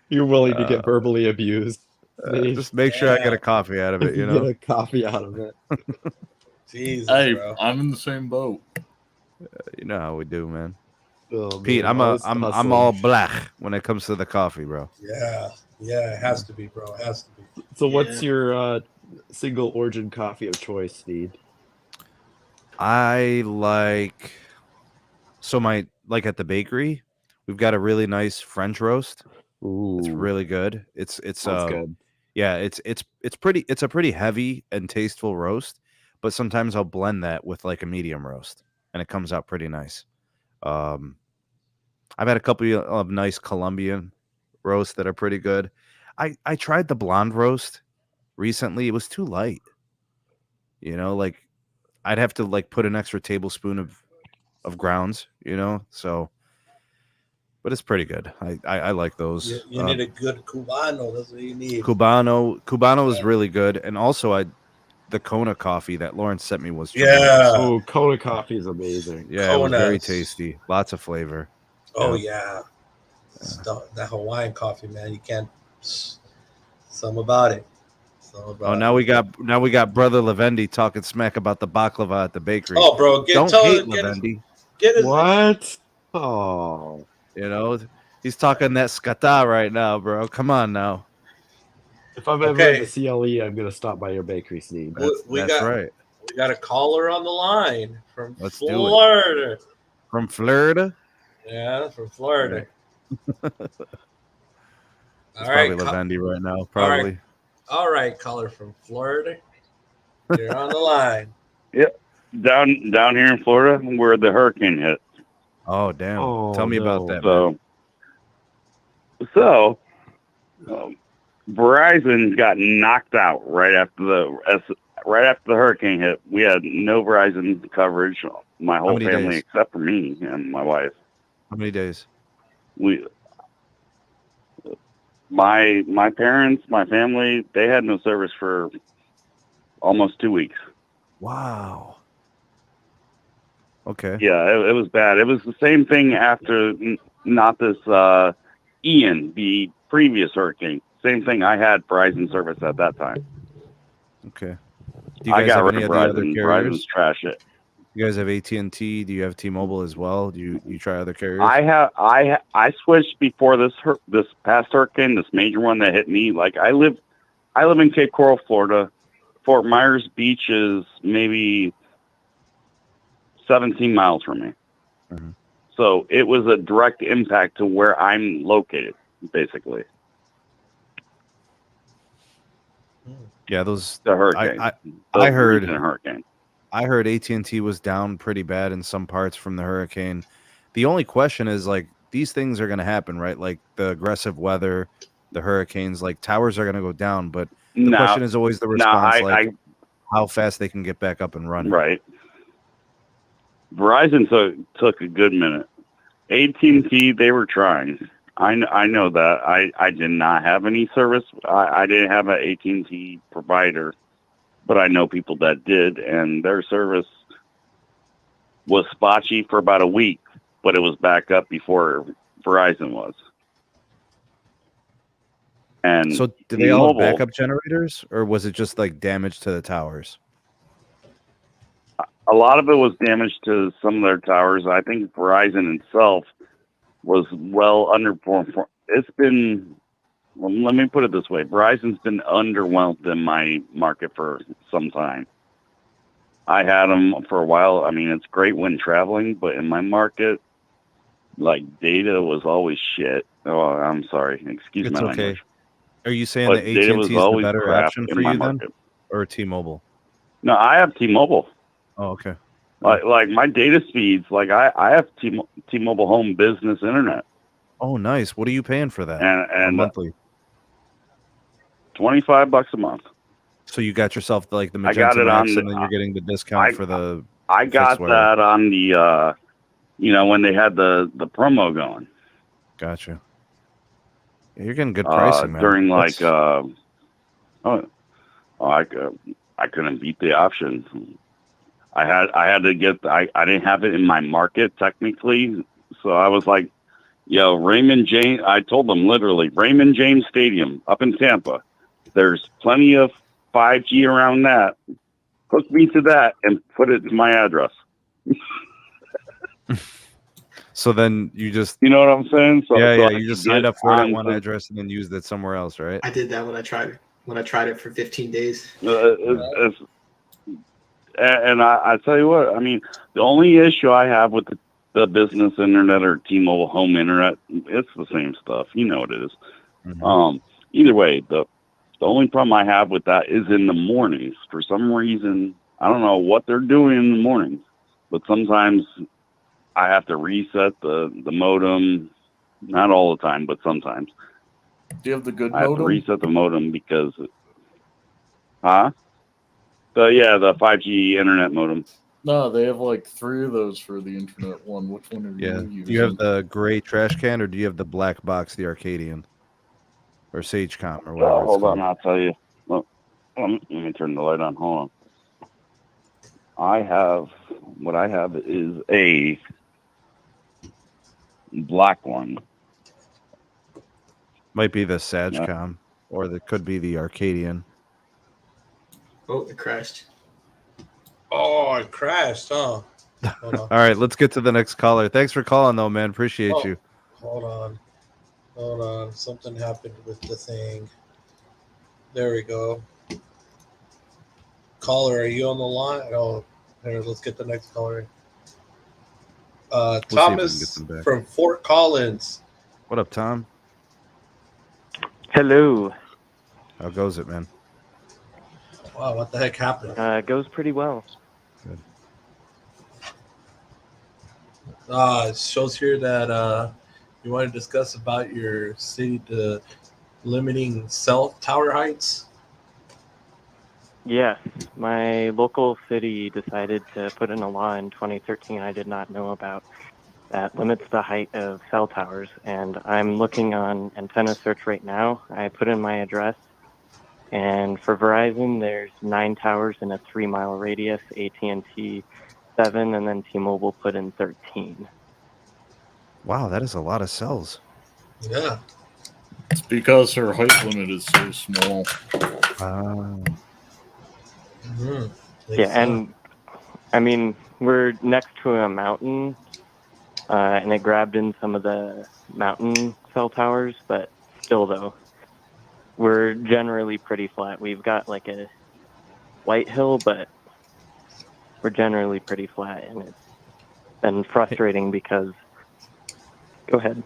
Speaker 6: You're willing to get verbally abused.
Speaker 1: Just make sure I get a coffee out of it.
Speaker 6: Get a coffee out of it.
Speaker 3: Jesus,
Speaker 10: hey,
Speaker 3: bro.
Speaker 10: I'm in the same boat.
Speaker 1: You know how we do, man.
Speaker 6: Oh,
Speaker 1: Pete,
Speaker 6: man,
Speaker 1: I'm all black when it comes to the coffee, bro.
Speaker 3: Yeah, it has to be, bro. It has to be.
Speaker 6: So, what's your single origin coffee of choice, Steve?
Speaker 1: I like at the bakery, we've got a really nice French roast.
Speaker 6: Ooh,
Speaker 1: it's really good. It's
Speaker 6: good.
Speaker 1: Yeah, it's a pretty heavy and tasteful roast, but sometimes I'll blend that with like a medium roast and it comes out pretty nice. I've had a couple of nice Colombian roasts that are pretty good. I tried the blonde roast recently. It was too light. Like I'd have to like put an extra tablespoon of grounds, so but it's pretty good. I like those.
Speaker 3: You need a good Cubano. That's what you need.
Speaker 1: Cubano is really good. And also the Kona coffee that Lawrence sent me was
Speaker 3: tremendous. Yeah.
Speaker 6: Oh, Kona coffee is amazing.
Speaker 1: Yeah, it was very tasty. Lots of flavor.
Speaker 3: Oh, yeah. That Hawaiian coffee, man. You can't something about it.
Speaker 1: Now we got Brother Lavendi talking smack about the baklava at the bakery.
Speaker 3: Oh, bro,
Speaker 1: don't hate Lavendi.
Speaker 6: What? Oh,
Speaker 1: he's talking that skata right now, bro. Come on now.
Speaker 6: If I'm ever in the CLE, I'm gonna stop by your bakery, Steve.
Speaker 1: That's right.
Speaker 3: We got a caller on the line from
Speaker 1: Let's
Speaker 3: Florida.
Speaker 1: From Florida?
Speaker 3: Yeah, from Florida.
Speaker 1: It's probably Lavendi right now. Probably.
Speaker 3: All right, caller from Florida. You're on the line.
Speaker 15: Yep. Down here in Florida where the hurricane hit.
Speaker 1: Oh, damn. Tell me about that.
Speaker 15: So Verizon got knocked out right after the hurricane hit. We had no Verizon coverage. My whole family
Speaker 1: days?
Speaker 15: except for me and my wife.
Speaker 1: How many days?
Speaker 15: My parents, my family, they had no service for almost 2 weeks.
Speaker 1: Wow. Okay.
Speaker 15: Yeah, it was bad. It was the same thing after not this Ian, the previous hurricane. Same thing. I had Verizon service at that time.
Speaker 1: Okay. Do you
Speaker 15: I
Speaker 1: guys
Speaker 15: got
Speaker 1: have
Speaker 15: rid
Speaker 1: any
Speaker 15: of
Speaker 1: of the other
Speaker 15: Verizon.
Speaker 1: carriers?
Speaker 15: Verizon's trash it.
Speaker 1: You guys have AT&T? Do you have T-Mobile as well? Do you try other carriers?
Speaker 15: I switched before this past hurricane, this major one that hit me. Like I live in Cape Coral, Florida. Fort Myers Beach is maybe 17 miles from me.
Speaker 1: Mhm.
Speaker 15: So it was a direct impact to where I'm located, basically.
Speaker 1: Yeah, those.
Speaker 15: The hurricane.
Speaker 1: I heard
Speaker 15: recent hurricane.
Speaker 1: I heard AT&T was down pretty bad in some parts from the hurricane. The only question is, like, these things are going to happen, right? Like the aggressive weather, the hurricanes, like towers are going to go down. But the question is always the response, how fast they can get back up and running.
Speaker 15: Right. Verizon took a good minute. AT&T, they were trying. I know that. I did not have any service. I didn't have an AT&T provider, but I know people that did, and their service was spotchy for about a week, but it was back up before Verizon was. And
Speaker 1: so did they all have backup generators, or was it just like damage to the towers?
Speaker 15: A lot of it was damage to some of their towers. I think Verizon itself was well underperformed. It's been, well, let me put it this way. Verizon's been underwhelmed in my market for some time. I had them for a while. I mean, it's great when traveling, but in my market, like, data was always shit. Oh, I'm sorry. Excuse my language.
Speaker 1: Are you saying that AT&T is the better option for you then? Or T-Mobile?
Speaker 15: No, I have T-Mobile.
Speaker 1: Oh, okay.
Speaker 15: Like my data speeds, like I have T-Mobile Home Business Internet.
Speaker 1: Oh, nice. What are you paying for that?
Speaker 15: And
Speaker 1: monthly?
Speaker 15: $25 a month.
Speaker 1: So you got yourself like the Magenta MAX, and then you're getting the discount for the.
Speaker 15: I got that on the, when they had the promo going.
Speaker 1: Gotcha. Yeah, you're getting good pricing, man.
Speaker 15: During I couldn't beat the option. I had to get. I didn't have it in my market technically, so I was like, "Yo, Raymond James." I told them literally, Raymond James Stadium up in Tampa. There's plenty of 5G around that. Hook me to that and put it to my address.
Speaker 1: So then you just,
Speaker 15: you know what I'm saying? So
Speaker 1: you just signed up for it at one address and then used it somewhere else, right?
Speaker 12: I did that when I tried it for 15 days.
Speaker 15: And I tell you what, I mean, the only issue I have with the business internet or T-Mobile home internet, it's the same stuff. You know what it is.
Speaker 1: Mm-hmm.
Speaker 15: Either way, the only problem I have with that is in the mornings. For some reason, I don't know what they're doing in the mornings, but sometimes I have to reset the modem. Not all the time, but sometimes.
Speaker 10: Do you have the good
Speaker 15: modem? I have to reset the modem because, the 5G internet modem.
Speaker 10: No, they have like 3 of those for the internet one. Which one are you using?
Speaker 1: Do you have the gray trash can, or do you have the black box, the Arcadian? Or Sagecom, or whatever.
Speaker 15: Hold on, I'll tell you. Let me turn the light on. Hold on. What I have is a black one.
Speaker 1: Might be the Sagecom, or it could be the Arcadian.
Speaker 12: Oh, it crashed.
Speaker 3: Oh, it crashed, huh?
Speaker 1: All right, let's get to the next caller. Thanks for calling, though, man. Appreciate you.
Speaker 3: Hold on. Something happened with the thing. There we go. Caller, are you on the line? Oh, here, let's get the next caller. Thomas from Fort Collins.
Speaker 1: What up, Tom?
Speaker 16: Hello.
Speaker 1: How goes it, man?
Speaker 3: Wow, what the heck happened?
Speaker 16: It goes pretty well.
Speaker 1: Good.
Speaker 3: It shows here that you want to discuss about your city limiting cell tower heights.
Speaker 16: Yes, my local city decided to put in a law in 2013 I did not know about that limits the height of cell towers, and I'm looking on Antenna Search right now. I put in my address, and for Verizon, there's 9 towers in a 3-mile radius, AT&T 7, and then T-Mobile put in 13.
Speaker 1: Wow, that is a lot of cells.
Speaker 3: Yeah.
Speaker 10: It's because her height limit is so small.
Speaker 3: Mhm.
Speaker 16: Yeah, and I mean, we're next to a mountain, and it grabbed in some of the mountain cell towers, but still, though, we're generally pretty flat. We've got like a white hill, but we're generally pretty flat, and it's been frustrating because. Go ahead.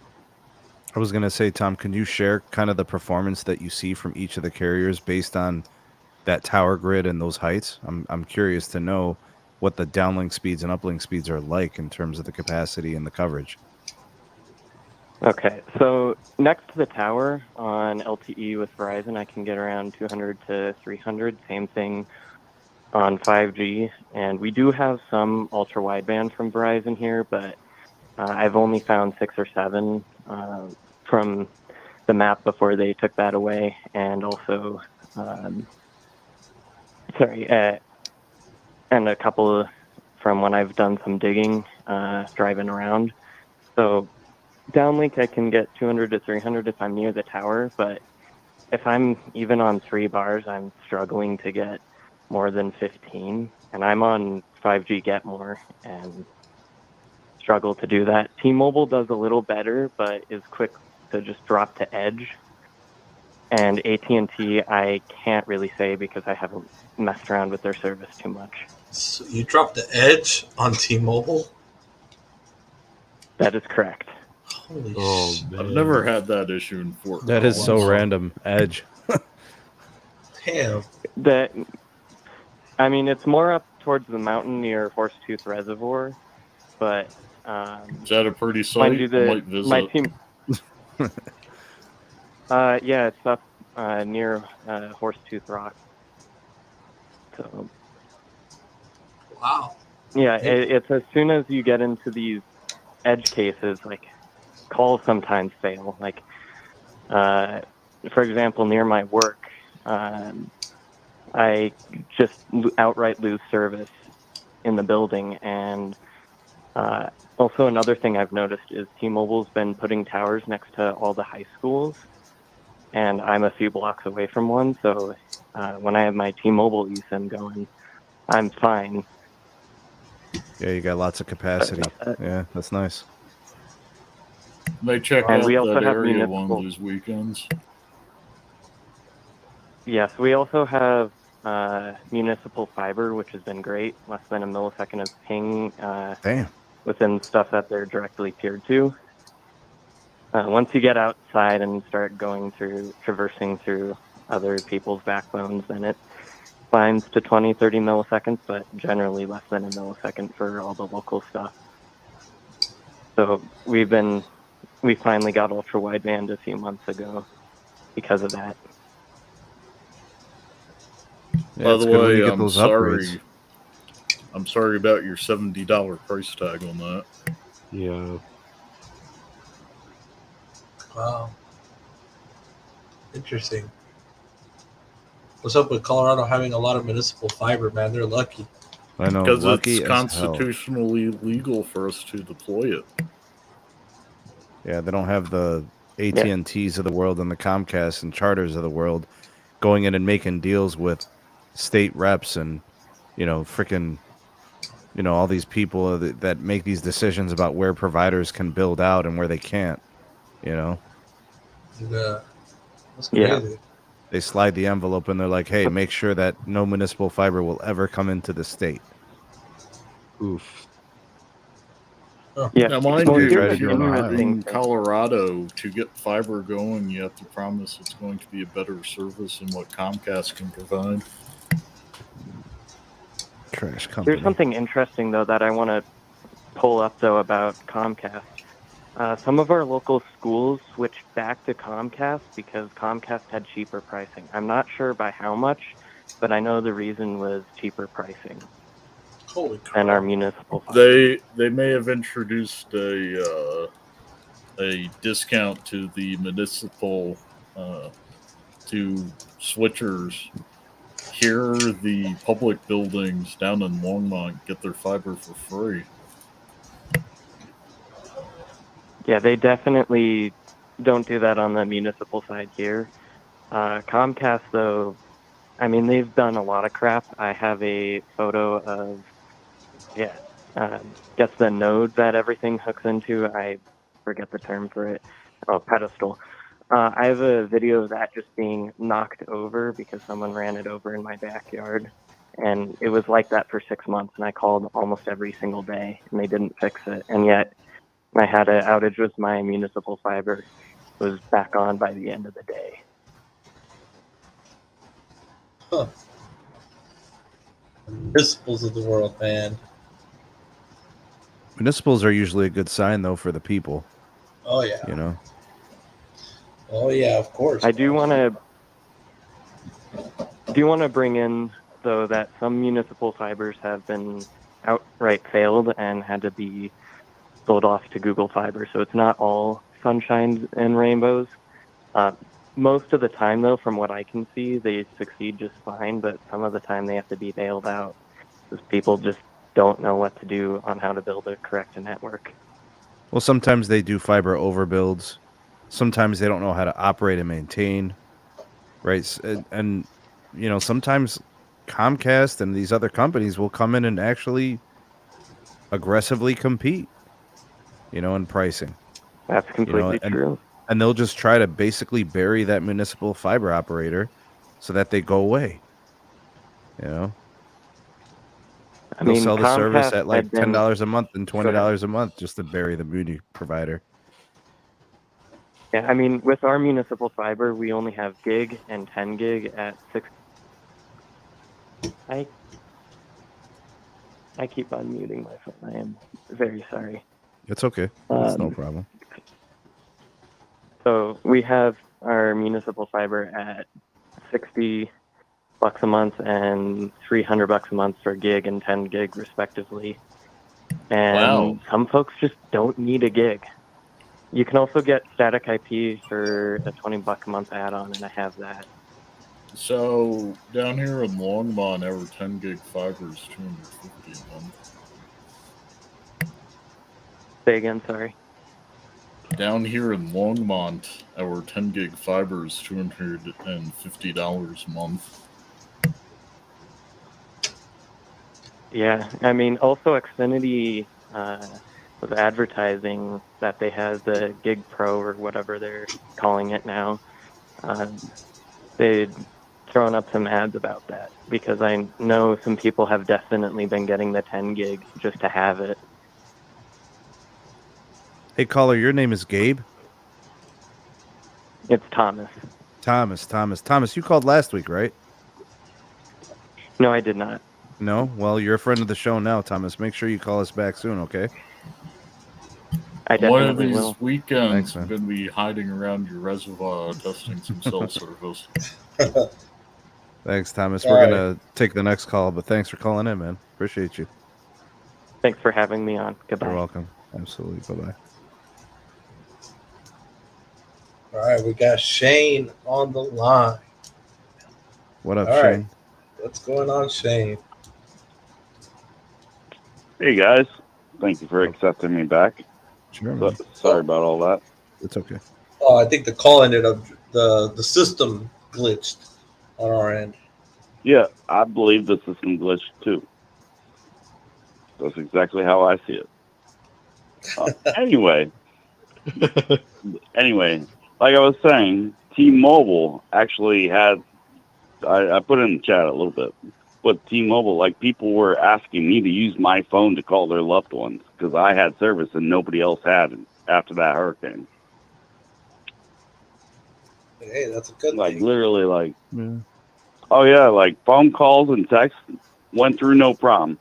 Speaker 1: I was going to say, Tom, can you share kind of the performance that you see from each of the carriers based on that tower grid and those heights? I'm curious to know what the downlink speeds and uplink speeds are like in terms of the capacity and the coverage.
Speaker 16: Okay, so next to the tower on LTE with Verizon, I can get around 200 to 300. Same thing on 5G. And we do have some ultra wideband from Verizon here, but I've only found 6 or 7 from the map before they took that away. And also, and a couple from when I've done some digging, driving around. So downlink, I can get 200 to 300 if I'm near the tower, but if I'm even on 3 bars, I'm struggling to get more than 15, and I'm on 5G Get More and struggle to do that. T-Mobile does a little better, but is quick to just drop to edge. And AT&T, I can't really say because I haven't messed around with their service too much.
Speaker 3: So you dropped the edge on T-Mobile?
Speaker 16: That is correct.
Speaker 3: Holy
Speaker 10: shit. I've never had that issue in Fort
Speaker 1: That is so
Speaker 10: Collins.
Speaker 1: random. Edge.
Speaker 3: Damn.
Speaker 16: I mean, it's more up towards the mountain near Horsetooth Reservoir, but
Speaker 10: is that a pretty site? Might visit.
Speaker 16: My team. Yeah, it's up near Horsetooth Rock. So.
Speaker 3: Wow.
Speaker 16: Yeah, it's as soon as you get into these edge cases, like calls sometimes fail. Like, for example, near my work, I just outright lose service in the building. And also another thing I've noticed is T-Mobile's been putting towers next to all the high schools, and I'm a few blocks away from one. So when I have my T-Mobile eSIM going, I'm fine.
Speaker 1: Yeah, you got lots of capacity. Yeah, that's nice.
Speaker 10: They check
Speaker 16: and
Speaker 10: out
Speaker 16: we also
Speaker 10: that
Speaker 16: have
Speaker 10: area
Speaker 16: municipal.
Speaker 10: one of those weekends.
Speaker 16: Yes, we also have municipal fiber, which has been great. Less than a millisecond of ping within stuff that they're directly tiered to. Once you get outside and start traversing through other people's backbones, then it climbs to 20, 30 milliseconds, but generally less than a millisecond for all the local stuff. So we finally got ultra wideband a few months ago because of that.
Speaker 1: Yeah,
Speaker 10: By the way,
Speaker 1: I'm
Speaker 10: sorry. I'm sorry about your $70 price tag on that.
Speaker 6: Yeah.
Speaker 3: Wow. Interesting. What's up with Colorado having a lot of municipal fiber, man? They're lucky.
Speaker 1: I know.
Speaker 10: Because
Speaker 1: lucky
Speaker 10: it's constitutionally legal for us to deploy it.
Speaker 1: Yeah, they don't have the AT&Ts of the world and the Comcast and Charters of the world going in and making deals with state reps and, freaking, all these people that make these decisions about where providers can build out and where they can't,
Speaker 3: Yeah. That's crazy.
Speaker 16: Yeah.
Speaker 1: They slide the envelope and they're like, hey, make sure that no municipal fiber will ever come into the state.
Speaker 6: Oof.
Speaker 16: Yeah.
Speaker 10: Now, mind
Speaker 16: Well,
Speaker 10: you,
Speaker 16: here's
Speaker 10: if
Speaker 16: an
Speaker 10: you're
Speaker 16: interesting
Speaker 10: in Colorado, to get fiber going, you have to promise it's going to be a better service than what Comcast can provide.
Speaker 1: Trash company.
Speaker 16: Here's something interesting, though, that I want to pull up, though, about Comcast. Some of our local schools switched back to Comcast because Comcast had cheaper pricing. I'm not sure by how much, but I know the reason was cheaper pricing.
Speaker 3: Holy crap.
Speaker 16: And our municipal fiber.
Speaker 10: They may have introduced a discount to the municipal to switchers. Here, the public buildings down in Longmont get their fiber for free.
Speaker 16: Yeah, they definitely don't do that on the municipal side here. Comcast, though, I mean, they've done a lot of crap. I have a photo of, guess the node that everything hooks into. I forget the term for it. Oh, pedestal. I have a video of that just being knocked over because someone ran it over in my backyard. And it was like that for 6 months, and I called almost every single day, and they didn't fix it. And yet, I had an outage with my municipal fiber. It was back on by the end of the day.
Speaker 3: Huh. Municipals of the world, man.
Speaker 1: Municipals are usually a good sign, though, for the people.
Speaker 3: Oh yeah.
Speaker 1: You know.
Speaker 3: Oh yeah, of course.
Speaker 16: I do want to bring in, though, that some municipal fibers have been outright failed and had to be sold off to Google Fiber. So it's not all sunshine and rainbows. Most of the time, though, from what I can see, they succeed just fine, but some of the time they have to be bailed out because people just don't know what to do on how to build a correct network.
Speaker 1: Well, sometimes they do fiber overbuilds. Sometimes they don't know how to operate and maintain, right? And you know, sometimes Comcast and these other companies will come in and actually aggressively compete, you know, in pricing.
Speaker 16: That's completely true.
Speaker 1: And they'll just try to basically bury that municipal fiber operator so that they go away. You know? They'll sell the service at like $10 a month and $20 a month just to bury the muni provider.
Speaker 16: Yeah, I mean, with our municipal fiber, we only have gig and 10 gig at 6. I keep on muting my phone. I am very sorry.
Speaker 1: It's okay. It's no problem.
Speaker 16: So we have our municipal fiber at $60 a month and $300 a month for gig and 10 gig respectively. And some folks just don't need a gig. You can also get static IP for a $20 a month add-on, and I have that.
Speaker 10: So down here in Longmont, our 10 gig fiber is $250 a month.
Speaker 16: Say again, sorry.
Speaker 10: Down here in Longmont, our 10 gig fiber is $250 a month.
Speaker 16: Yeah, I mean, also Xfinity was advertising that they had the Gig Pro or whatever they're calling it now. They'd thrown up some ads about that because I know some people have definitely been getting the 10 gig just to have it.
Speaker 1: Hey, caller, your name is Gabe?
Speaker 16: It's Thomas.
Speaker 1: Thomas, you called last week, right?
Speaker 16: No, I did not.
Speaker 1: No? Well, you're a friend of the show now, Thomas. Make sure you call us back soon, okay?
Speaker 16: I definitely
Speaker 10: One of these
Speaker 16: will.
Speaker 10: weekends, I'm going to be hiding around your reservoir testing some cell service.
Speaker 1: Thanks, Thomas. We're going to take the next call, but thanks for calling in, man. Appreciate you.
Speaker 16: Thanks for having me on. Goodbye.
Speaker 1: You're welcome. Absolutely. Bye-bye.
Speaker 3: All right, we got Shane on the line.
Speaker 1: What up,
Speaker 3: All
Speaker 1: Shane?
Speaker 3: right. What's going on, Shane?
Speaker 15: Hey, guys. Thank you for accepting me back.
Speaker 1: Sure, man.
Speaker 15: Sorry about all that.
Speaker 1: It's okay.
Speaker 3: Oh, I think the call ended up, the system glitched on our end.
Speaker 15: Yeah, I believe the system glitched too. That's exactly how I see it. Anyway, like I was saying, T-Mobile actually had, I put it in the chat a little bit, but T-Mobile, like people were asking me to use my phone to call their loved ones because I had service and nobody else had after that hurricane.
Speaker 3: Hey, that's a good
Speaker 15: like
Speaker 3: thing.
Speaker 15: Literally, like, oh yeah, like phone calls and texts went through no problem.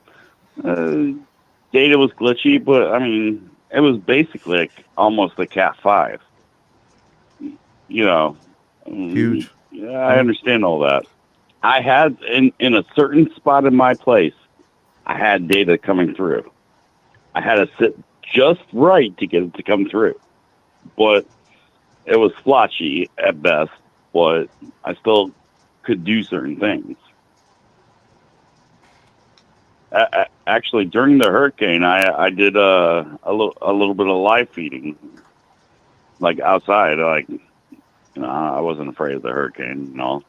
Speaker 15: Data was glitchy, but I mean, it was basically like almost a Cat 5. You know,
Speaker 1: huge.
Speaker 15: Yeah, I understand all that. I had in a certain spot in my place, I had data coming through. I had to sit just right to get it to come through, but it was splotchy at best. But I still could do certain things. Actually, during the hurricane, I did a little bit of live feeding like outside, like I wasn't afraid of the hurricane and all.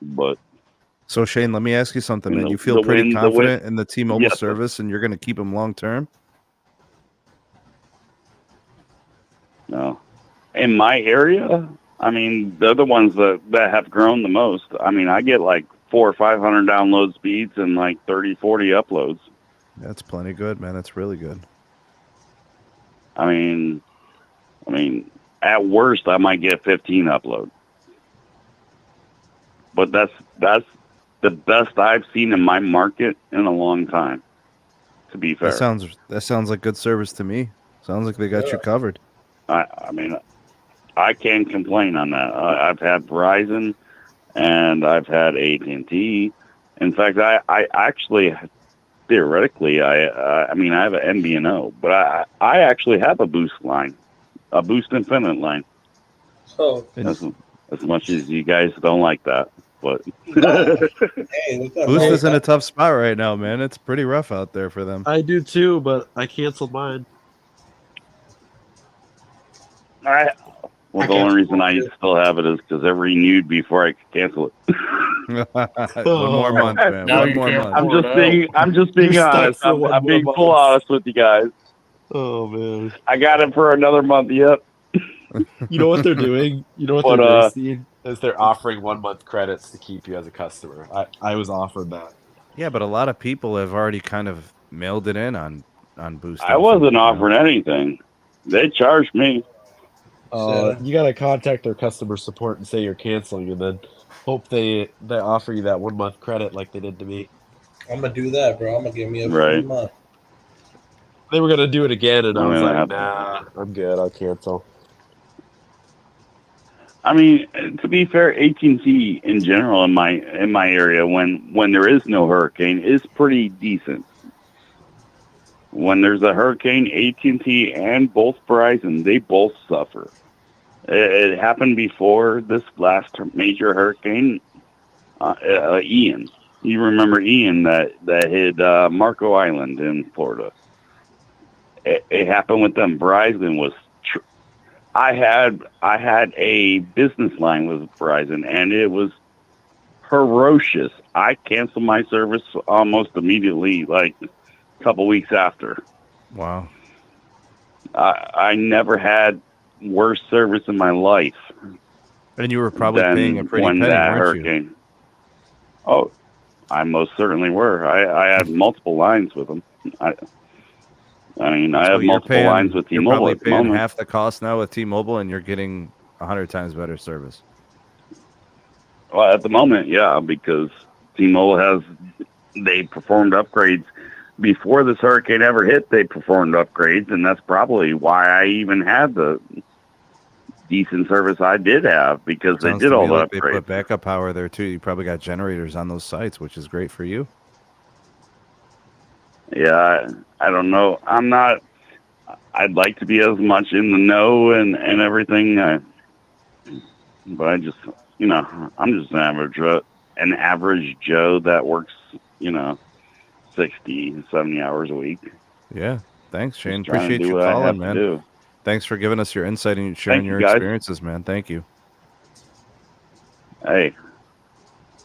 Speaker 15: But
Speaker 1: So Shane, let me ask you something, man.
Speaker 15: the-
Speaker 1: You feel
Speaker 15: the
Speaker 1: pretty
Speaker 15: wind- the
Speaker 1: confident
Speaker 15: wind-
Speaker 1: in the T-Mobile
Speaker 15: yes,
Speaker 1: service, and you're going to keep them long term?
Speaker 15: No. In my area, I mean, they're the ones that have grown the most. I mean, I get like 400 or 500 download speeds and like 30, 40 uploads.
Speaker 1: That's plenty good, man. That's really good.
Speaker 15: I mean, at worst, I might get 15 uploads. But that's the best I've seen in my market in a long time. To be fair,
Speaker 1: That sounds like good service to me. Sounds like they got you covered.
Speaker 15: I mean, I can't complain on that. I've had Verizon, and I've had AT&T. In fact, I actually, theoretically, I mean, I have an MVNO, but I actually have a Boost line, a Boost Infinite line.
Speaker 3: So
Speaker 15: As much as you guys don't like that, but
Speaker 3: hey,
Speaker 1: Boost is in a tough spot right now, man. It's pretty rough out there for them.
Speaker 6: I do too, but I canceled mine.
Speaker 15: Well, the only reason I still have it is because I renewed before I could cancel it.
Speaker 1: One more month, man.
Speaker 10: Now
Speaker 1: One
Speaker 10: you
Speaker 1: more
Speaker 10: can't
Speaker 1: month.
Speaker 15: I'm just being
Speaker 6: You're stuck
Speaker 15: honest.
Speaker 6: for one
Speaker 15: I'm
Speaker 6: more
Speaker 15: being
Speaker 6: month.
Speaker 15: full honest with you guys.
Speaker 6: Oh man!
Speaker 15: I got it for another month. Yep.
Speaker 6: You know what they're doing? You know what
Speaker 15: But,
Speaker 6: they're doing, Steve? Is they're offering 1 month credits to keep you as a customer. I was offered that.
Speaker 1: Yeah, but a lot of people have already kind of mailed it in on Boost.
Speaker 15: I wasn't offering anything. They charged me.
Speaker 6: You gotta contact their customer support and say you're canceling, and then hope they offer you that 1 month credit like they did to me.
Speaker 3: I'm gonna do that, bro. I'm gonna give me a free
Speaker 15: Right.
Speaker 3: month.
Speaker 6: They were gonna do it again, and I
Speaker 15: I'm
Speaker 6: was
Speaker 15: gonna
Speaker 6: like,
Speaker 15: have-
Speaker 6: nah, I'm good. I'll cancel.
Speaker 15: I mean, to be fair, AT&T in general in my area, when there is no hurricane, is pretty decent. When there's a hurricane, AT&T and both Verizon, they both suffer. It happened before this last major hurricane, Ian. You remember Ian that hit Marco Island in Florida? It happened with them. Verizon was. I had a business line with Verizon, and it was ferocious. I canceled my service almost immediately, like a couple weeks after.
Speaker 1: Wow.
Speaker 15: I never had worse service in my life.
Speaker 1: And you were probably
Speaker 15: than
Speaker 1: paying a pretty
Speaker 15: when
Speaker 1: penny,
Speaker 15: that
Speaker 1: weren't you?
Speaker 15: hurricane. Oh, I most certainly were. I had multiple lines with them. I mean, I
Speaker 1: So
Speaker 15: have
Speaker 1: you're
Speaker 15: multiple
Speaker 1: paying-
Speaker 15: lines with
Speaker 1: You're
Speaker 15: T-Mobile
Speaker 1: probably
Speaker 15: at the
Speaker 1: paying
Speaker 15: moment.
Speaker 1: half the cost now with T-Mobile, and you're getting 100 times better service.
Speaker 15: Well, at the moment, yeah, because T-Mobile they performed upgrades before this hurricane ever hit. They performed upgrades, and that's probably why I even had the decent service I did have, because they
Speaker 1: Sounds
Speaker 15: did
Speaker 1: to
Speaker 15: all
Speaker 1: me
Speaker 15: the
Speaker 1: like they
Speaker 15: upgrades.
Speaker 1: put backup power there too. You probably got generators on those sites, which is great for you.
Speaker 15: Yeah, I don't know. I'd like to be as much in the know and everything, but I just, I'm just an average Joe that works, 60, 70 hours a week.
Speaker 1: Yeah. Thanks, Shane.
Speaker 15: Just trying to
Speaker 1: Appreciate
Speaker 15: do
Speaker 1: you
Speaker 15: what I
Speaker 1: calling,
Speaker 15: have to
Speaker 1: man.
Speaker 15: do.
Speaker 1: Thanks for giving us your insight and sharing
Speaker 15: Thank you,
Speaker 1: your
Speaker 15: guys.
Speaker 1: experiences, man. Thank you.
Speaker 15: Hey,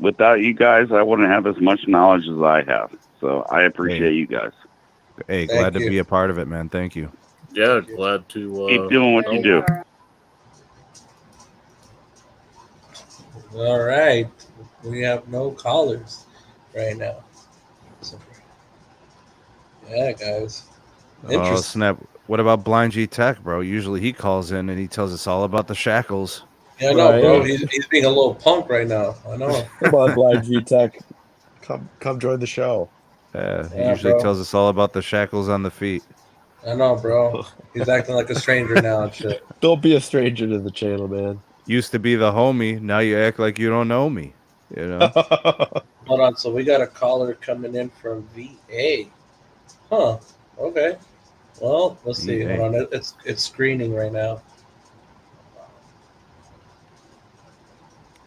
Speaker 15: without you guys, I wouldn't have as much knowledge as I have. So I appreciate you guys.
Speaker 1: Hey,
Speaker 3: Thank
Speaker 1: glad to
Speaker 3: you.
Speaker 1: be a part of it, man. Thank you.
Speaker 10: Yeah, glad to
Speaker 15: Keep doing what you do.
Speaker 3: All right, we have no callers right now. So, yeah, guys.
Speaker 1: Oh,
Speaker 3: Interesting.
Speaker 1: snap. What about Blind G Tech, bro? Usually he calls in and he tells us all about the shackles.
Speaker 3: Yeah, I know,
Speaker 6: Right.
Speaker 3: bro. He's being a little punk right now. I know.
Speaker 6: Come on, Blind G Tech. Come join the show.
Speaker 1: He
Speaker 3: Yeah,
Speaker 1: usually
Speaker 3: bro.
Speaker 1: tells us all about the shackles on the feet.
Speaker 3: I know, bro. He's acting like a stranger now and shit.
Speaker 6: Don't be a stranger to the channel, man.
Speaker 1: Used to be the homie. Now you act like you don't know me. You know?
Speaker 3: Hold on. So we got a caller coming in from VA. Huh. Okay. Well, let's see.
Speaker 1: VA.
Speaker 3: Hold on. It's screening right now.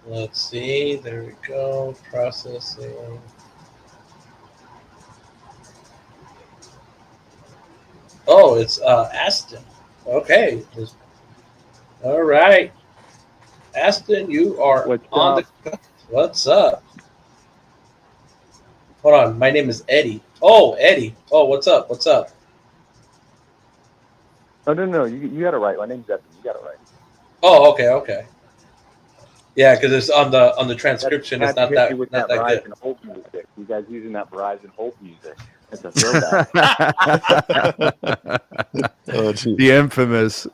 Speaker 3: Let's see. There we go. Processing. Oh, it's Aston. Okay. All right. Aston, you are
Speaker 17: What's
Speaker 3: on
Speaker 17: up?
Speaker 3: the. What's up? Hold on. My name is Eddie. Oh, Eddie. Oh, what's up? What's up?
Speaker 17: Oh, no. You got it right. My name's Evan. You got it right.
Speaker 3: Oh, okay. Yeah, because it's on the transcription. It's not that
Speaker 17: with
Speaker 3: not that
Speaker 17: Verizon
Speaker 3: good.
Speaker 17: hold music. You guys using that Verizon hold music? It's a throwback.
Speaker 6: Oh, geez.
Speaker 1: The infamous.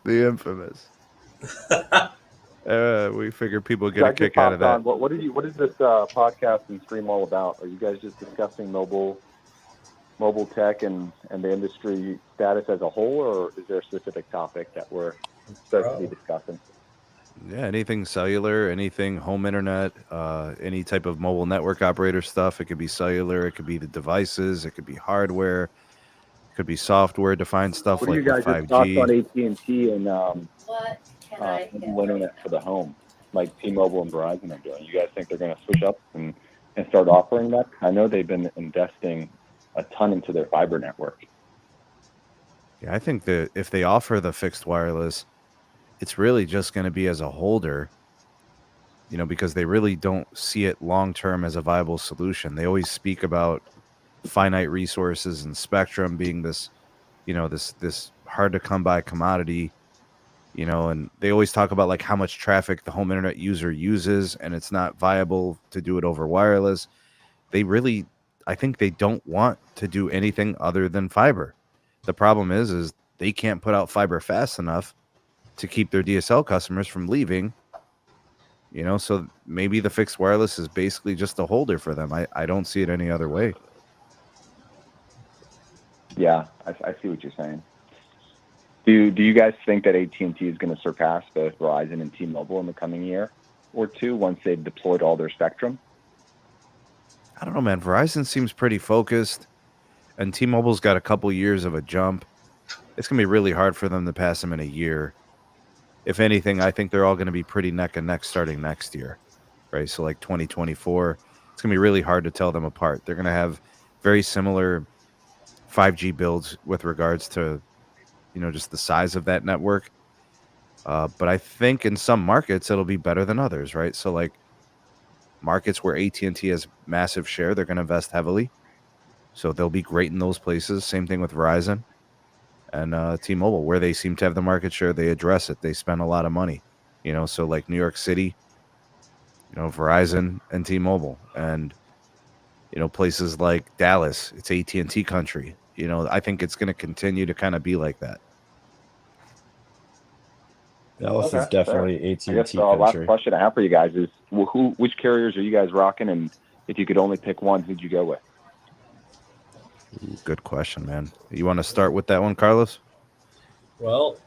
Speaker 1: We figured people get
Speaker 17: So I
Speaker 1: a
Speaker 17: just
Speaker 1: kick out of
Speaker 17: popped
Speaker 1: that.
Speaker 17: on. What is this podcast and stream all about? Are you guys just discussing mobile tech and the industry status as a whole, or is there a specific topic that we're supposed to be discussing?
Speaker 1: Yeah, anything cellular, anything home internet, any type of mobile network operator stuff. It could be cellular, it could be the devices, it could be hardware, it could be software defined stuff
Speaker 17: What are
Speaker 1: like
Speaker 17: you guys'
Speaker 1: with
Speaker 17: thoughts
Speaker 1: 5G.
Speaker 17: on AT&T and mobile internet for the home, like T-Mobile and Verizon are doing? You guys think they're going to switch up and start offering that? I know they've been investing a ton into their fiber network.
Speaker 1: Yeah, I think that if they offer the fixed wireless, it's really just going to be as a holder, because they really don't see it long term as a viable solution. They always speak about finite resources and spectrum being this, this hard to come by commodity, and they always talk about like how much traffic the home internet user uses, and it's not viable to do it over wireless. I think they don't want to do anything other than fiber. The problem is they can't put out fiber fast enough to keep their DSL customers from leaving. So maybe the fixed wireless is basically just a holder for them. I don't see it any other way.
Speaker 17: Yeah, I see what you're saying. Do you guys think that AT&T is going to surpass both Verizon and T-Mobile in the coming year or two once they've deployed all their spectrum?
Speaker 1: I don't know, man. Verizon seems pretty focused, and T-Mobile's got a couple years of a jump. It's going to be really hard for them to pass them in a year. If anything, I think they're all going to be pretty neck and neck starting next year, right? So like 2024, it's going to be really hard to tell them apart. They're going to have very similar 5G builds with regards to, just the size of that network. But I think in some markets, it'll be better than others, right? So like markets where AT&T has massive share, they're going to invest heavily. So they'll be great in those places. Same thing with Verizon and T-Mobile, where they seem to have the market share. They address it. They spend a lot of money, so like New York City, Verizon and T-Mobile, and, places like Dallas, it's AT&T country. I think it's going to continue to kind of be like that.
Speaker 6: Dallas is definitely AT&T
Speaker 17: I guess the
Speaker 6: country.
Speaker 17: last question I have for you guys is, which carriers are you guys rocking? And if you could only pick one, who'd you go with?
Speaker 1: Good question, man. You want to start with that one, Carlos?
Speaker 3: Well,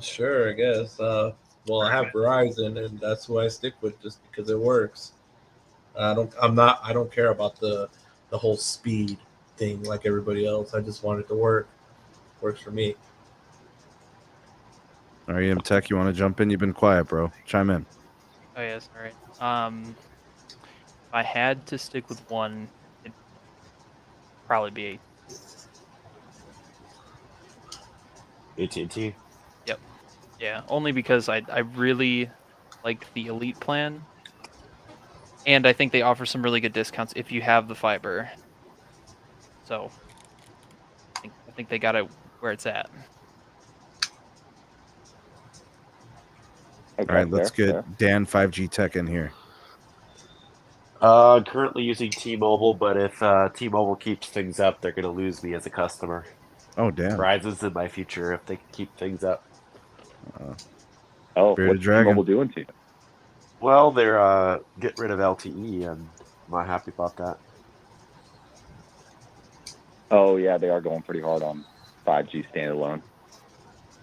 Speaker 3: sure, I guess. Well, I have Verizon, and that's who I stick with just because it works. I don't care about the whole speed thing like everybody else. I just want it to work. Works for me.
Speaker 1: All right, Tech, you want to jump in? You've been quiet, bro. Chime in.
Speaker 4: Oh yes, all right. If I had to stick with one, it'd probably be
Speaker 6: AT&T.
Speaker 4: Yep. Yeah, only because I really like the Elite plan, and I think they offer some really good discounts if you have the fiber. So I think they got it where it's at.
Speaker 1: All right, let's get Dan 5G Tech in here.
Speaker 6: Currently using T-Mobile, but if T-Mobile keeps things up, they're going to lose me as a customer.
Speaker 1: Oh, damn.
Speaker 6: Verizon's in my future if they keep things up.
Speaker 17: What's T-Mobile doing to you?
Speaker 6: Well, they're getting rid of LTE, and I'm not happy about that.
Speaker 17: Oh, yeah, they are going pretty hard on 5G standalone.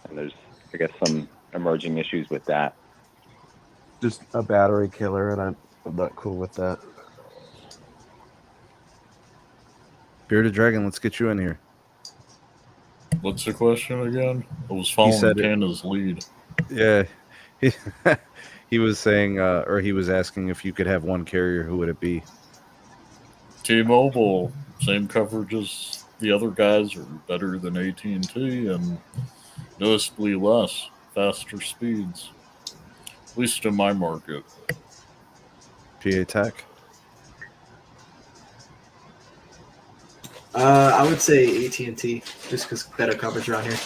Speaker 17: And there's, I guess, some emerging issues with that.
Speaker 6: Just a battery killer, and I'm not cool with that.
Speaker 1: Bearded Dragon, let's get you in here.
Speaker 10: What's the question again? I was following Tana's lead.
Speaker 1: Yeah. He was saying, or he was asking if you could have one carrier, who would it be?
Speaker 10: T-Mobile, same coverage as the other guys, are better than AT&T, and noticeably less, faster speeds. At least in my market.
Speaker 1: PA Tech.
Speaker 12: I would say AT&T, just because better coverage around here.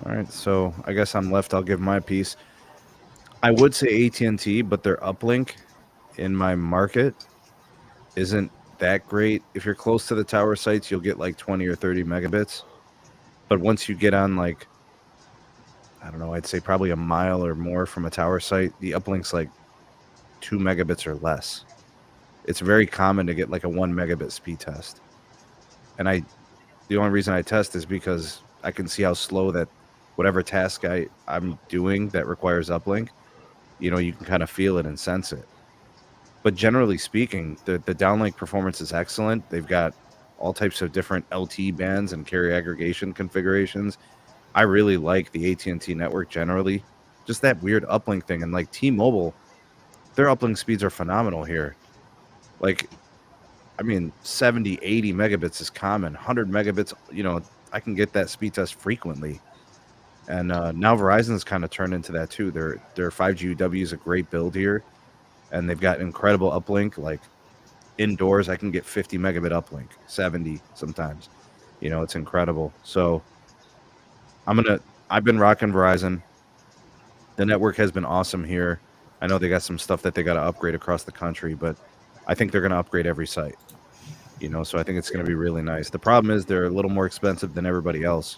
Speaker 1: All right, so I guess I'm left. I'll give my piece. I would say AT&T, but their uplink in my market isn't that great. If you're close to the tower sites, you'll get like 20 or 30 megabits. But once you get on like, I don't know, I'd say probably a mile or more from a tower site, the uplink's like 2 megabits or less. It's very common to get like a 1 megabit speed test. And the only reason I test is because I can see how slow that whatever task I'm doing that requires uplink, you can kind of feel it and sense it. But generally speaking, the downlink performance is excellent. They've got all types of different LTE bands and carrier aggregation configurations. I really like the AT&T network generally. Just that weird uplink thing. And like T-Mobile, their uplink speeds are phenomenal here. Like, 70, 80 megabits is common. 100 megabits, I can get that speed test frequently. And now Verizon's kind of turned into that too. Their 5G UW is a great build here. And they've got incredible uplink. Like indoors, I can get 50 megabit uplink, 70 sometimes. It's incredible. So I've been rocking Verizon. The network has been awesome here. I know they got some stuff that they got to upgrade across the country, but I think they're going to upgrade every site. So I think it's going to be really nice. The problem is they're a little more expensive than everybody else.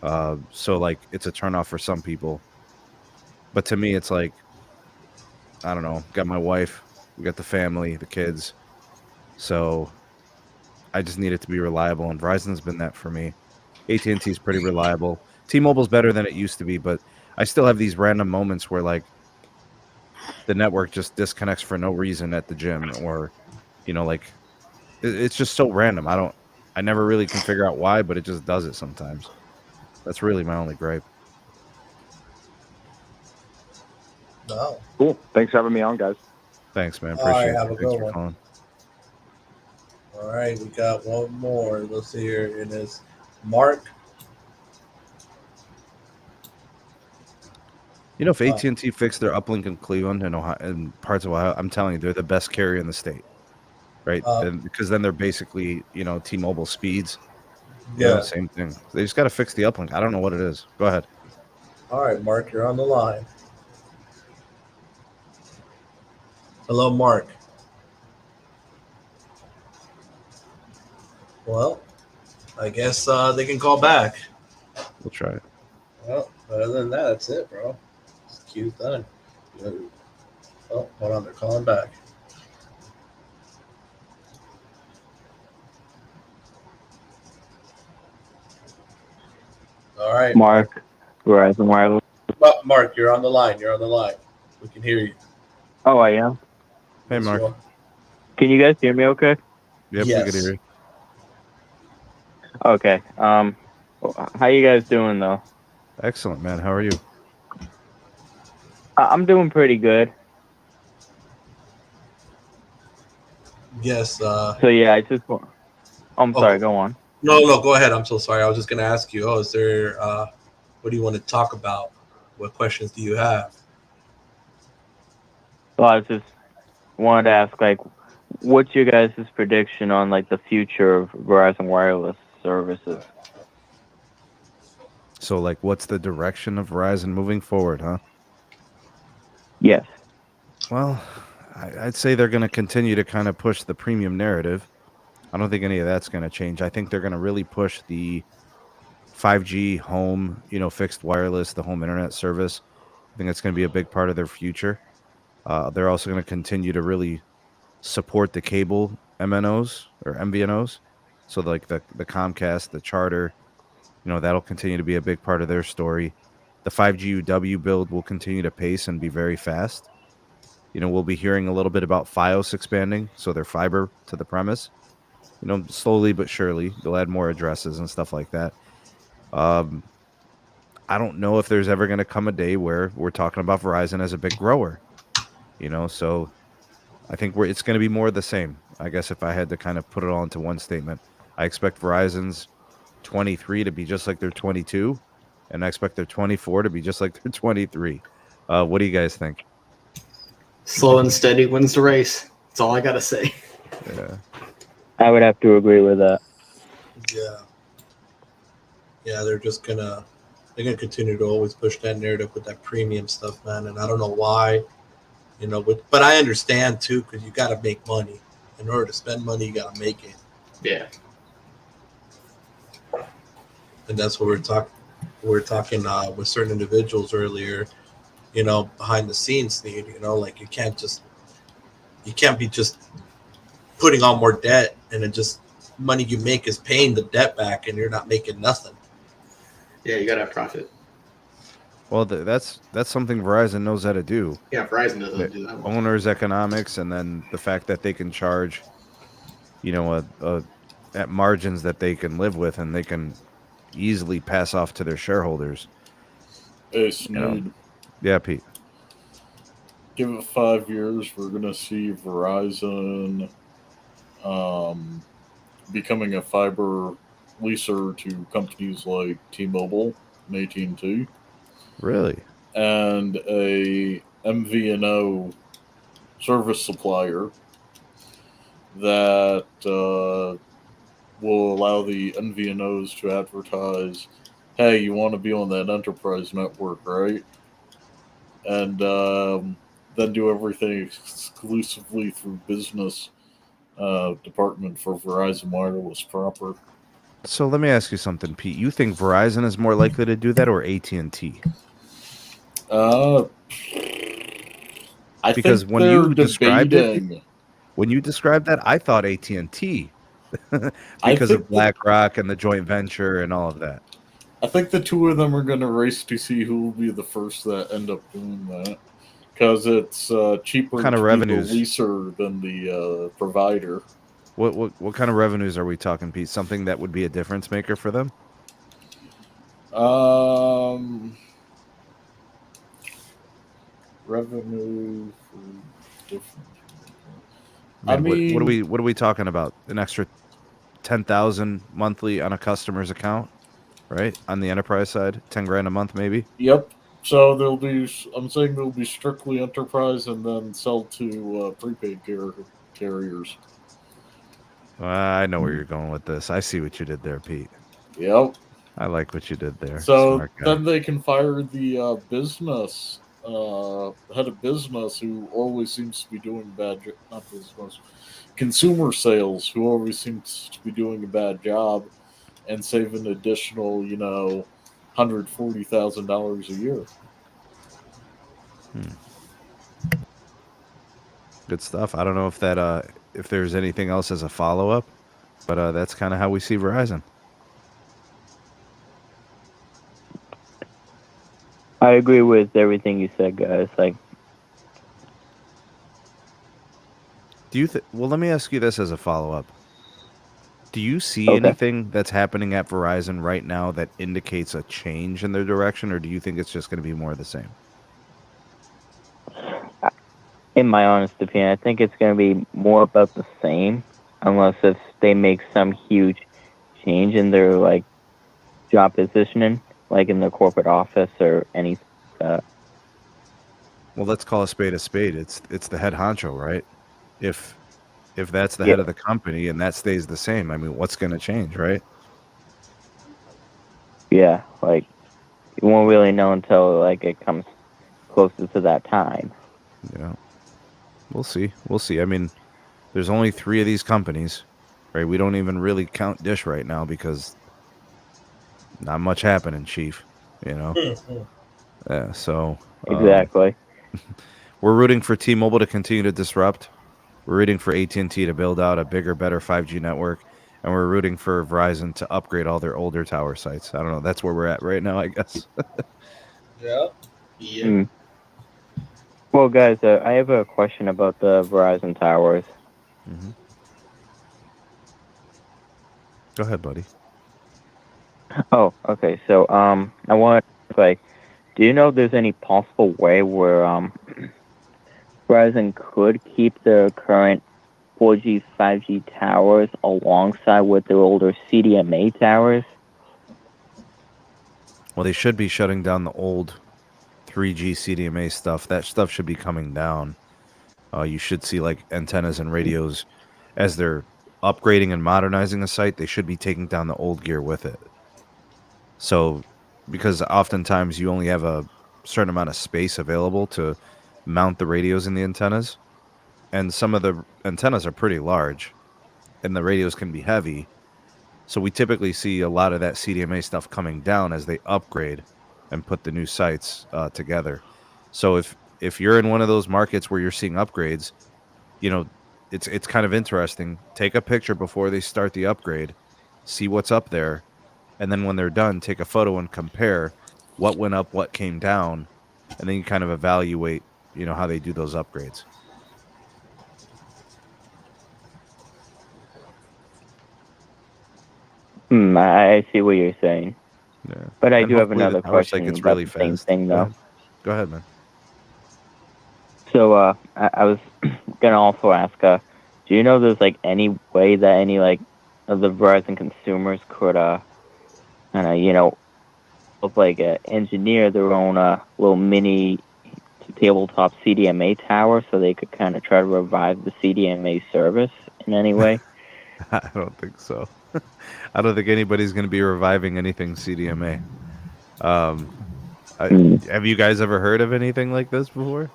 Speaker 1: So like it's a turnoff for some people. But to me, it's like, I don't know, got my wife, we got the family, the kids. So I just need it to be reliable, and Verizon's been that for me. AT&T is pretty reliable. T-Mobile's better than it used to be, but I still have these random moments where like the network just disconnects for no reason at the gym, or like it's just so random. I never really can figure out why, but it just does it sometimes. That's really my only gripe.
Speaker 3: No.
Speaker 17: Cool. Thanks for having me on, guys.
Speaker 1: Thanks, man.
Speaker 3: All right,
Speaker 1: Appreciate
Speaker 3: have
Speaker 1: it.
Speaker 3: a
Speaker 1: Thanks
Speaker 3: good
Speaker 1: for
Speaker 3: one.
Speaker 1: calling.
Speaker 3: All right, we got one more. Let's see here. It is Mark.
Speaker 1: If AT&T fixed their uplink in Cleveland and Ohio and parts of Ohio, I'm telling you, they're the best carrier in the state, right? Because then they're basically, T-Mobile speeds.
Speaker 3: Yeah.
Speaker 1: Same thing. They just got to fix the uplink. I don't know what it is. Go ahead.
Speaker 3: All right, Mark, you're on the line. Hello, Mark. Well, I guess they can call back.
Speaker 1: We'll try it.
Speaker 3: Well, other than that, that's it, bro. Queue's done. Oh, hold on, they're calling back. All right.
Speaker 18: Mark, Verizon Wireless.
Speaker 3: Mark, you're on the line. We can hear you.
Speaker 18: Oh, I am?
Speaker 1: Hey, Mark.
Speaker 18: Can you guys hear me okay?
Speaker 1: Yep,
Speaker 3: yes.
Speaker 1: we can hear you.
Speaker 18: Okay. How you guys doing, though?
Speaker 1: Excellent, man. How are you?
Speaker 18: I'm doing pretty good.
Speaker 3: Yes.
Speaker 18: So, yeah, I just want... I'm sorry, go on.
Speaker 3: No, go ahead. I'm so sorry. I was just going to ask you, is there... what do you want to talk about? What questions do you have?
Speaker 18: Well, I just wanted to ask, like, what's your guys' prediction on, like, the future of Verizon Wireless services?
Speaker 1: So, like, what's the direction of Verizon moving forward, huh?
Speaker 18: Yes.
Speaker 1: Well, I'd say they're going to continue to kind of push the premium narrative. I don't think any of that's going to change. I think they're going to really push the 5G home, fixed wireless, the home internet service. I think that's going to be a big part of their future. They're also going to continue to really support the cable MNOs or MVNOs. So like the Comcast, the Charter, that'll continue to be a big part of their story. The 5G UW build will continue to pace and be very fast. We'll be hearing a little bit about Fios expanding, so their fiber to the premise. Slowly but surely, they'll add more addresses and stuff like that. I don't know if there's ever going to come a day where we're talking about Verizon as a big grower. So I think it's going to be more of the same. I guess if I had to kind of put it all into one statement, I expect Verizon's 23 to be just like their 22, and I expect their 24 to be just like their 23. What do you guys think?
Speaker 12: Slow and steady wins the race. That's all I gotta say.
Speaker 1: Yeah.
Speaker 18: I would have to agree with that.
Speaker 3: Yeah, they're gonna continue to always push that narrative with that premium stuff, man. And I don't know why, but I understand too, because you got to make money. In order to spend money, you got to make it.
Speaker 12: Yeah.
Speaker 3: And that's what we're talking with certain individuals earlier, behind the scenes, like you can't be just putting on more debt, and it just money you make is paying the debt back, and you're not making nothing.
Speaker 12: Yeah, you gotta have profit.
Speaker 1: Well, that's something Verizon knows how to do.
Speaker 12: Yeah, Verizon doesn't do that well.
Speaker 1: Owners economics, and then the fact that they can charge, at margins that they can live with, and they can easily pass off to their shareholders.
Speaker 10: Hey, Sneed.
Speaker 1: Yeah, Pete.
Speaker 10: Give it 5 years, we're gonna see Verizon becoming a fiber leaser to companies like T-Mobile and AT&T.
Speaker 1: Really?
Speaker 10: And a MVNO service supplier that will allow the MVNOs to advertise, hey, you want to be on that enterprise network, right? And then do everything exclusively through business department for Verizon Wireless proper.
Speaker 1: So let me ask you something, Pete. You think Verizon is more likely to do that, or AT&T? Because when you described that, I thought AT&T because of BlackRock and the joint venture and all of that.
Speaker 10: I think the two of them are going to race to see who will be the first that end up doing that, because it's cheaper
Speaker 1: kind of
Speaker 10: to
Speaker 1: revenues?
Speaker 10: be the leaser than the provider.
Speaker 1: What kind of revenues are we talking, Pete? Something that would be a difference maker for them?
Speaker 10: Revenue for different.
Speaker 1: I mean, what are we talking about? An extra 10,000 monthly on a customer's account, right? On the enterprise side, 10 grand a month, maybe.
Speaker 10: Yep. So I'm saying there'll be strictly enterprise, and then sell to prepaid carriers.
Speaker 1: I know where you're going with this. I see what you did there, Pete.
Speaker 10: Yep.
Speaker 1: I like what you did there.
Speaker 10: So then they can fire the head of business, who always seems to be doing consumer sales, who always seems to be doing a bad job, and save an additional, $140,000 a year.
Speaker 1: Good stuff. I don't know if that if there's anything else as a follow-up, but that's kind of how we see Verizon.
Speaker 18: I agree with everything you said, guys.
Speaker 1: Do you well, let me ask you this as a follow-up. Do you see anything that's happening at Verizon right now that indicates a change in their direction, or do you think it's just going to be more of the same?
Speaker 18: In my honest opinion, I think it's going to be more about the same, unless if they make some huge change in their job positioning, like in the corporate office or any.
Speaker 1: Well, let's call a spade a spade. It's the head honcho, right? If that's the head of the company and that stays the same, I mean, what's going to change, right?
Speaker 18: Yeah, you won't really know until it comes closer to that time.
Speaker 1: Yeah, we'll see. I mean, there's only 3 of these companies, right? We don't even really count Dish right now because not much happening, Chief. Yeah, so
Speaker 18: exactly.
Speaker 1: We're rooting for T-Mobile to continue to disrupt. We're rooting for AT&T to build out a bigger, better 5G network, and we're rooting for Verizon to upgrade all their older tower sites. I don't know. That's where we're at right now, I guess.
Speaker 3: Yeah.
Speaker 18: Well, guys, I have a question about the Verizon towers.
Speaker 1: Mm-hmm. Go ahead, buddy.
Speaker 18: Oh, okay. So, I want to do you know if there's any possible way where Verizon could keep their current 4G, 5G towers alongside with their older CDMA towers?
Speaker 1: Well, they should be shutting down the old 3G CDMA stuff. That stuff should be coming down. You should see like antennas and radios as they're upgrading and modernizing a site. They should be taking down the old gear with it. So, because oftentimes you only have a certain amount of space available to mount the radios and the antennas, and some of the antennas are pretty large, and the radios can be heavy. So we typically see a lot of that CDMA stuff coming down as they upgrade and put the new sites together. So if you're in one of those markets where you're seeing upgrades, you know, it's kind of interesting. Take a picture before they start the upgrade, see what's up there, and then when they're done, take a photo and compare what went up, what came down, and then you kind of evaluate, you know, how they do those upgrades.
Speaker 18: I see what you're saying.
Speaker 1: Yeah.
Speaker 18: But I
Speaker 1: And
Speaker 18: do have
Speaker 1: hopefully the
Speaker 18: another
Speaker 1: tower site
Speaker 18: question
Speaker 1: gets
Speaker 18: about
Speaker 1: really
Speaker 18: the same
Speaker 1: fast.
Speaker 18: thing,
Speaker 1: Go
Speaker 18: though.
Speaker 1: ahead. Go ahead, man.
Speaker 18: So I was gonna also ask, do you know there's like any way that any like of the Verizon consumers could engineer their own little mini tabletop CDMA tower so they could kind of try to revive the CDMA service in any way?
Speaker 1: I don't think so. I don't think anybody's going to be reviving anything CDMA. Have you guys ever heard of anything like this before?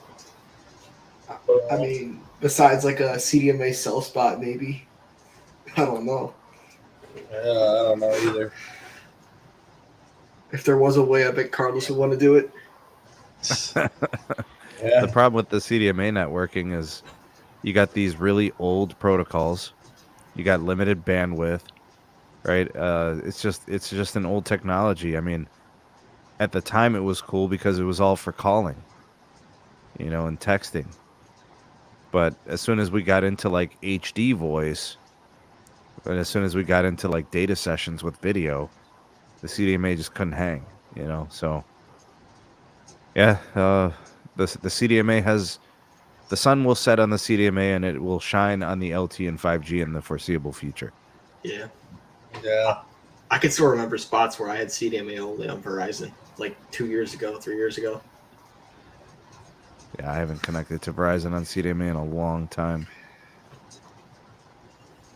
Speaker 12: I mean, besides like a CDMA cell spot, maybe. I don't know.
Speaker 3: Yeah, I don't know either.
Speaker 12: If there was a way, I bet Carlos would want to do it.
Speaker 3: Yeah.
Speaker 1: The problem with the CDMA networking is you got these really old protocols. You got limited bandwidth, right? It's just an old technology. I mean, at the time it was cool because it was all for calling, you know, and texting. But as soon as we got into like HD voice, and as soon as we got into like data sessions with video, the CDMA just couldn't hang, you know. So yeah, the CDMA has the sun will set on the CDMA and it will shine on the LTE and 5G in the foreseeable future.
Speaker 12: Yeah.
Speaker 3: Yeah.
Speaker 12: I can still remember spots where I had CDMA only on Verizon, like 2 years ago, 3 years ago.
Speaker 1: Yeah, I haven't connected to Verizon on CDMA in a long time.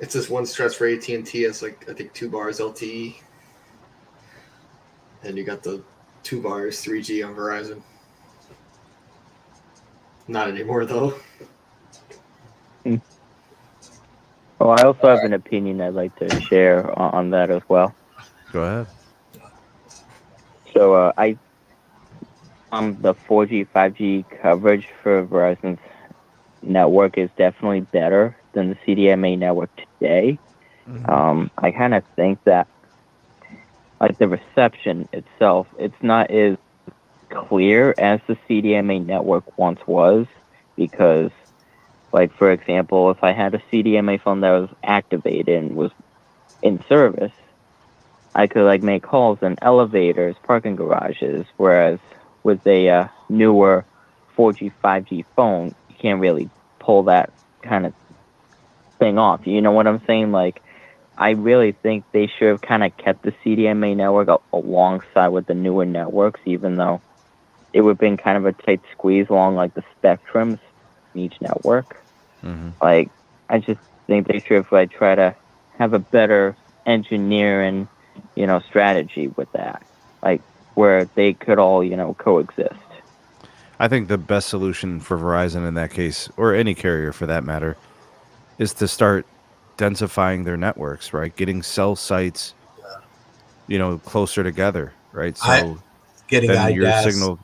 Speaker 12: It's this one stretch for AT&T. It's like, I think 2 bars LTE. And you got the 2 bars 3G on Verizon. Not anymore, though.
Speaker 18: Well, I also have an opinion I'd like to share on that as well.
Speaker 1: Go ahead.
Speaker 18: So the 4G, 5G coverage for Verizon's network is definitely better than the CDMA network today.
Speaker 1: Mm-hmm.
Speaker 18: I kind of think that like the reception itself, it's not as clear as the CDMA network once was, because like, for example, if I had a CDMA phone that was activated and was in service, I could like make calls in elevators, parking garages, whereas with a newer 4G, 5G phone, you can't really pull that kind of thing off. You know what I'm saying? Like, I really think they should have kind of kept the CDMA network alongside with the newer networks, even though it would have been kind of a tight squeeze along like the spectrums in each network.
Speaker 1: Mm-hmm.
Speaker 18: Like, I just think they should have like try to have a better engineering, you know, strategy with that, like where they could all, you know, coexist.
Speaker 1: I think the best solution for Verizon in that case, or any carrier for that matter, is to start densifying their networks, right? Getting cell sites, you know, closer together, right? So
Speaker 3: Getting
Speaker 1: then your
Speaker 3: IDAS.
Speaker 1: signal,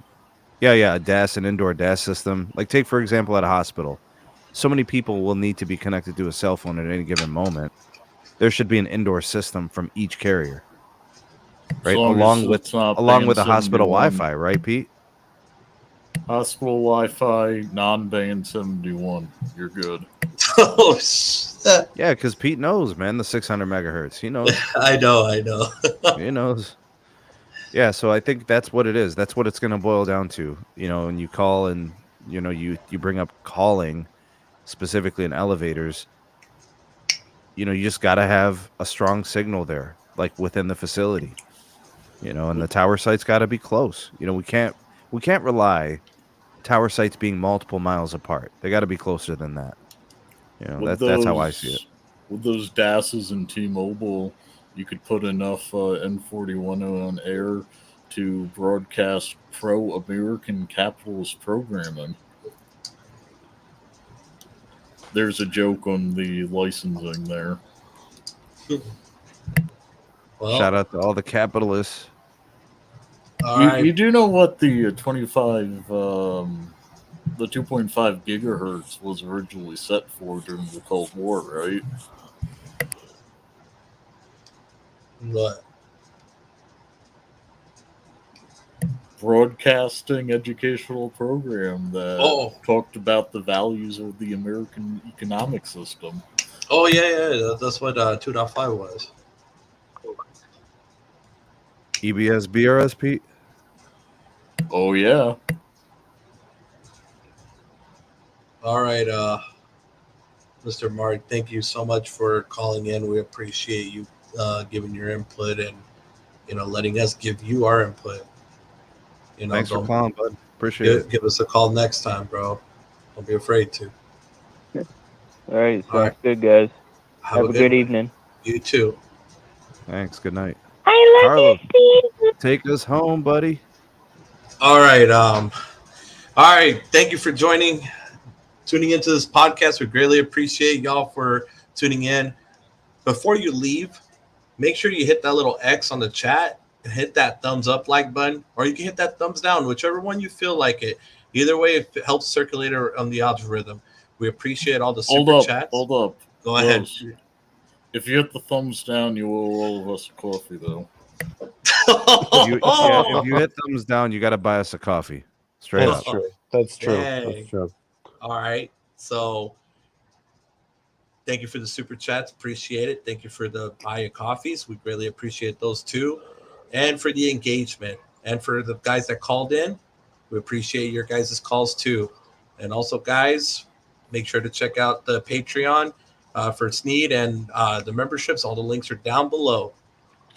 Speaker 1: a DAS, an indoor DAS system. Like take for example at a hospital, so many people will need to be connected to a cell phone at any given moment. There should be an indoor system from each carrier, right? Along with the hospital Wi-Fi, right, Pete?
Speaker 10: Hospital Wi-Fi, non-band 71. You're good.
Speaker 3: Oh, shit.
Speaker 1: Yeah, because Pete knows, man, the 600 megahertz. He knows.
Speaker 3: I know.
Speaker 1: He knows. Yeah, so I think that's what it is. That's what it's going to boil down to. You know, when you call and, you know, you bring up calling, specifically in elevators, you know, you just got to have a strong signal there, like within the facility. And the tower sites got to be close. We can't rely tower sites being multiple miles apart. They got to be closer than that. That's how I see it.
Speaker 10: With those DASs and T-Mobile, you could put enough N41 on air to broadcast pro-American capitalist programming. There's a joke on the licensing there.
Speaker 1: Well, shout out to all the capitalists.
Speaker 10: You do know what the 2.5 gigahertz was originally set for during the Cold War, right?
Speaker 3: What?
Speaker 10: Broadcasting educational program that talked about the values of the American economic system.
Speaker 3: Oh, yeah. That's what 2.5 was.
Speaker 1: EBS, BRS, Pete?
Speaker 10: Oh, yeah.
Speaker 3: All right, Mr. Mark, thank you so much for calling in. We appreciate you giving your input and, letting us give you our input.
Speaker 1: Thanks for calling, bud. Appreciate it.
Speaker 3: Give us a call next time, bro. Don't be afraid to.
Speaker 18: All right. Sounds good, guys. Have a good evening.
Speaker 3: You too.
Speaker 1: Thanks. Good night.
Speaker 18: I love
Speaker 1: Carlos,
Speaker 18: you, Steve.
Speaker 1: take us home, buddy.
Speaker 3: All right. All right. Thank you for tuning into this podcast. We greatly appreciate y'all for tuning in. Before you leave, make sure you hit that little X on the chat and hit that thumbs up like button, or you can hit that thumbs down, whichever one you feel like it. Either way, it helps circulate on the algorithm. We appreciate all the super chats.
Speaker 10: Hold up.
Speaker 3: Go ahead.
Speaker 10: If you hit the thumbs down, you owe all of us a coffee, though.
Speaker 1: If you hit thumbs down, you got to buy us a coffee. Straight up.
Speaker 6: That's true.
Speaker 3: Dang.
Speaker 6: That's true.
Speaker 3: All right. So thank you for the super chats. Appreciate it. Thank you for the buy a coffees. We greatly appreciate those too. And for the engagement. And for the guys that called in, we appreciate your guys' calls too. And also, guys, make sure to check out the Patreon for Sneed and the memberships. All the links are down below.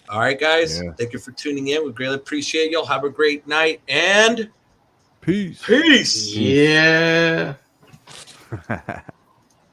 Speaker 3: All right, guys. Yeah. Thank you for tuning in. We greatly appreciate y'all. Have a great night and
Speaker 1: peace.
Speaker 3: Peace.
Speaker 12: Yeah.